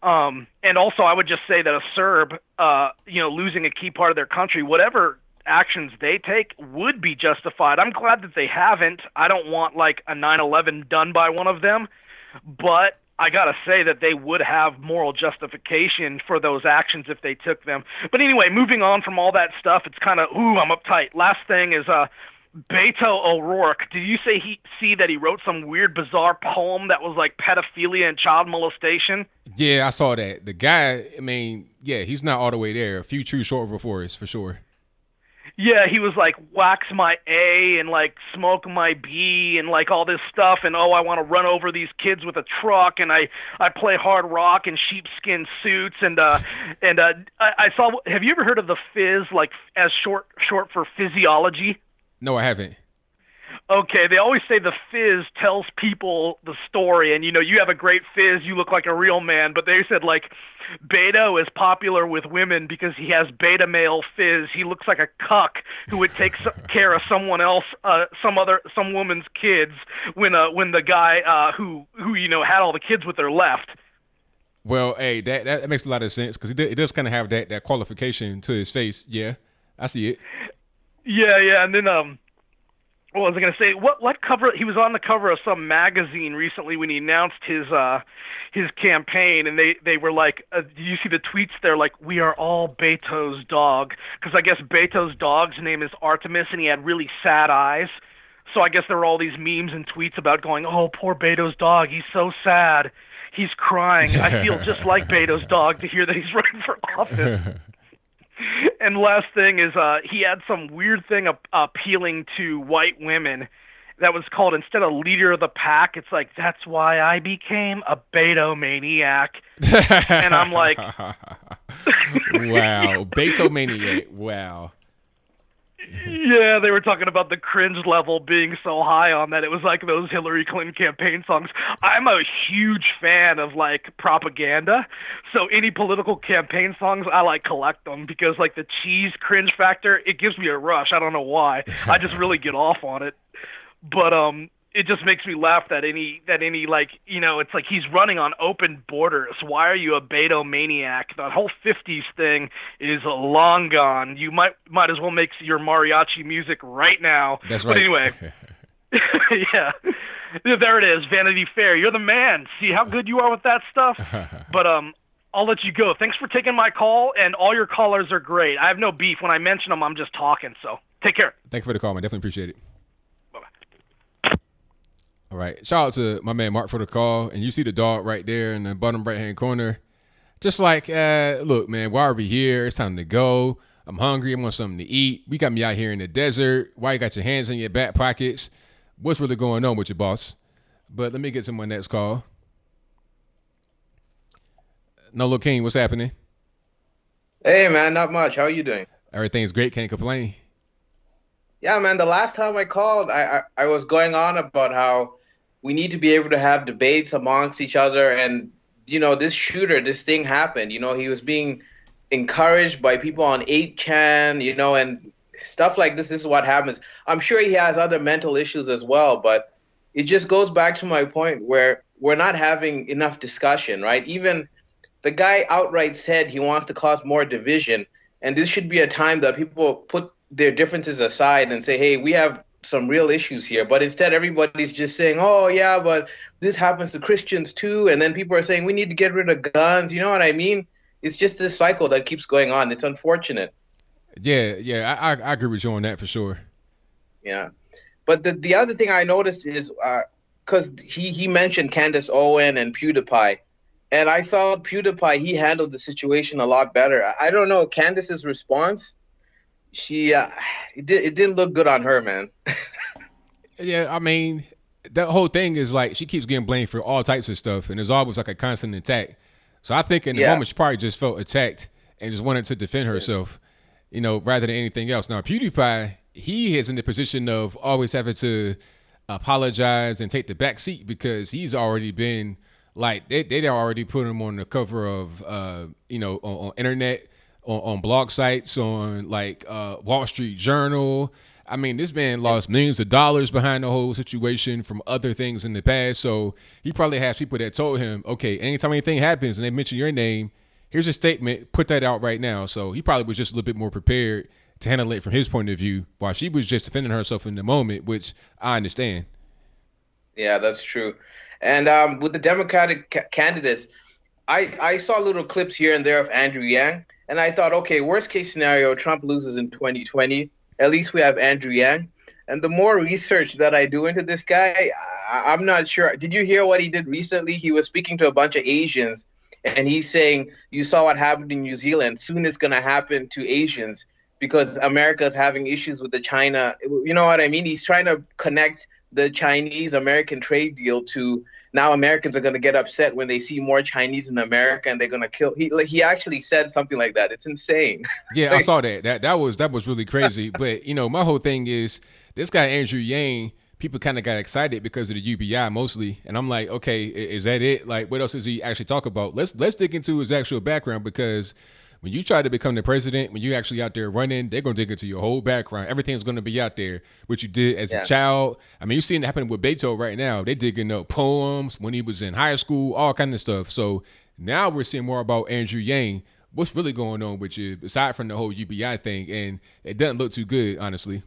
And also, I would just say that a Serb, losing a key part of their country, whatever actions they take would be justified. I'm glad that they haven't. I don't want like a 9/11 done by one of them, but I gotta say that they would have moral justification for those actions if they took them. But anyway, moving on from all that stuff, it's kind of, I'm uptight. Last thing is Beto O'Rourke. Did you see that he wrote some weird, bizarre poem that was like pedophilia and child molestation? Yeah, I saw that. The guy, he's not all the way there. A few trees short of a forest, for sure. Yeah, he was like, wax my A and like smoke my B and like all this stuff, and I want to run over these kids with a truck, and I play hard rock in sheepskin suits, and I saw. Have you ever heard of the Fizz, like as short for physiology? No, I haven't. Okay, they always say the Fizz tells people the story, and you have a great fizz, you look like a real man, but they said like Beto is popular with women because he has beta male fizz. He looks like a cuck who would take care of someone else, some woman's kids when the guy who had all the kids with her left. Well, hey, that makes a lot of sense because it does kind of have that qualification to his face. Yeah, I see it. Yeah, and then what was I going to say? What cover? He was on the cover of some magazine recently when he announced his campaign, and they were like, "Do you see the tweets? They're like, we are all Beto's dog," because I guess Beto's dog's name is Artemis, and he had really sad eyes. So I guess there were all these memes and tweets about going, "Oh, poor Beto's dog. He's so sad. He's crying. I feel just like Beto's dog to hear that he's running for office." And last thing is he had some weird thing appealing to white women that was called, instead of leader of the pack, it's like, that's why I became a Beto maniac. And I'm like, wow, Beto maniac, wow. Yeah, they were talking about the cringe level being so high on that. It was like those Hillary Clinton campaign songs. I'm a huge fan of like propaganda. So any political campaign songs, I like collect them because like the cheese cringe factor, it gives me a rush. I don't know why. I just really get off on it. But it just makes me laugh that any like, it's like he's running on open borders. Why are you a Beto maniac? That whole 50s thing is long gone. You might as well make your mariachi music right now. That's right. But anyway, yeah, there it is. Vanity Fair. You're the man. See how good you are with that stuff? But I'll let you go. Thanks for taking my call, and all your callers are great. I have no beef. When I mention them, I'm just talking. So take care. Thank you for the call, man. Definitely appreciate it. All right. Shout out to my man Mark for the call. And you see the dog right there in the bottom right-hand corner. Just like, look, man, why are we here? It's time to go. I'm hungry. I want something to eat. We got me out here in the desert. Why you got your hands in your back pockets? What's really going on with your boss? But let me get to my next call. Nolo King, what's happening? Hey, man, not much. How are you doing? Everything's great. Can't complain. Yeah, man, the last time I called, I was going on about how we need to be able to have debates amongst each other. And, this shooter, this thing happened. He was being encouraged by people on 8chan, and stuff like this. This is what happens. I'm sure he has other mental issues as well, but it just goes back to my point where we're not having enough discussion, right? Even the guy outright said he wants to cause more division, and this should be a time that people put their differences aside and say, hey, we have some real issues here. But instead, everybody's just saying, oh, yeah, but this happens to Christians too. And then people are saying we need to get rid of guns. You know what I mean? It's just this cycle that keeps going on. It's unfortunate. Yeah, I agree with you on that for sure. Yeah. But the other thing I noticed is because he mentioned Candace Owen and PewDiePie. And I felt PewDiePie, he handled the situation a lot better. I don't know, Candace's response, it didn't look good on her, man. Yeah, I mean, that whole thing is like she keeps getting blamed for all types of stuff, and there's always like a constant attack. So I think in the moment she probably just felt attacked and just wanted to defend herself, rather than anything else. Now PewDiePie, he is in the position of always having to apologize and take the back seat because he's already been Like they already put him on the cover of on internet, on blog sites, on like Wall Street Journal. I mean, this man lost millions of dollars behind the whole situation from other things in the past. So he probably has people that told him, okay, anytime anything happens and they mention your name, here's a statement, put that out right now. So he probably was just a little bit more prepared to handle it from his point of view, while she was just defending herself in the moment, which I understand. Yeah, that's true. And with the Democratic candidates, I saw little clips here and there of Andrew Yang, and I thought, okay, worst case scenario, Trump loses in 2020. At least we have Andrew Yang. And the more research that I do into this guy, I'm not sure. Did you hear what he did recently? He was speaking to a bunch of Asians, and he's saying, you saw what happened in New Zealand. Soon it's going to happen to Asians because America is having issues with the China. You know what I mean? He's trying to connect the Chinese-American trade deal to now Americans are going to get upset when they see more Chinese in America and they're going to kill. He actually said something like that. It's insane. Yeah, I saw that. That was really crazy. But, my whole thing is this guy, Andrew Yang, people kind of got excited because of the UBI mostly. And I'm like, okay, is that it? Like, what else does he actually talk about? Let's dig into his actual background, because when you try to become the president, when you're actually out there running, they're going to dig into your whole background. Everything's going to be out there, what you did as a child. I mean, you're seeing it happen with Beto right now. They're digging up poems when he was in high school, all kind of stuff. So now we're seeing more about Andrew Yang. What's really going on with you, aside from the whole UBI thing? And it doesn't look too good, honestly.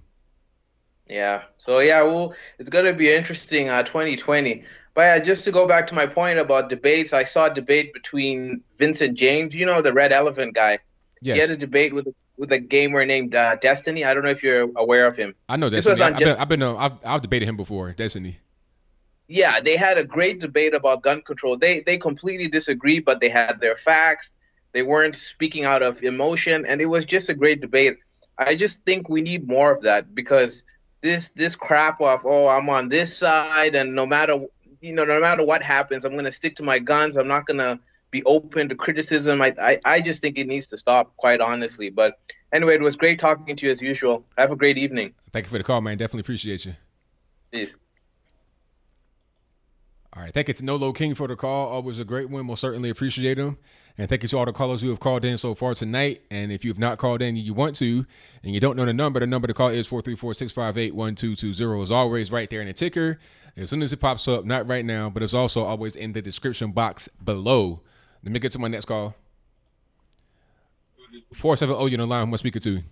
Yeah. So, well, it's going to be interesting 2020. But just to go back to my point about debates, I saw a debate between Vincent James, the Red Elephant guy. Yes. He had a debate with a gamer named Destiny. I don't know if you're aware of him. I know Destiny. I've debated him before, Destiny. Yeah, they had a great debate about gun control. They completely disagreed, but they had their facts. They weren't speaking out of emotion, and it was just a great debate. I just think we need more of that, because this crap of, I'm on this side, and no matter what happens, I'm going to stick to my guns. I'm not going to be open to criticism. I just think it needs to stop, quite honestly. But anyway, it was great talking to you as usual. Have a great evening. Thank you for the call, man. Definitely appreciate you. Peace. All right. Thank you to Nolo King for the call. Always a great one. We'll certainly appreciate him. And thank you to all the callers who have called in so far tonight. And if you have not called in and you want to, and you don't know the number to call is 434-658-1220. As always, right there in the ticker. As soon as it pops up, not right now, but it's also always in the description box below. Let me get to my next call. 470, you're on the line. Who am I speaking to?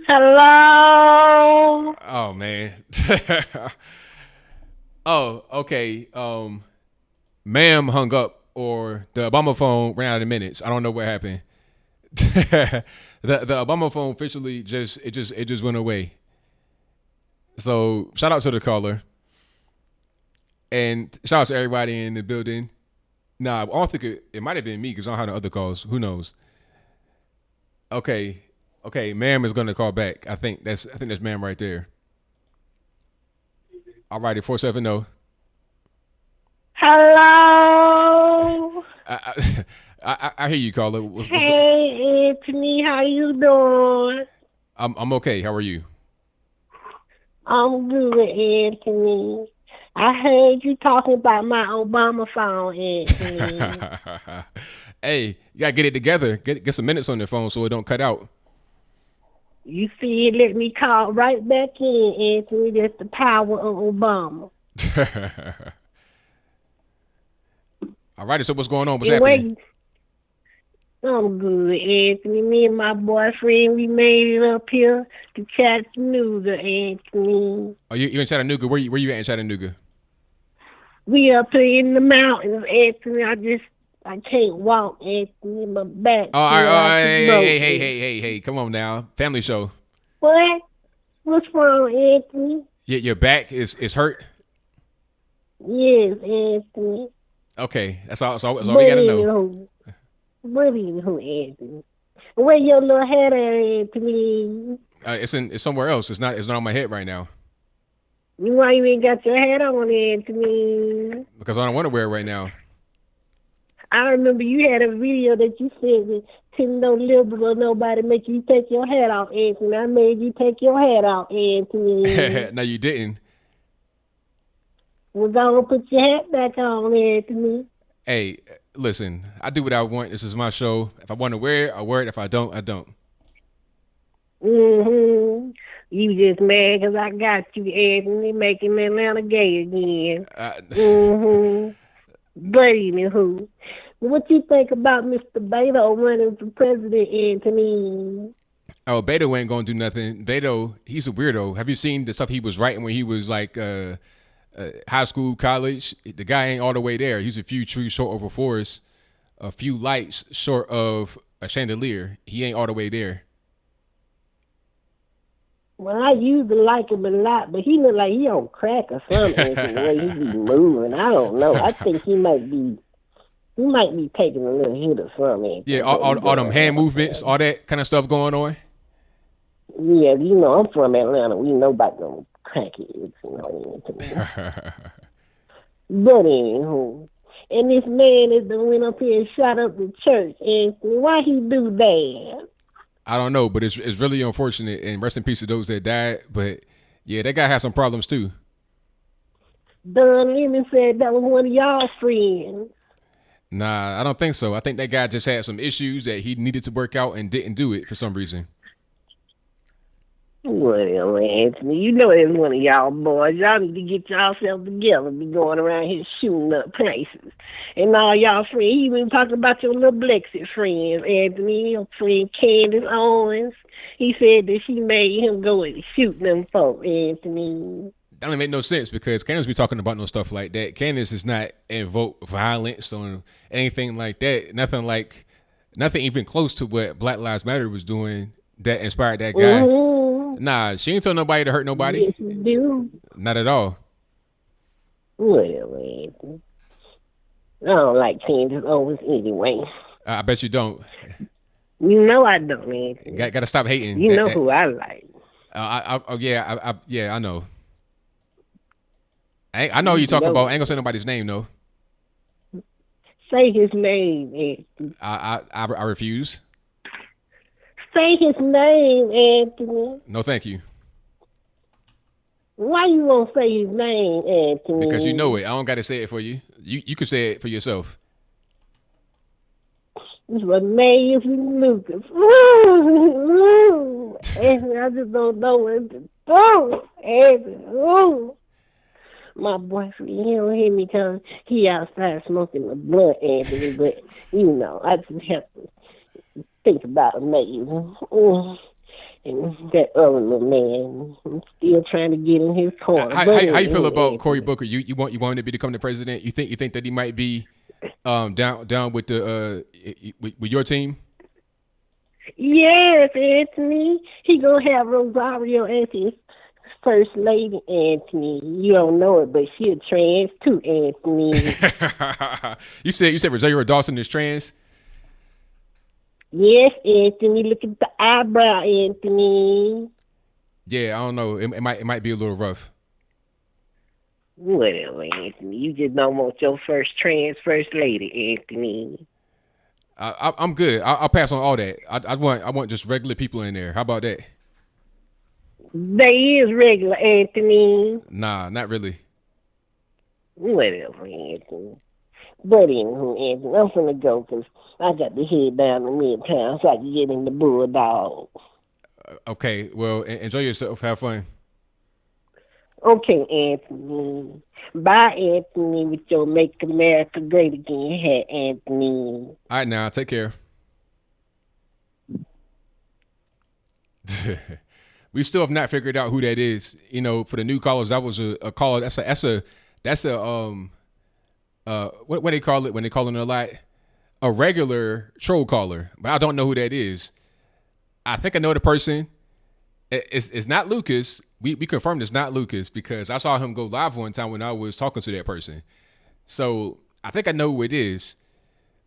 Hello. Oh, man. Oh, okay. Ma'am hung up, or the Obama phone ran out of minutes. I don't know what happened. the Obama phone officially just went away. So shout out to the caller, and shout out to everybody in the building. Nah, I don't think it might have been me, because I don't have the other calls. Who knows? Okay, ma'am is gonna call back. I think that's ma'am right there. All righty, 470. Hello. I hear you, caller. Hey, Anthony, how you doing? I'm okay. How are you? I'm good, Anthony. I heard you talking about my Obama phone, Anthony. Hey, you gotta get it together. Get some minutes on your phone so it don't cut out. You see, let me call right back in, Anthony. That's the power of Obama. All righty, so what's going on? What's happening? I'm good, Anthony. Me and my boyfriend, we made it up here to Chattanooga, Anthony. Oh, you're in Chattanooga? Where you at in Chattanooga? We up here in the mountains, Anthony. I can't walk, Anthony. My back. Oh, all right. Hey, come on now. Family show. What? What's wrong, Anthony? Your back is hurt? Yes, Anthony. Okay, that's all we gotta know. What is who, Anthony? Where your little head at, Anthony? It's somewhere else. It's not on my head right now. Why you ain't got your hat on, Anthony? Because I don't want to wear it right now. I remember you had a video that you said that to no liberal or nobody make you take your hat off, Anthony. I made you take your hat off, Anthony. No, you didn't. Well, don't put your hat back on, Anthony. Hey, listen, I do what I want. This is my show. If I want to wear it, I wear it. If I don't, I don't. Mm-hmm. You just mad 'cause I got you, Anthony, making Atlanta gay again. Mm-hmm. But anywho, what you think about Mr. Beto running for president, Anthony? Oh, Beto ain't gonna do nothing. Beto, he's a weirdo. Have you seen the stuff he was writing when he was like high school, college? The guy ain't all the way there. He's a few trees short of a forest, a few lights short of a chandelier. He ain't all the way there. Well, I used to like him a lot, but he look like he on crack or something. The way he be moving, I don't know. I think he might be taking a little hit or something. Yeah, all them hand movements, all that kind of stuff going on. Yeah, you know, I'm from Atlanta. We know about them crackheads, you know. But anywho, and this man is the went up here and shot up the church. And why he do that? I don't know, but it's really unfortunate. And rest in peace to those that died. But yeah, that guy has some problems too. Don Lemon said that was one of y'all friends. Nah, I don't think so. I think that guy just had some issues that he needed to work out and didn't do it for some reason. Well, Anthony, you know it's one of y'all boys. Y'all need to get yourself together, be going around here shooting up places. And all y'all friends, he even talking about your little Brexit friends, Anthony, your friend Candace Owens. He said that she made him go and shoot them folks, Anthony. That don't make no sense because Candace be talking about no stuff like that. Candace is not invoke violence or anything like that. Nothing even close to what Black Lives Matter was doing that inspired that guy. Mm-hmm. Nah, she ain't told nobody to hurt nobody. Yes, you do. Not at all. Well, Anthony, I don't like Candace Owens anyway. I bet you don't. You know I don't, Anthony. Got to stop hating. You know who I like. Yeah, I know. I know you talking about. I ain't gonna say nobody's name though. Say his name, Anthony. I refuse. Say his name, Anthony. No, thank you. Why you won't say his name, Anthony? Because you know it. I don't got to say it for you. You can say it for yourself. It's amazing, Lucas. Anthony, I just don't know what to do. Anthony, my boyfriend, he don't hear me because he outside smoking a blunt, Anthony. But, you know, I just have to think about amazing. And that other little man, I'm still trying to get in his corner. How you feel about Cory Booker? You want him to become the president? You think that he might be down with the with your team? Yes, Anthony. He gonna have Rosario as his first lady, Anthony. You don't know it, but she a trans too, Anthony. You said Rosario Dawson is trans? Yes, Anthony. Look at the eyebrow, Anthony. Yeah, I don't know. It might be a little rough. Well, Anthony, you just don't want your first trans first lady, Anthony. I'm good. I'll pass on all that. I want just regular people in there. How about that? They is regular, Anthony. Nah, not really. Whatever, Anthony. But anywho, Anthony, I'm finna go because I got to head down to Midtown so I can get in the Bulldog. Okay, well, enjoy yourself. Have fun. Okay, Anthony. Bye, Anthony, with your Make America Great Again hat, Anthony. All right, now, take care. We still have not figured out who that is. You know, for the new callers, that was a caller. That's a what do they call it when they call it a lot? A regular troll caller, but I don't know who that is. I think I know the person. It's not Lucas. We confirmed it's not Lucas because I saw him go live one time when I was talking to that person. So I think I know who it is.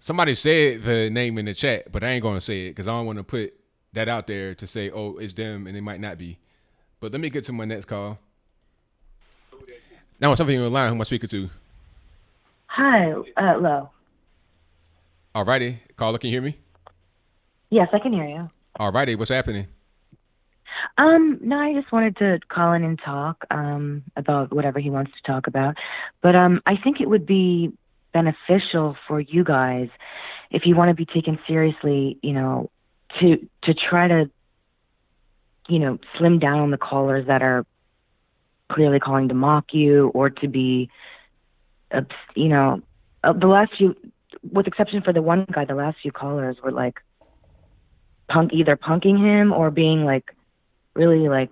Somebody said the name in the chat, but I ain't going to say it because I don't want to put that out there to say, oh, it's them, and it might not be. But let me get to my next call. Now, something on the line. Who am I speaking to? Hi, Lo. All righty. Caller, can you hear me? Yes, I can hear you. All righty. What's happening? No, I just wanted to call in and talk about whatever he wants to talk about. But I think it would be beneficial for you guys if you want to be taken seriously, to try to, slim down on the callers that are clearly calling to mock you or to be, the last few, with exception for the one guy, the last few callers were like either punking him or being like really like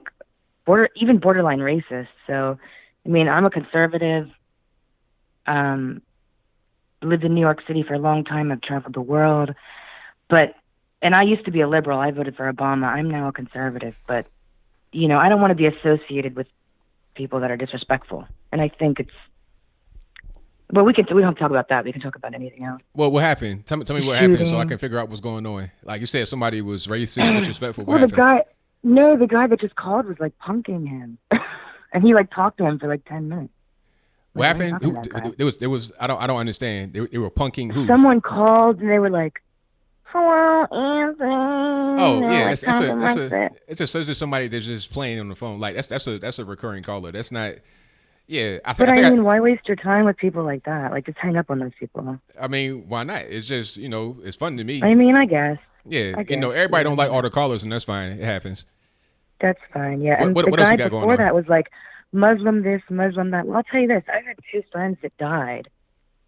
even borderline racist. So, I mean, I'm a conservative, lived in New York City for a long time. I've traveled the world, and I used to be a liberal. I voted for Obama. I'm now a conservative, but, I don't want to be associated with people that are disrespectful. And I think we don't have to talk about that. We can talk about anything else. Well, what happened? Tell me what happened so I can figure out what's going on. Like you said, somebody was racist, disrespectful. What happened? The guy that just called was like punking him. And he like talked to him for like 10 minutes. What happened? There was I don't understand. They were punking who? Someone called and they were like, "Hello, Anthony." Oh yeah, it's just somebody that's just playing on the phone. Like that's a recurring caller. That's not. Yeah, why waste your time with people like that? Like, just hang up on those people. I mean, why not? It's just it's fun to me. I mean, I guess. Yeah, everybody don't like all the callers, and that's fine. It happens. That's fine. Yeah, and what the else guy you got before going on? that was like Muslim this, Muslim that. Well, I'll tell you this: I had 2 friends that died.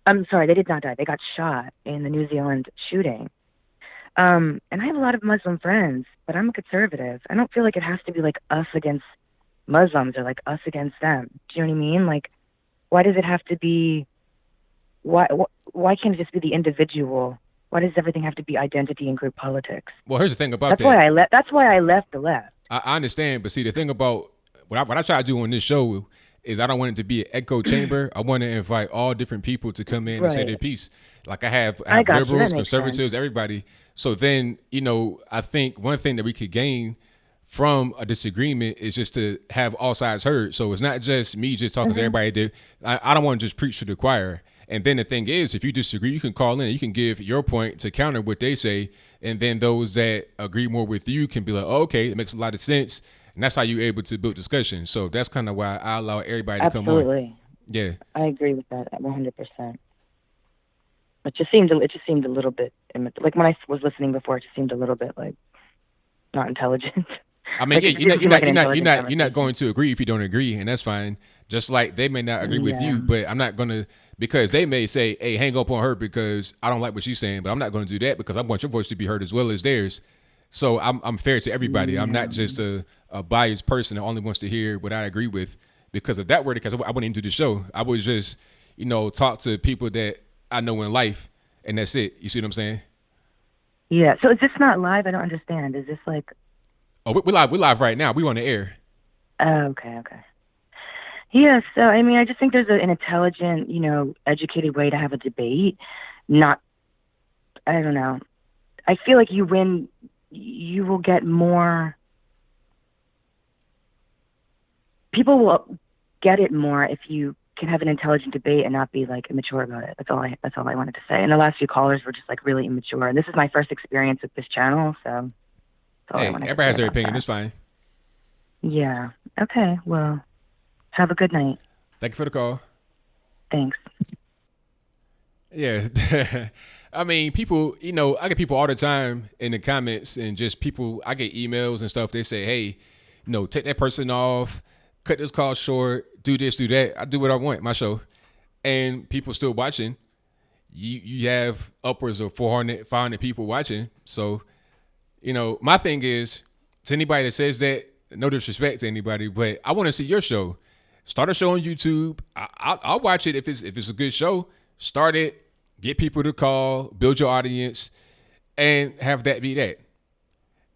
I'm sorry, they did not die. They got shot in the New Zealand shooting. And I have a lot of Muslim friends, but I'm a conservative. I don't feel like it has to be like us against Muslims or like us against them. Do you know what I mean? Like, why does it have to be? Why can't it just be the individual? Why does everything have to be identity and group politics? Well, here's the thing about That's why I left. That's why I left the left. I understand, but see, the thing about what I try to do on this show is I don't want it to be an echo chamber. I want to invite all different people to come in and say their piece. Like I have liberals, conservatives, everybody. So then, I think one thing that we could gain from a disagreement is just to have all sides heard. So it's not just me just talking to everybody. I don't want to just preach to the choir. And then the thing is, if you disagree, you can call in. You can give your point to counter what they say. And then those that agree more with you can be like, oh, okay, it makes a lot of sense. And that's how you're able to build discussion. So that's kind of why I allow everybody to come on. Absolutely. Yeah. I agree with that 100%. It just seemed a little bit, like when I was listening before, it just seemed a little bit like not intelligent. I mean, like you're not going to agree if you don't agree, and that's fine. Just like they may not agree with you, but I'm not going to, because they may say, hey, hang up on her because I don't like what she's saying, but I'm not going to do that because I want your voice to be heard as well as theirs. So I'm fair to everybody. Yeah. I'm not just a biased person that only wants to hear what I agree with, because if that were the case, I wouldn't even do the show. I would just, talk to people that I know in life, and that's it. You see what I'm saying? Yeah. So is this not live? I don't understand. Is this like? Oh, we're live. We're live right now. We on the air. Oh, okay. Yeah. So I mean, I just think there's an intelligent, educated way to have a debate. Not, I don't know. I feel like you will get more. People will get it more if you can have an intelligent debate and not be like immature about it. That's all I wanted to say. And the last few callers were just like really immature. And this is my first experience with this channel, so. Hey, everybody has their opinion. It's fine. Yeah. Okay. Well, have a good night. Thank you for the call. Thanks. Yeah. I mean, people, I get people all the time in the comments, and just people, I get emails and stuff. They say, hey, take that person off, cut this call short, do this, do that. I do what I want, my show. And people still watching. You have upwards of 400, 500 people watching. So, my thing is, to anybody that says that, no disrespect to anybody, but I want to see your show. Start a show on YouTube. I'll watch it if it's a good show. Start it, get people to call, build your audience, and have that be that.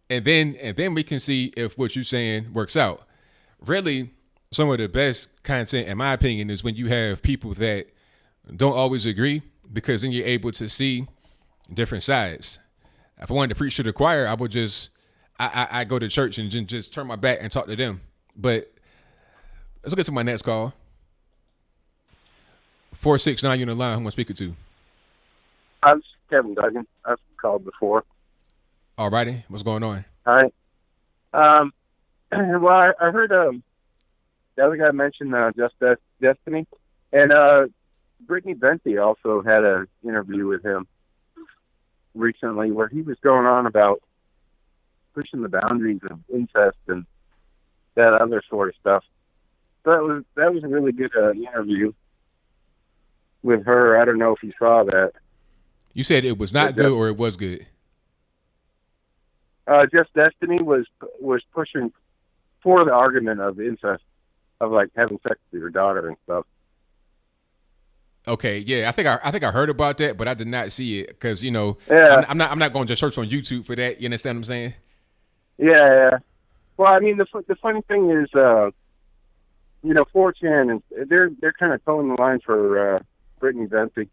And then we can see if what you're saying works out. Really, some of the best content, in my opinion, is when you have people that don't always agree, because then you're able to see different sides. If I wanted to preach to the choir, I would just I go to church and just turn my back and talk to them. But let's get to my next call. 469, you're on the line. Who am I speaking to? I'm Kevin Duggan. I've called before. All righty. What's going on? All right. well, I heard the other guy mentioned Just Destiny, and Brittany Venti also had an interview with him recently where he was going on about pushing the boundaries of incest and that other sort of stuff. So that was a really good interview with her. I don't know if you saw that. You said it was not good or it was good? Just Destiny was pushing for the argument of incest, of like having sex with your daughter and stuff. Okay, yeah, I think I heard about that, but I did not see it because Yeah. I'm not going to just search on YouTube for that. You understand what I'm saying? Yeah. Well, I mean, the funny thing is, 4chan and they're kind of towing the line for Brittany Venti.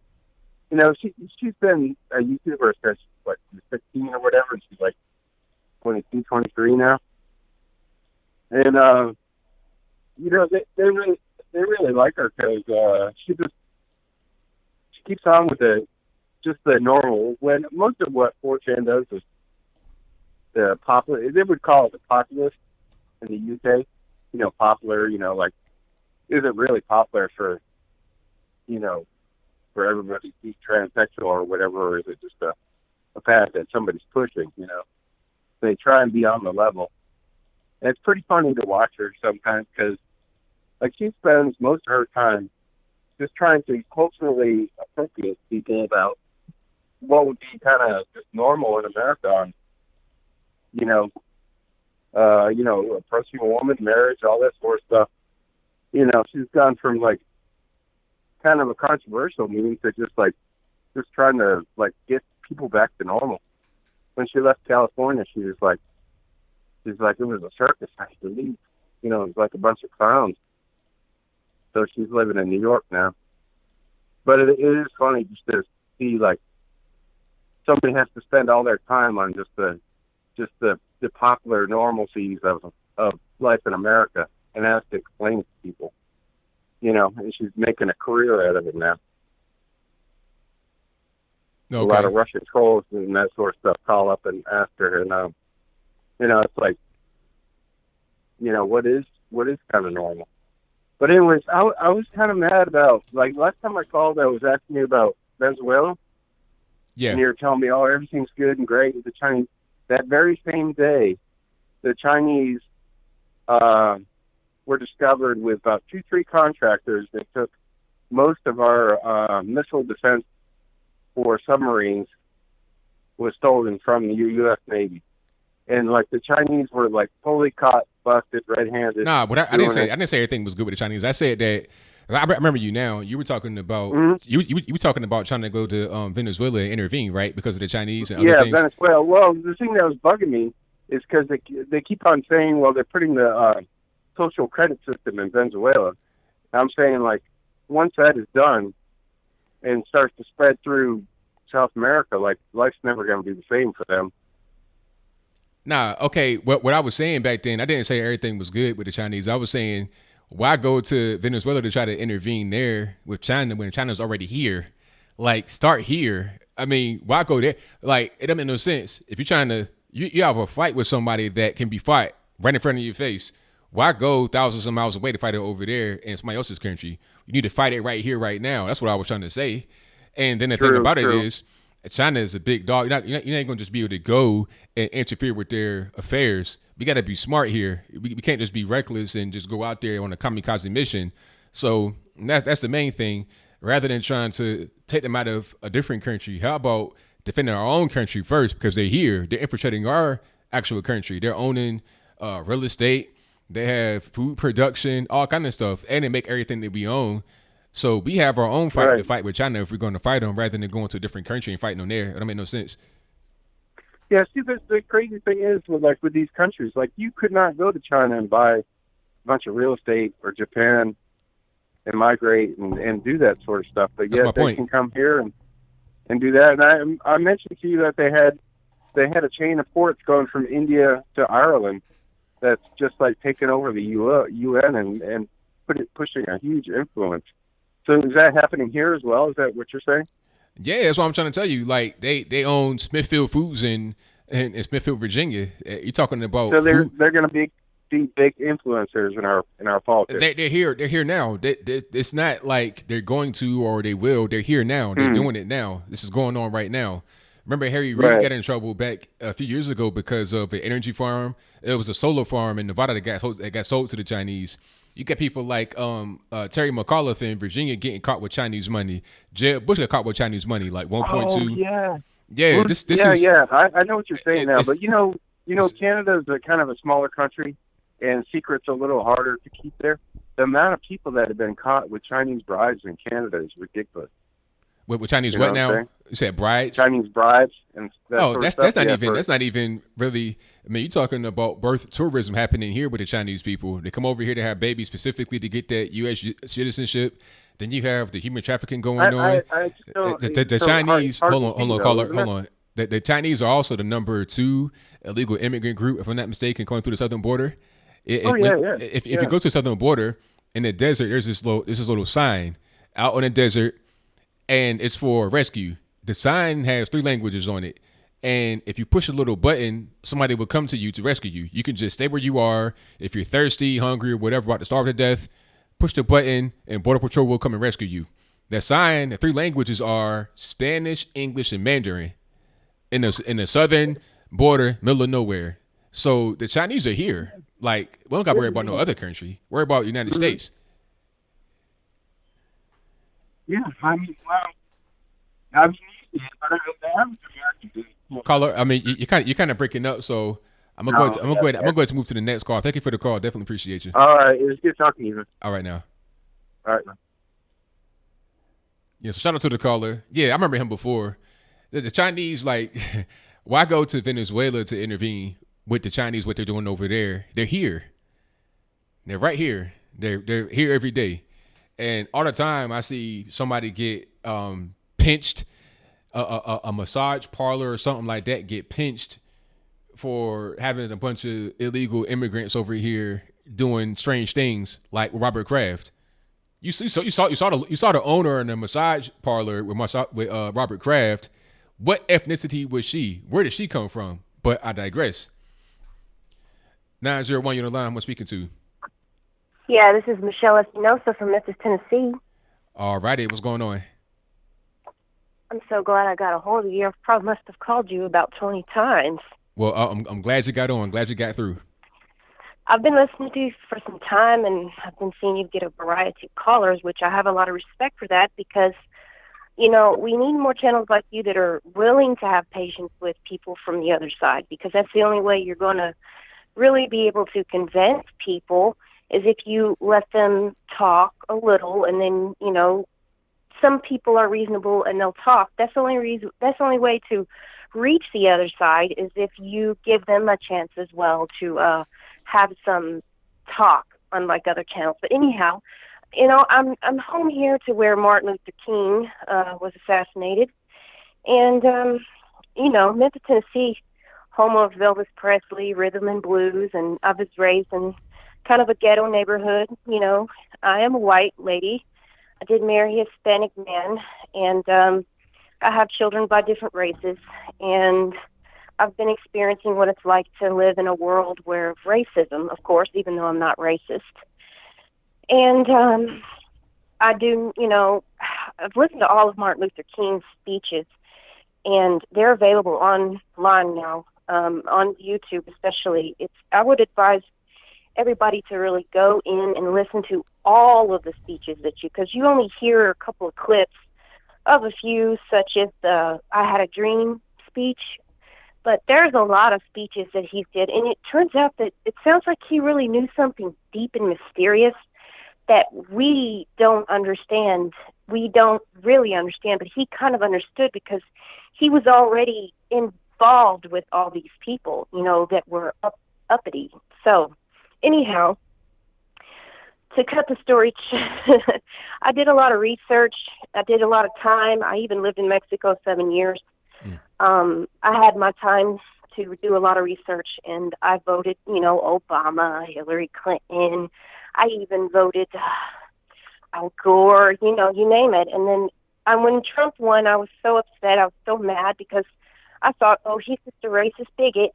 She's been a YouTuber since what 16 or whatever, and she's like 22, 23 now. And they really like her because she keeps on with just the normal. When most of what 4chan does is the popular, they would call it the populist in the UK. Popular. Like, isn't really popular for for everybody to be transsexual or whatever, or is it just a path that somebody's pushing? They try and be on the level. And it's pretty funny to watch her sometimes because, like, she spends most of her time just trying to culturally appropriate people about what would be kind of just normal in America on, approaching a woman, marriage, all that sort of stuff. She's gone from like kind of a controversial meme to just trying to like get people back to normal. When she left California, she was like, it was a circus. I had to leave. It was like a bunch of clowns. So she's living in New York now. But it is funny just to see like somebody has to spend all their time on just the popular normalcies of life in America and has to explain it to people. And she's making a career out of it now. Okay. A lot of Russian trolls and that sort of stuff call up and ask her, and it's like, what is kind of normal. But anyways, I was kind of mad about, like, last time I called, I was asking you about Venezuela. Yeah. And you were telling me, everything's good and great with the Chinese. That very same day, the Chinese were discovered with about 2-3 contractors that took most of our missile defense for submarines was stolen from the U.S. Navy. And like the Chinese were like fully caught, busted, red-handed. Nah, but I didn't say everything was good with the Chinese. I said that I remember you now. You were talking about you were talking about trying to go to Venezuela and intervene, right? Because of the Chinese and other things. Yeah, Venezuela. Well, the thing that was bugging me is because they keep on saying, well, they're putting the social credit system in Venezuela. I'm saying, like, once that is done and starts to spread through South America, like, life's never going to be the same for them. Nah, okay. What I was saying back then, I didn't say everything was good with the Chinese. I was saying, why go to Venezuela to try to intervene there with China when China's already here? Like, start here. I mean, why go there? Like, it doesn't make no sense. If you're trying to, you have a fight with somebody that can be fought right in front of your face. Why go thousands of miles away to fight it over there in somebody else's country? You need to fight it right here, right now. That's what I was trying to say. And then the thing about it is, China is a big dog. You're not going to just be able to go and interfere with their affairs. We got to be smart here. We can't just be reckless and just go out there on a kamikaze mission. So that's the main thing. Rather than trying to take them out of a different country, how about defending our own country first? Because they're here. They're infiltrating our actual country. They're owning real estate. They have food production, all kind of stuff. And they make everything that we own. So we have our own fight to fight with China if we're going to fight them, rather than going to a different country and fighting them there. It don't make no sense. Yeah, see, the crazy thing is with these countries, like, you could not go to China and buy a bunch of real estate, or Japan and migrate and do that sort of stuff. But yet they can come here and do that. And I mentioned to you that they had a chain of ports going from India to Ireland that's just like taking over the UN and pushing a huge influence. So is that happening here as well? Is that what you're saying? Yeah, that's what I'm trying to tell you. Like, they own Smithfield Foods in Smithfield, Virginia. You're talking about so they're going to be see big influencers in our politics. They're here. They're here now. It's not like they're going to or they will. They're here now. They're doing it now. This is going on right now. Remember, Harry Reid got in trouble back a few years ago because of an energy farm. It was a solar farm in Nevada that got sold to the Chinese. You got people like Terry McAuliffe in Virginia getting caught with Chinese money. Jeb Bush got caught with Chinese money, like 1.2. Oh, yeah. Yeah, Bush, this is. Yeah, I know what you're saying now, but you know, Canada's a kind of a smaller country, and secrets a little harder to keep there. The amount of people that have been caught with Chinese bribes in Canada is ridiculous. With Chinese what now? You said brides? Chinese bribes and that's not even really. I mean, you're talking about birth tourism happening here with the Chinese people. They come over here to have babies specifically to get that U.S. citizenship. Then you have the human trafficking going on. The Chinese. Hold on, caller. Hold on. The Chinese are also the number 2 illegal immigrant group, if I'm not mistaken, going through the southern border. If you go to the southern border in the desert, there's this little sign out on the desert. And it's for rescue. The sign has 3 languages on it. And if you push a little button, somebody will come to you to rescue you. You can just stay where you are. If you're thirsty, hungry, or whatever, about to starve to death, push the button and Border Patrol will come and rescue you. That sign, the 3 languages are Spanish, English, and Mandarin in the southern border, middle of nowhere. So the Chinese are here. Like, we don't got to worry about no other country. Worry about the United States. Yeah, I mean, but caller, I mean, you kind of breaking up, so I'm gonna go ahead to move to the next call. Thank you for the call. Definitely appreciate you. All right, it was good talking to you. All right now. All right. Yeah, so shout out to the caller. Yeah, I remember him before. The Chinese, like, why go to Venezuela to intervene with the Chinese? What they're doing over there? They're here. They're right here. They're here every day. And all the time I see somebody get pinched, a massage parlor or something like that get pinched for having a bunch of illegal immigrants over here doing strange things, like Robert Kraft. You saw the owner in the massage parlor with Robert Kraft. What ethnicity was she? Where did she come from? But I digress. 901, you're on the line. I'm speaking to. Yeah, this is Michelle Espinosa from Memphis, Tennessee. All righty, what's going on? I'm so glad I got a hold of you. I probably must have called you about 20 times. Well, I'm glad you got on. Glad you got through. I've been listening to you for some time, and I've been seeing you get a variety of callers, which I have a lot of respect for that because, you know, we need more channels like you that are willing to have patience with people from the other side, because that's the only way you're going to really be able to convince people is if you let them talk a little, and then, you know, some people are reasonable and they'll talk. That's the only way to reach the other side is if you give them a chance as well to have some talk, unlike other channels. But anyhow, you know, I'm home here to where Martin Luther King was assassinated, and you know, Memphis, Tennessee, home of Elvis Presley, rhythm and blues, and I was raised in kind of a ghetto neighborhood. You know, I am a white lady. I did marry a Hispanic man, and I have children by different races, and I've been experiencing what it's like to live in a world where racism, of course, even though I'm not racist. And I do, you know, I've listened to all of Martin Luther King's speeches, and they're available online now, on YouTube especially. I would advise everybody to really go in and listen to all of the speeches because you only hear a couple of clips of a few, such as the I Had a Dream speech, but there's a lot of speeches that he did, and it turns out that it sounds like he really knew something deep and mysterious that we don't understand. We don't really understand, but he kind of understood because he was already involved with all these people, you know, that were uppity. So anyhow, to cut the story, I did a lot of research. I did a lot of time. I even lived in Mexico 7 years. I had my time to do a lot of research, and I voted, you know, Obama, Hillary Clinton. I even voted Al Gore, you know, you name it. And then when Trump won, I was so upset. I was so mad because I thought, oh, he's just a racist bigot.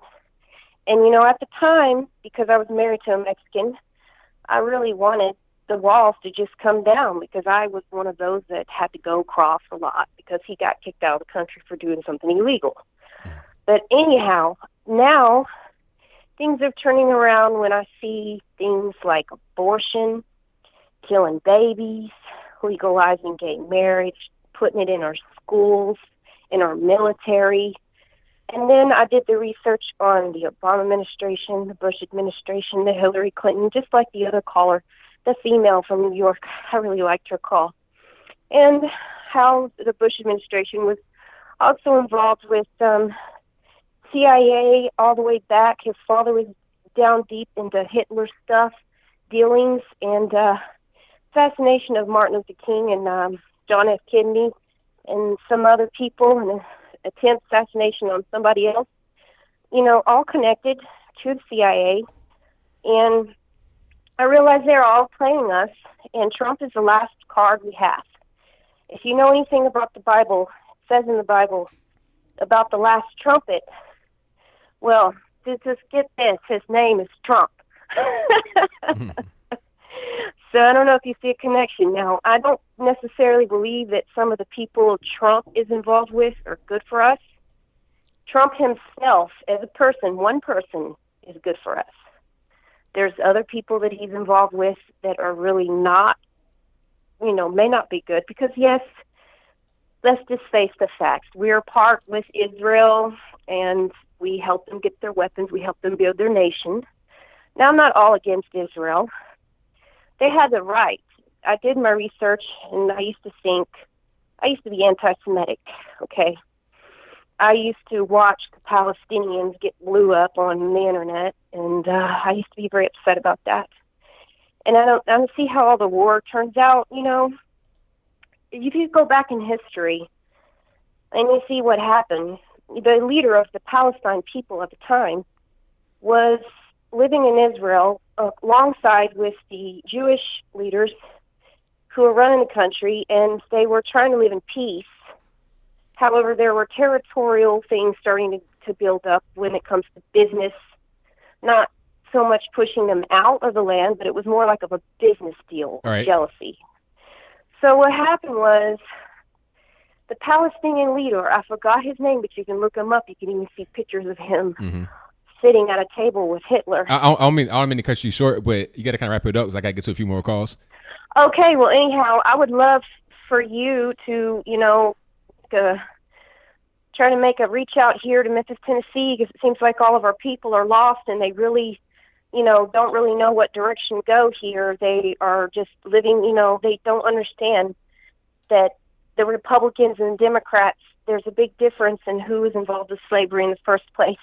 And, at the time, because I was married to a Mexican, I really wanted the walls to just come down because I was one of those that had to go across a lot because he got kicked out of the country for doing something illegal. But anyhow, now things are turning around when I see things like abortion, killing babies, legalizing gay marriage, putting it in our schools, in our military. And then I did the research on the Obama administration, the Bush administration, the Hillary Clinton, just like the other caller, the female from New York. I really liked her call. And how the Bush administration was also involved with CIA all the way back. His father was down deep into Hitler stuff, dealings, and assassination of Martin Luther King and John F. Kennedy and some other people, and attempt assassination on somebody else, all connected to the CIA. And I realize they're all playing us, and Trump is the last card we have. If you know anything about the Bible, it says in the Bible about the last trumpet. Well, just get this, his name is Trump. So I don't know if you see a connection. Now, I don't necessarily believe that some of the people Trump is involved with are good for us. Trump himself, as a person, one person, is good for us. There's other people that he's involved with that are really not, may not be good. Because, yes, let's just face the facts. We're part with Israel, and we help them get their weapons. We help them build their nation. Now, I'm not all against Israel. They had the right. I did my research, and I used to be anti-Semitic, okay? I used to watch the Palestinians get blew up on the internet, and I used to be very upset about that. And I don't see how all the war turns out, If you go back in history and you see what happened, the leader of the Palestine people at the time was living in Israel alongside with the Jewish leaders who were running the country, and they were trying to live in peace. However, there were territorial things starting to build up when it comes to business, not so much pushing them out of the land, but it was more like of a business deal, right. Jealousy. So what happened was the Palestinian leader, I forgot his name, but you can look him up. You can even see pictures of him sitting at a table with Hitler. I don't mean to cut you short, but you got to kind of wrap it up because I got to get to a few more calls. Okay, well, anyhow, I would love for you to, try to make a reach out here to Memphis, Tennessee, because it seems like all of our people are lost and they really, don't really know what direction to go here. They are just living, they don't understand that the Republicans and Democrats, there's a big difference in who is involved with slavery in the first place.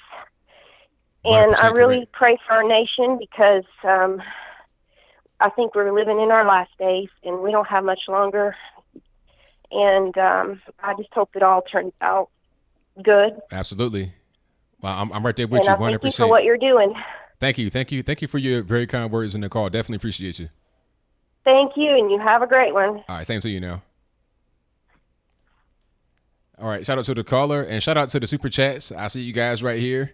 And I really pray for our nation because I think we're living in our last days and we don't have much longer. And I just hope it all turns out good. Absolutely. Well, I'm right there with and you 100%. Thank you for what you're doing. Thank you for your very kind words in the call. Definitely appreciate you. Thank you, and you have a great one. All right, same to you now. All right, shout out to the caller and shout out to the super chats. I see you guys right here.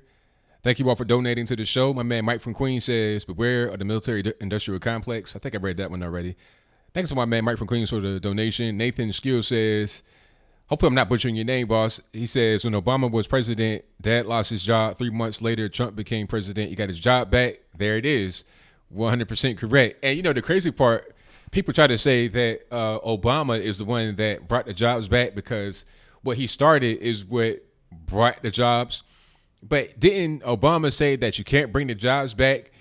Thank you all for donating to the show. My man Mike from Queens says, beware of the military-industrial complex. I think I read that one already. Thanks to my man Mike from Queens for the donation. Nathan Skill says, hopefully I'm not butchering your name, boss. He says, when Obama was president, Dad lost his job. 3 months later, Trump became president. He got his job back. There it is. 100% correct. And, the crazy part, people try to say that Obama is the one that brought the jobs back because what he started is what brought the jobs. But didn't Obama say that you can't bring the jobs back?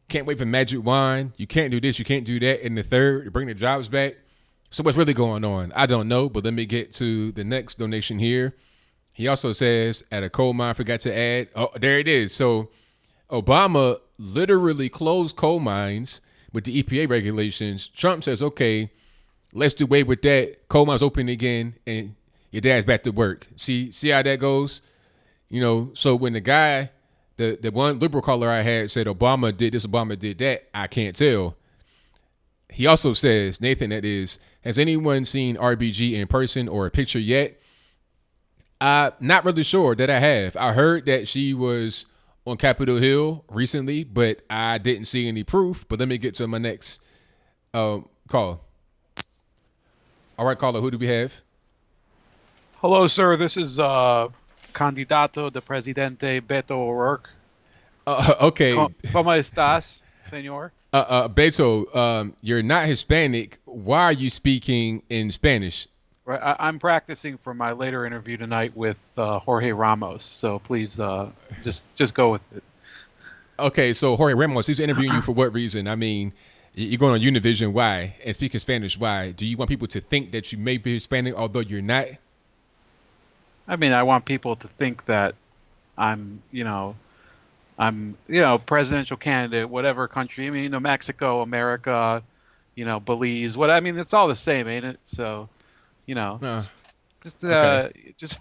Can't wait for magic wand. You can't do this. You can't do that. And the third, to bring the jobs back. So what's really going on? I don't know. But let me get to the next donation here. He also says at a coal mine, forgot to add. Oh, there it is. So Obama literally closed coal mines with the EPA regulations. Trump says, okay, let's do away with that. Coal mines open again and your dad's back to work. See how that goes? So when the guy, the one liberal caller I had said Obama did this, Obama did that, I can't tell. He also says, Nathan, that is, has anyone seen RBG in person or a picture yet? Not really sure that I have. I heard that she was on Capitol Hill recently, but I didn't see any proof. But let me get to my next call. All right, caller, who do we have? Hello, sir. This is Candidato de Presidente Beto O'Rourke. Okay. ¿Cómo estás, señor? Beto, you're not Hispanic. Why are you speaking in Spanish? Right, I'm practicing for my later interview tonight with Jorge Ramos. So please, just go with it. Okay, so Jorge Ramos, he's interviewing you for what reason? I mean, you're going on Univision. Why? And speaking Spanish. Why? Do you want people to think that you may be Hispanic, although you're not? I mean, I want people to think that I'm presidential candidate, whatever country. I mean, Mexico, America, Belize. It's all the same, ain't it? So, just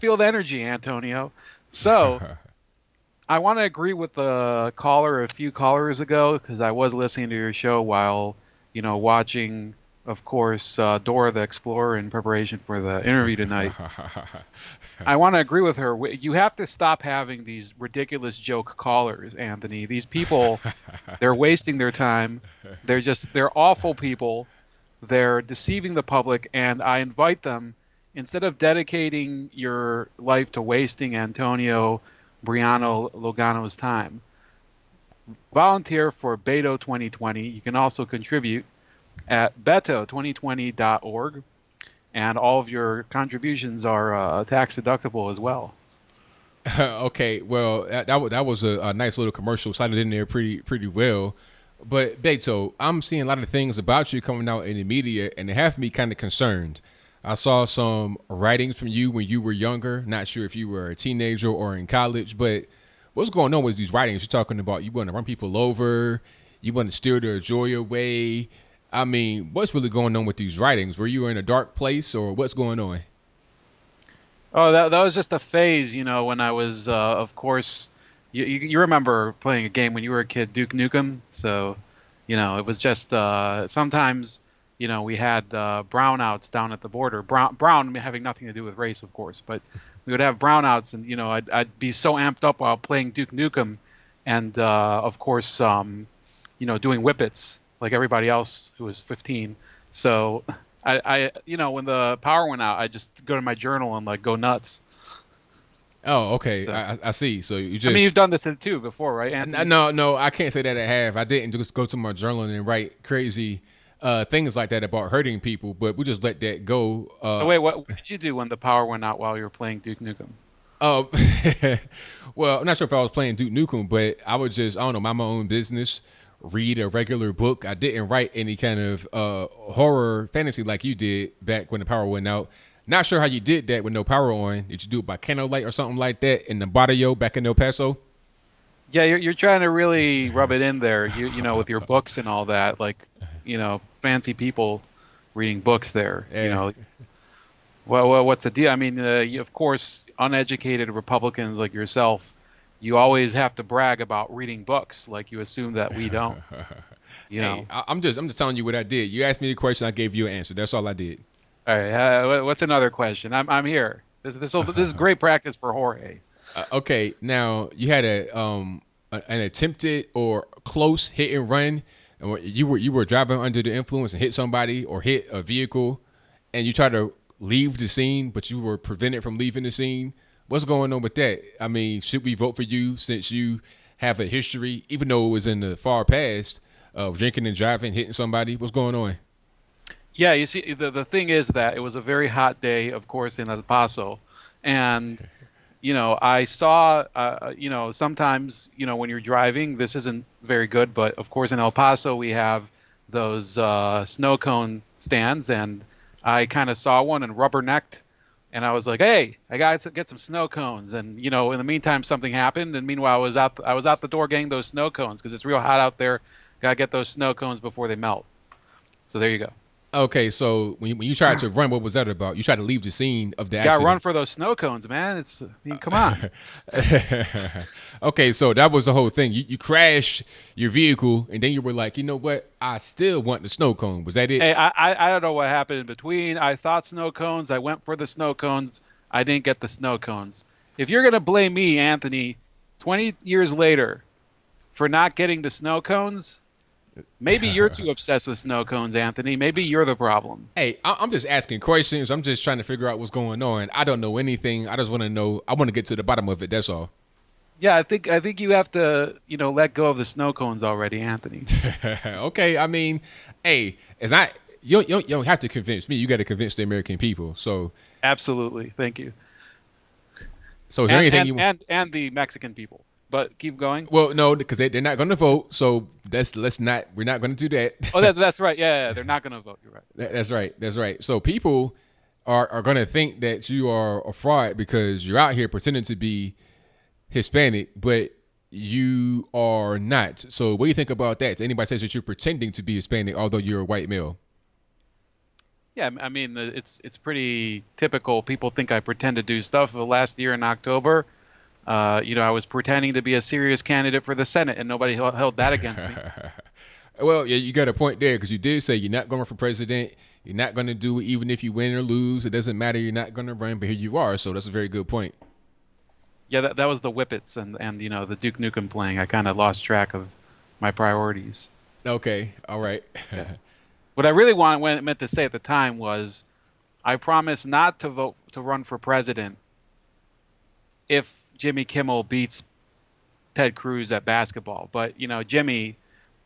feel the energy, Antonio. So, I want to agree with the caller a few callers ago, because I was listening to your show while, watching, of course, Dora the Explorer in preparation for the interview tonight. I want to agree with her. You have to stop having these ridiculous joke callers, Anthony. These people, they're wasting their time. They're awful people. They're deceiving the public, and I invite them, instead of dedicating your life to wasting Antonio Briano Logano's time, volunteer for Beto 2020. You can also contribute at beto2020.org. And all of your contributions are tax deductible as well. Okay, well, that was a nice little commercial, slided in there pretty well. But Beto, I'm seeing a lot of things about you coming out in the media, and they have me kind of concerned. I saw some writings from you when you were younger. Not sure if you were a teenager or in college, but what's going on with these writings? You're talking about you want to run people over, you want to steal their joy away. I mean, what's really going on with these writings? Were you in a dark place, or what's going on? Oh, that was just a phase, when I was, of course, you remember playing a game when you were a kid, Duke Nukem. So, it was just sometimes, we had brownouts down at the border. Brown having nothing to do with race, of course, but we would have brownouts, and I'd be so amped up while playing Duke Nukem, and of course, doing whippets like everybody else who was 15. So I when the power went out, I just go to my journal and go nuts. Oh, okay. So, I see. So you just, I mean, you've done this too before, right, Anthony? No, I can't say that I have. I didn't just go to my journal and write crazy things like that about hurting people, but we just let that go. So wait, what did you do when the power went out while you were playing Duke Nukem? Oh, well, I'm not sure if I was playing Duke Nukem, but I would just, mind my own business, read a regular book. I didn't write any kind of horror fantasy like you did back when the power went out. Not sure how you did that with no power on. Did you do it by candlelight or something like that in the barrio back in El Paso? Yeah, you're trying to really rub it in there, with your books and all that, fancy people reading books there, Well, what's the deal? I mean, of course, uneducated Republicans like yourself, you always have to brag about reading books, like you assume that we don't. Hey, I'm just telling you what I did. You asked me the question, I gave you an answer. That's all I did. All right. What's another question? I'm here. This is great practice for Jorge. Okay. Now you had an attempted or close hit and run, and you were driving under the influence and hit somebody or hit a vehicle, and you tried to leave the scene, but you were prevented from leaving the scene. What's going on with that? I mean, should we vote for you since you have a history, even though it was in the far past, of drinking and driving, hitting somebody? What's going on? Yeah, you see, the thing is that it was a very hot day, of course, in El Paso. And, I saw, sometimes, when you're driving, this isn't very good. But, of course, in El Paso, we have those snow cone stands. And I kind of saw one and rubbernecked. And I was like, hey, I got to get some snow cones. And, in the meantime, something happened. And meanwhile, I was out the door getting those snow cones because it's real hot out there. Got to get those snow cones before they melt. So there you go. Okay, so when you tried to run, what was that about? You tried to leave the scene of the accident. You got to run for those snow cones, man. Come on. Okay, so that was the whole thing. You crashed your vehicle, and then you were like, you know what? I still want the snow cone. Was that it? Hey, I don't know what happened in between. I thought snow cones. I went for the snow cones. I didn't get the snow cones. If you're going to blame me, Anthony, 20 years later, for not getting the snow cones, maybe you're too obsessed with snow cones, Anthony. Maybe you're the problem. Hey, I'm just asking questions. I'm just trying to figure out what's going on. I don't know anything. I just want to know. I want to get to the bottom of it. That's all. Yeah, I think you have to, let go of the snow cones already, Anthony. Okay, I mean, hey, it's not you don't have to convince me. You got to convince the American people. So absolutely, thank you. So is there anything you want? And the Mexican people, but keep going. Well, no, because they're not going to vote. So we're not going to do that. Oh, that's right. Yeah, they're not going to vote. You're right. That's right. So people are going to think that you are a fraud because you're out here pretending to be Hispanic, but you are not. So what do you think about that? Anybody says that you're pretending to be Hispanic, although you're a white male? Yeah, I mean, it's pretty typical. People think I pretend to do stuff. Last year in October, I was pretending to be a serious candidate for the Senate, and nobody held that against me. Well, yeah, you got a point there because you did say you're not going for president. You're not going to do it even if you win or lose. It doesn't matter. You're not going to run, but here you are. So that's a very good point. Yeah, that was the Whippets and the Duke Nukem playing. I kind of lost track of my priorities. Okay, all right. Yeah. What I really meant to say at the time was, I promise not to run for president if Jimmy Kimmel beats Ted Cruz at basketball. But Jimmy,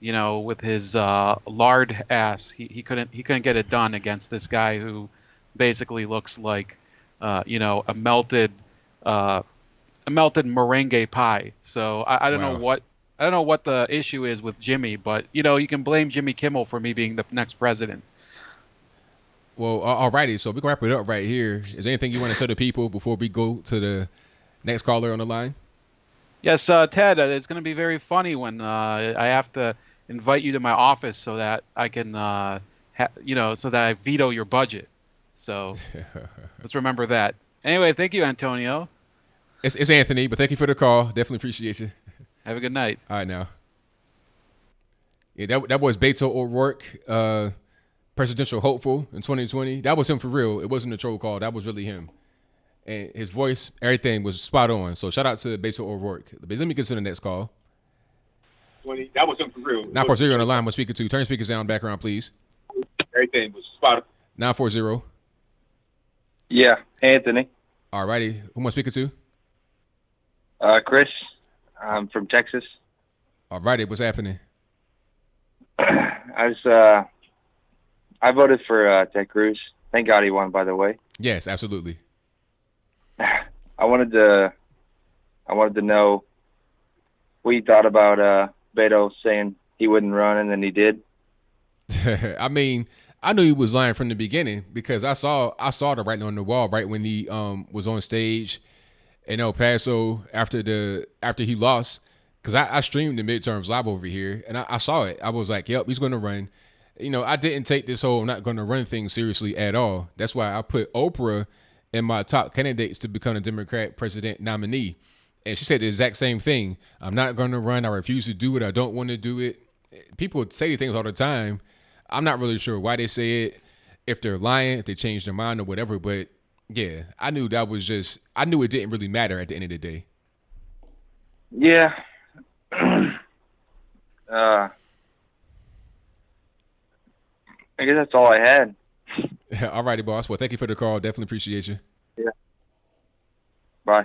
with his lard ass, he couldn't get it done against this guy who basically looks like a melted meringue pie. So I don't know what. I don't know what the issue is with Jimmy, but you can blame Jimmy Kimmel for me being the next president. Well, alrighty. So we can wrap it up right here. Is there anything you want to tell the people before we go to the next caller on the line? Yes, Ted. It's going to be very funny when I have to invite you to my office so that I can, so that I veto your budget. So let's remember that. Anyway, thank you, Antonio. It's Anthony, but thank you for the call. Definitely appreciate you. Have a good night. All right, now. Yeah, that was Beto O'Rourke, presidential hopeful in 2020. That was him for real. It wasn't a troll call. That was really him. And his voice, everything was spot on. So shout out to Beto O'Rourke. But let me get to the next call. That was him for real. 940 on the line. We're speaking to. Turn speakers down, background, please. Everything was spot on. 940. Yeah, Anthony. All righty. Who am I speaking to? Chris. I'm from Texas. All righty. What's happening? I voted for Ted Cruz. Thank God he won, by the way. Yes, absolutely. I wanted to know what you thought about Beto saying he wouldn't run and then he did. I mean, I knew he was lying from the beginning because I saw the writing on the wall right when he was on stage in El Paso after he lost, because I streamed the midterms live over here and I saw it. I was like, yep, he's going to run. I didn't take this whole not going to run thing seriously at all. That's why I put Oprah in my top candidates to become a Democrat president nominee. And she said the exact same thing. I'm not going to run. I refuse to do it. I don't want to do it. People say these things all the time. I'm not really sure why they say it, if they're lying, if they change their mind or whatever. But yeah, I knew I knew it didn't really matter at the end of the day. Yeah. I guess that's all I had. All righty, boss. Well, thank you for the call. Definitely appreciate you. Yeah. Bye.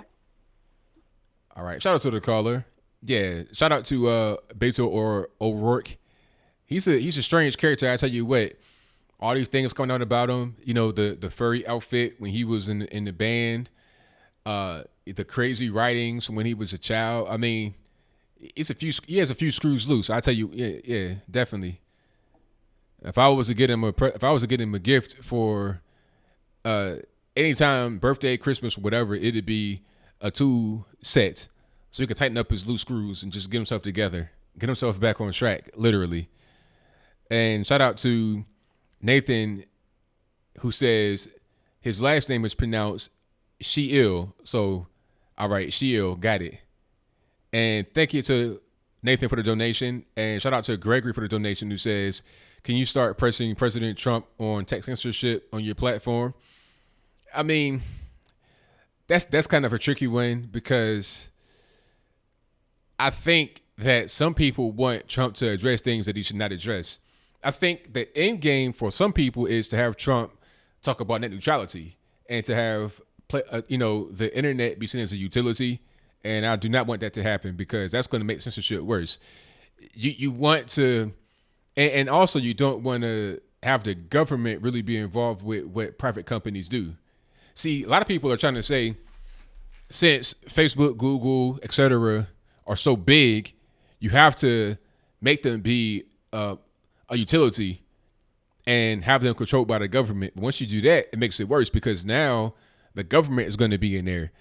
All right. Shout out to the caller. Yeah. Shout out to Beto O'Rourke. He's a strange character. I tell you what. All these things coming out about him. The furry outfit when he was in the band. The crazy writings when he was a child. I mean, he has a few screws loose. I tell you, yeah, definitely. If I was to get him a gift for anytime, birthday, Christmas, whatever, it'd be a tool set so he could tighten up his loose screws and just get himself together, get himself back on track, literally. And shout out to Nathan, who says his last name is pronounced Sheil. So, all right, Sheil, got it. And thank you to Nathan for the donation. And shout out to Gregory for the donation, who says, can you start pressing President Trump on tech censorship on your platform? I mean, that's kind of a tricky one because I think that some people want Trump to address things that he should not address. I think the end game for some people is to have Trump talk about net neutrality and to have the internet be seen as a utility. And I do not want that to happen because that's going to make censorship worse. You want to, and also you don't want to have the government really be involved with what private companies do. See, a lot of people are trying to say, since Facebook, Google, etc. are so big, you have to make them be a utility and have them controlled by the government. But once you do that, it makes it worse because now the government is going to be in there.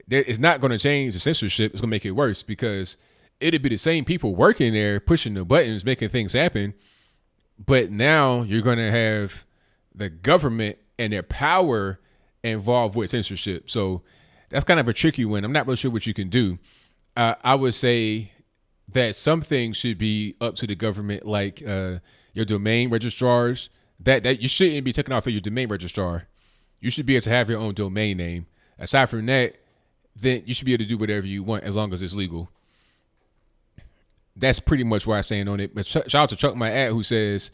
It's not going to change the censorship. It's going to make it worse because it'd be the same people working there, pushing the buttons, making things happen. But now you're going to have the government and their power involved with censorship. So that's kind of a tricky one. I'm not really sure what you can do. I would say that some things should be up to the government, like your domain registrars. That you shouldn't be taken off of your domain registrar. You should be able to have your own domain name. Aside from that, then you should be able to do whatever you want as long as it's legal. That's pretty much where I stand on it. But shout out to Chuck My Ad who says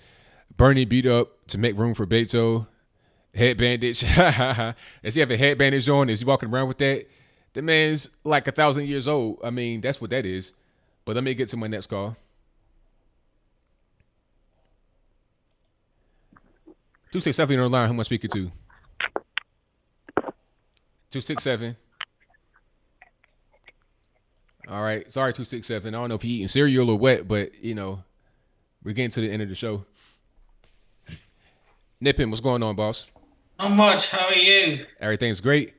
Bernie beat up to make room for Beto. Head bandage. Does he have a head bandage on? Is he walking around with that? The man's like 1,000 years old. I mean, that's what that is. But let me get to my next call. 267 on the line. Who am I speaking to? 267. All right. Sorry, 267. I don't know if you're eating cereal or what, but, we're getting to the end of the show. Nippin, what's going on, boss? Not much. How are you? Everything's great.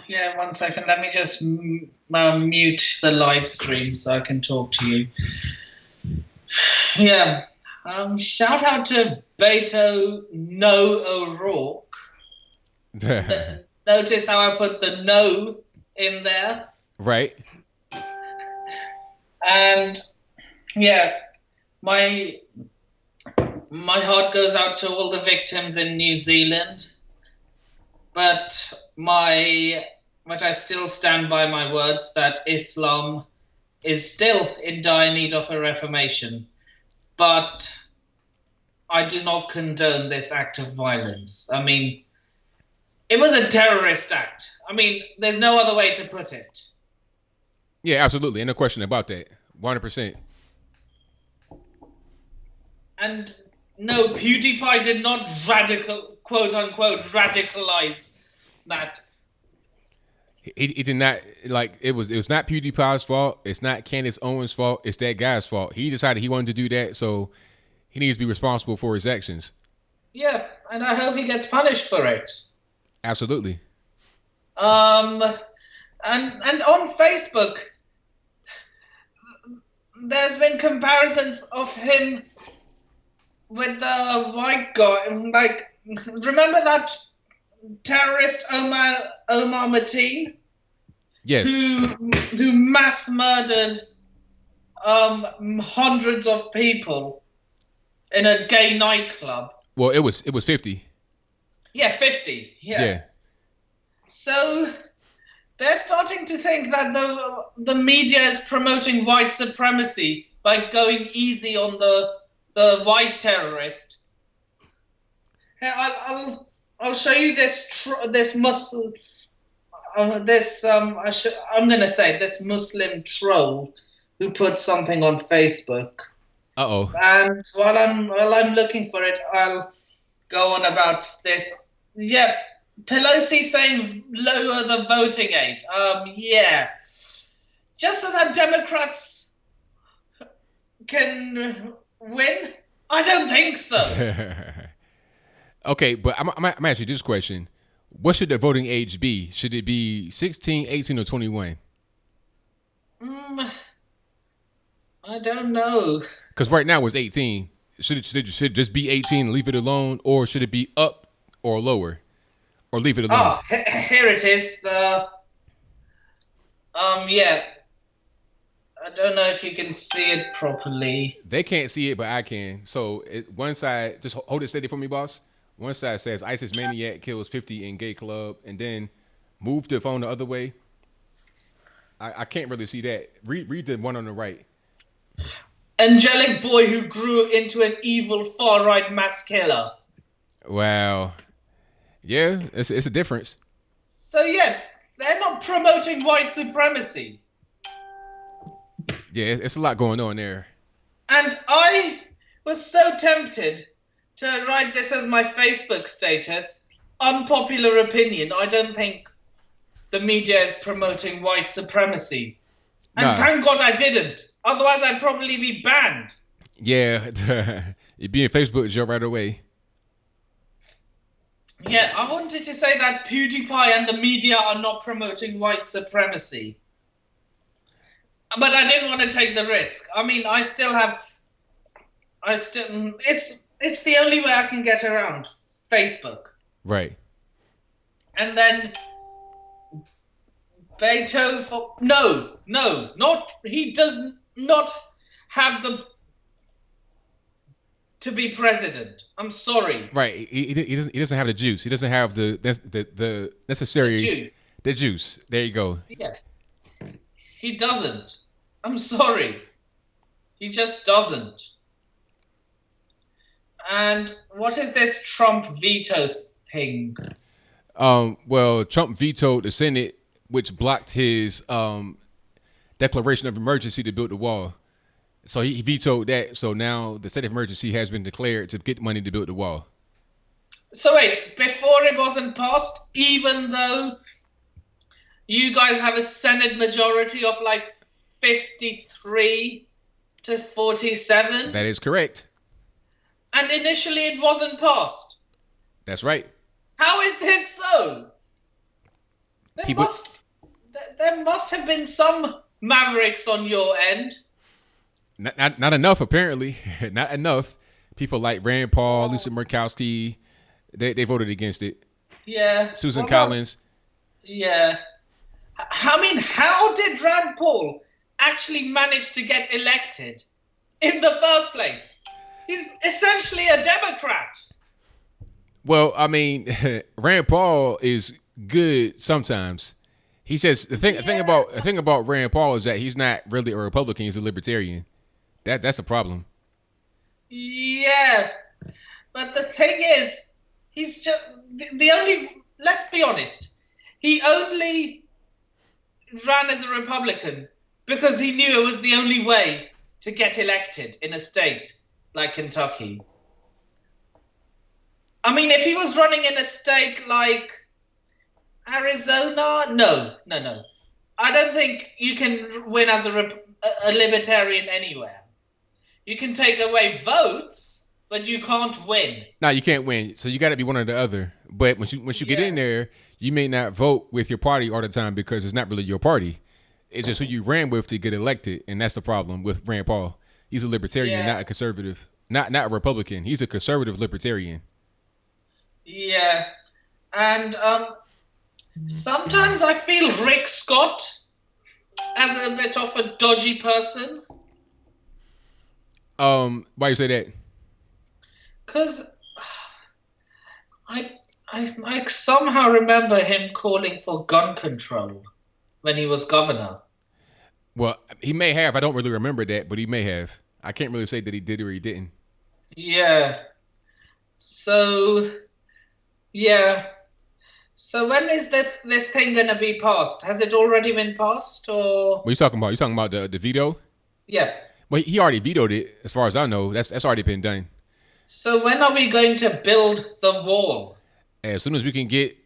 Yeah, 1 second. Let me just mute the live stream so I can talk to you. Yeah. Shout out to Beto O'Rourke. Notice how I put the no in there? Right. And yeah, my heart goes out to all the victims in New Zealand, but I still stand by my words that Islam is still in dire need of a reformation. But I do not condone this act of violence. I mean, it was a terrorist act. I mean, there's no other way to put it. Yeah, absolutely. No question about that. 100%. And no, PewDiePie did not quote unquote, radicalize that. He did not, it was not PewDiePie's fault. It's not Candace Owens' fault. It's that guy's fault. He decided he wanted to do that, so he needs to be responsible for his actions. Yeah, and I hope he gets punished for it. Absolutely. And on Facebook, there's been comparisons of him with the white guy. Like, remember that terrorist Omar Mateen? Yes. Who mass murdered hundreds of people in a gay nightclub. Well, it was 50. Yeah, 50. Yeah. So they're starting to think that the media is promoting white supremacy by going easy on the white terrorist. Hey, I'll show you this Muslim. I'm gonna say this Muslim troll who put something on Facebook. Uh-oh. And while I'm looking for it, I'll go on about this. Yeah, Pelosi saying lower the voting age. Yeah, just so that Democrats can win. I don't think so. Okay, but I'm asking you this question. What should the voting age be? Should it be 16, 18, or 21? I don't know. Because right now it's 18. Should it just be 18 and leave it alone? Or should it be up or lower? Or leave it alone? Oh, here it is. Yeah. I don't know if you can see it properly. They can't see it, but I can. So one side, just hold it steady for me, boss. One side says ISIS maniac kills 50 in gay club, and then move the phone the other way. I can't really see that. Read the one on the right. Angelic boy who grew into an evil far-right mass killer. Wow. Yeah, it's a difference. So yeah, they're not promoting white supremacy. Yeah, it's a lot going on there. And I was so tempted to write this as my Facebook status. Unpopular opinion. I don't think the media is promoting white supremacy. And thank God I didn't. Otherwise, I'd probably be banned. Yeah, you'd be in Facebook jail right away. Yeah, I wanted to say that PewDiePie and the media are not promoting white supremacy. But I didn't want to take the risk. I mean, it's the only way I can get around Facebook. Right. And then Beto he does not have to be president. I'm sorry. Right. He doesn't have the juice. He doesn't have the necessary juice. The juice. There you go. Yeah. He doesn't. I'm sorry. He just doesn't. And what is this Trump veto thing? Well, Trump vetoed the Senate, which blocked his declaration of emergency to build the wall. So he vetoed that. So now the state of emergency has been declared to get money to build the wall. So wait, before it wasn't passed, even though you guys have a Senate majority of like 53 to 47? That is correct. And initially it wasn't passed. That's right. How is this so? There must have been some mavericks on your end. Not enough, apparently. Not enough. People like Rand Paul, Lisa Murkowski, they voted against it. Yeah. Susan Collins. Yeah. I mean, how did Rand Paul actually manage to get elected in the first place? He's essentially a Democrat. Well, I mean, Rand Paul is good sometimes. He says the thing about Rand Paul is that he's not really a Republican; he's a libertarian. That's the problem. Yeah, but the thing is, he's just the only. Let's be honest. He only ran as a Republican because he knew it was the only way to get elected in a state like Kentucky. I mean, if he was running in a state like Arizona, no. I don't think you can win as a libertarian anywhere. You can take away votes, but you can't win. No, you can't win. So you got to be one or the other. But once you get in there, you may not vote with your party all the time because it's not really your party. It's just who you ran with to get elected, and that's the problem with Rand Paul. He's a libertarian, not a conservative, not a Republican. He's a conservative libertarian. Yeah, and sometimes I feel Rick Scott as a bit of a dodgy person. Why you say that? Because I somehow remember him calling for gun control when he was governor. Well, he may have. I don't really remember that, but he may have. I can't really say that he did or he didn't. Yeah. So, yeah. So when is this thing going to be passed? Has it already been passed, or? What are you talking about? You talking about the veto? Yeah. Well, he already vetoed it, as far as I know. That's already been done. So when are we going to build the wall? As soon as we can get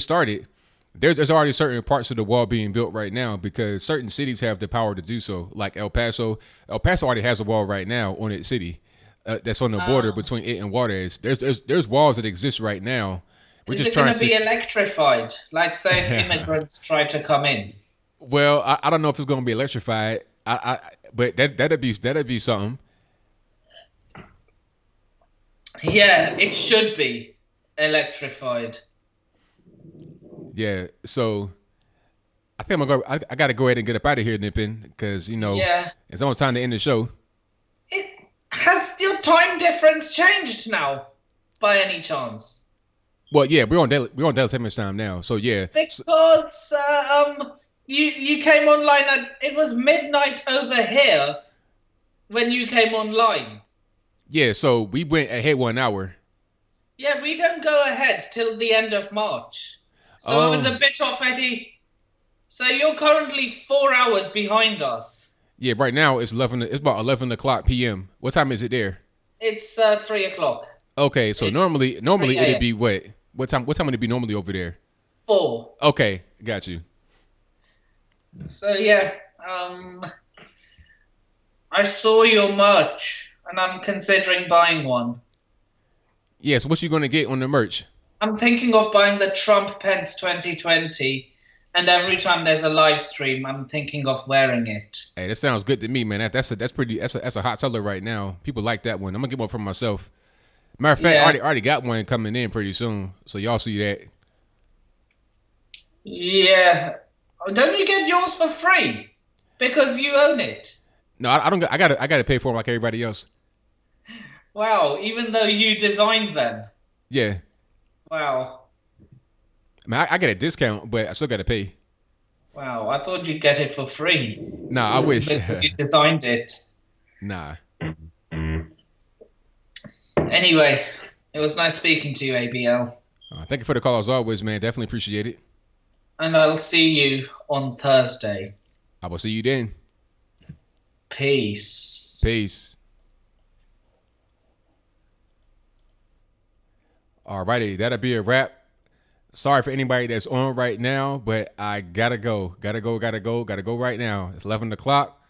started. There's already certain parts of the wall being built right now because certain cities have the power to do so. Like El Paso. El Paso already has a wall right now on its city. That's on the border between it and Juarez. There's walls that exist right now. Is it going to be electrified? Like, say, if immigrants try to come in? Well, I don't know if it's going to be electrified. But that'd be something. Yeah, it should be electrified. Yeah, so I think I got to go ahead and get up out of here, Nippin, because it's almost time to end the show. Has your time difference changed now, by any chance? Well, yeah, we're on Dallas Time now, so yeah. Because You came online and it was midnight over here when you came online. Yeah, so we went ahead 1 hour. Yeah, we don't go ahead till the end of March. So it was a bit off Eddie. So you're currently 4 hours behind us. Yeah, right now it's It's about 11 o'clock p.m. What time is it there? It's 3 o'clock. Okay, so normally it'd be what? What time would it be normally over there? 4. Okay, got you. So yeah, I saw your merch and I'm considering buying one. Yeah, so what you gonna get on the merch? I'm thinking of buying the Trump Pence 2020, and every time there's a live stream, I'm thinking of wearing it. Hey, that sounds good to me, man. That's a hot seller right now. People like that one. I'm gonna get one for myself. Matter of fact, Yeah. I already got one coming in pretty soon, so y'all see that. Yeah. Don't you get yours for free? Because you own it. No, I don't. I gotta pay for them like everybody else. Wow, even though you designed them. Yeah, Wow. I mean, I get a discount, but I still gotta pay. Wow, I thought you'd get it for free. Nah, I wish. Because you designed it. Nah. Anyway, it was nice speaking to you, ABL. Thank you for the call as always, man. Definitely appreciate it. And I'll see you on Thursday. I will see you then. Peace. Peace. Alrighty, that'll be a wrap. Sorry for anybody that's on right now, but I gotta go. Gotta go right now. It's 11 o'clock.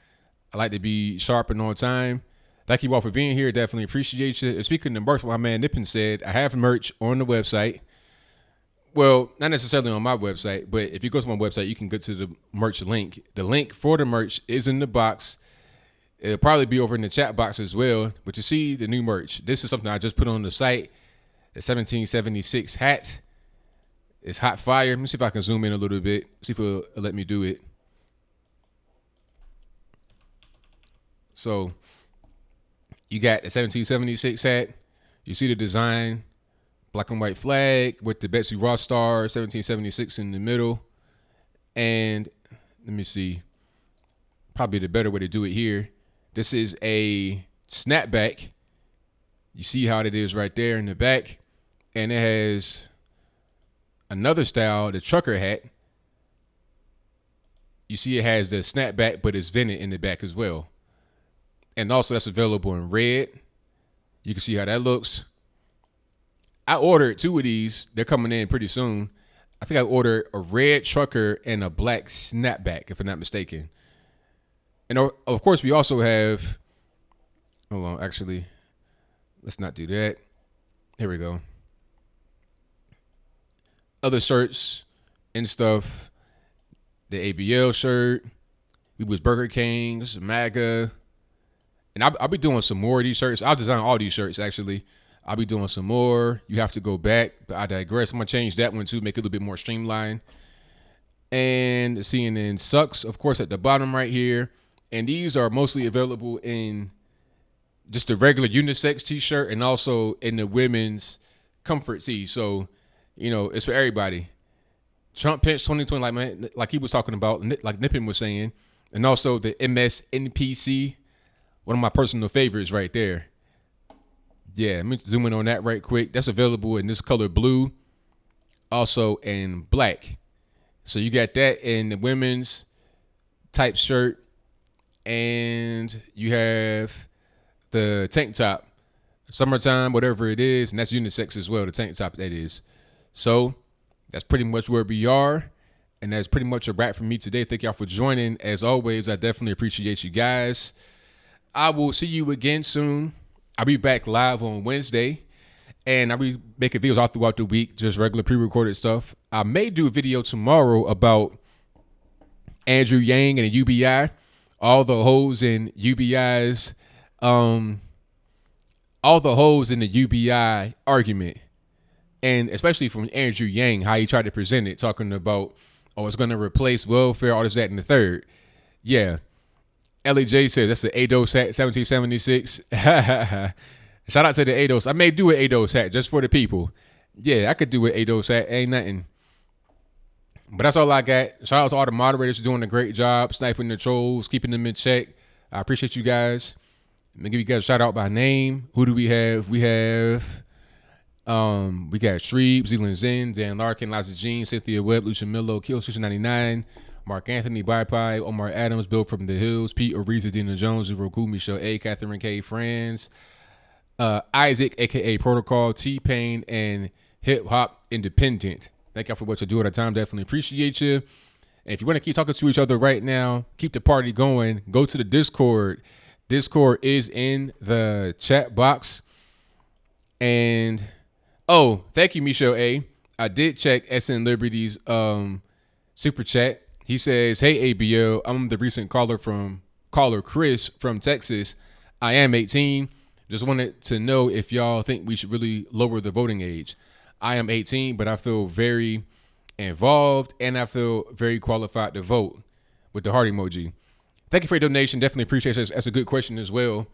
I like to be sharp and on time. Thank you all for being here. Definitely appreciate you. And speaking of merch, what my man Nippon said, I have merch on the website. Well, not necessarily on my website, but if you go to my website, you can go to the merch link. The link for the merch is in the box. It'll probably be over in the chat box as well. But you see the new merch. This is something I just put on the site. The 1776 hat. It's hot fire. Let me see if I can zoom in a little bit. See if it'll let me do it. So you got the 1776 hat. You see the design. Black and white flag with the Betsy Ross star, 1776 in the middle. And let me see. Probably the better way to do it here. This is a snapback. You see how it is right there in the back. And it has another style, the trucker hat. You see it has the snapback, but it's vented in the back as well. And also that's available in red. You can see how that looks. I ordered 2 of these. They're coming in pretty soon. I think I ordered a red trucker and a black snapback, if I'm not mistaken. And of course, we also have, hold on, actually, let's not do that. Here we go. Other shirts and stuff. The ABL shirt. We was Burger King's, MAGA. And I'll be doing some more of these shirts. I'll design all these shirts, actually. I'll be doing some more. You have to go back, but I digress. I'm going to change that one, too, make it a little bit more streamlined. And CNN sucks, of course, at the bottom right here. And these are mostly available in just the regular unisex t-shirt and also in the women's comfort tee. So, you know, it's for everybody. Trump Pence 2020, like he was talking about, like Nippon was saying. And also the MSNPC, one of my personal favorites right there. Yeah, let me zoom in on that right quick. That's available in this color blue, also in black. So you got that in the women's type shirt, and you have the tank top, summertime, whatever it is, and that's unisex as well, the tank top that is. So that's pretty much where we are, and that's pretty much a wrap for me today. Thank y'all for joining. As always, I definitely appreciate you guys. I will see you again soon. I'll be back live on Wednesday, and I'll be making videos all throughout the week, just regular pre-recorded stuff. I may do a video tomorrow about Andrew Yang and UBI, all the hoes in UBI's, all the hoes in the UBI argument, and especially from Andrew Yang, how he tried to present it, talking about, oh, it's going to replace welfare, all this, that, and the third. Yeah. LEJ says that's the ADOS hat, 1776. Shout out to the ADOS. I may do an ADOS hat just for the people. Yeah, I could do an ADOS hat. Ain't nothing. But that's all I got. Shout out to all the moderators doing a great job, sniping the trolls, keeping them in check. I appreciate you guys. Let me give you guys a shout out by name. Who do we have? We got Shreeb, Zealand Zen, Dan Larkin, Liza Jean, Cynthia Webb, Lucia Millo, Kill 699, Mark Anthony, Bye Pie, Omar Adams, Bill from the Hills, Pete Ariza, Dina Jones, Roku, Michelle A, Catherine K, Franz, Isaac, aka Protocol, T-Pain, and Hip Hop Independent. Thank y'all for what you do at a time. Definitely appreciate you. And if you want to keep talking to each other right now, keep the party going, go to the Discord. Discord is in the chat box. And oh, thank you, Michelle A. I did check SN Liberty's super chat. He says, "Hey ABL, I'm the recent caller Chris from Texas. I am 18. Just wanted to know if y'all think we should really lower the voting age. I am 18, but I feel very involved and I feel very qualified to vote," with the heart emoji. Thank you for your donation. Definitely appreciate it. That's a good question as well.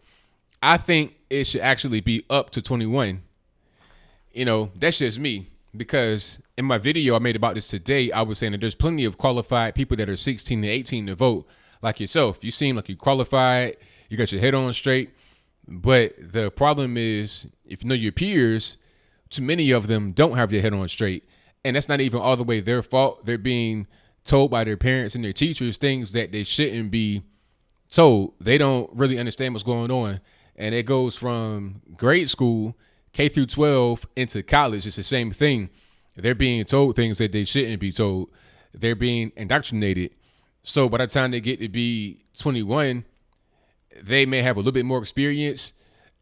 I think it should actually be up to 21. You know, that's just me, because in my video I made about this today, I was saying that there's plenty of qualified people that are 16 to 18 to vote, like yourself. You seem like you're qualified, you got your head on straight, but the problem is, if you know your peers, too many of them don't have their head on straight, and that's not even all the way their fault. They're being told by their parents and their teachers things that they shouldn't be told. They don't really understand what's going on, and it goes from grade school, K through 12, into college. It's the same thing. They're being told things that they shouldn't be told. They're being indoctrinated. So by the time they get to be 21, they may have a little bit more experience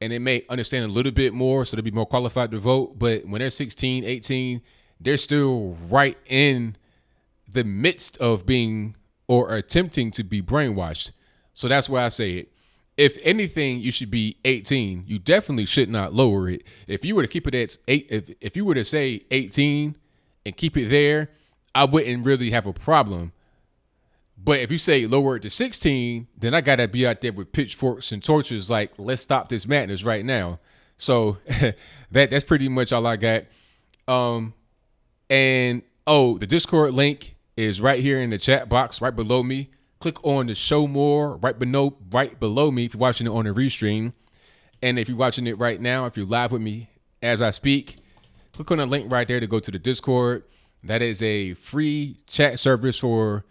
and they may understand a little bit more, so they'll be more qualified to vote. But when they're 16, 18, they're still right in the midst of being or attempting to be brainwashed. So that's why I say it. If anything, you should be 18. You definitely should not lower it. If you were to keep it at 8, if you were to say 18 and keep it there, I wouldn't really have a problem. But if you say lower it to 16, then I gotta be out there with pitchforks and torches, like, let's stop this madness right now. So that's pretty much all I got. And the Discord link is right here in the chat box, right below me. Click on the show more right below me if you're watching it on the restream. And if you're watching it right now, if you're live with me as I speak, click on the link right there to go to the Discord. That is a free chat service for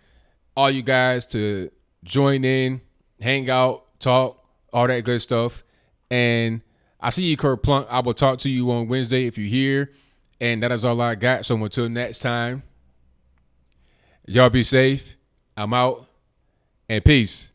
all you guys to join in, hang out, talk, all that good stuff. And I see you, Kurt Plunk. I will talk to you on Wednesday if you're here. And that is all I got. So until next time, y'all be safe. I'm out. And peace.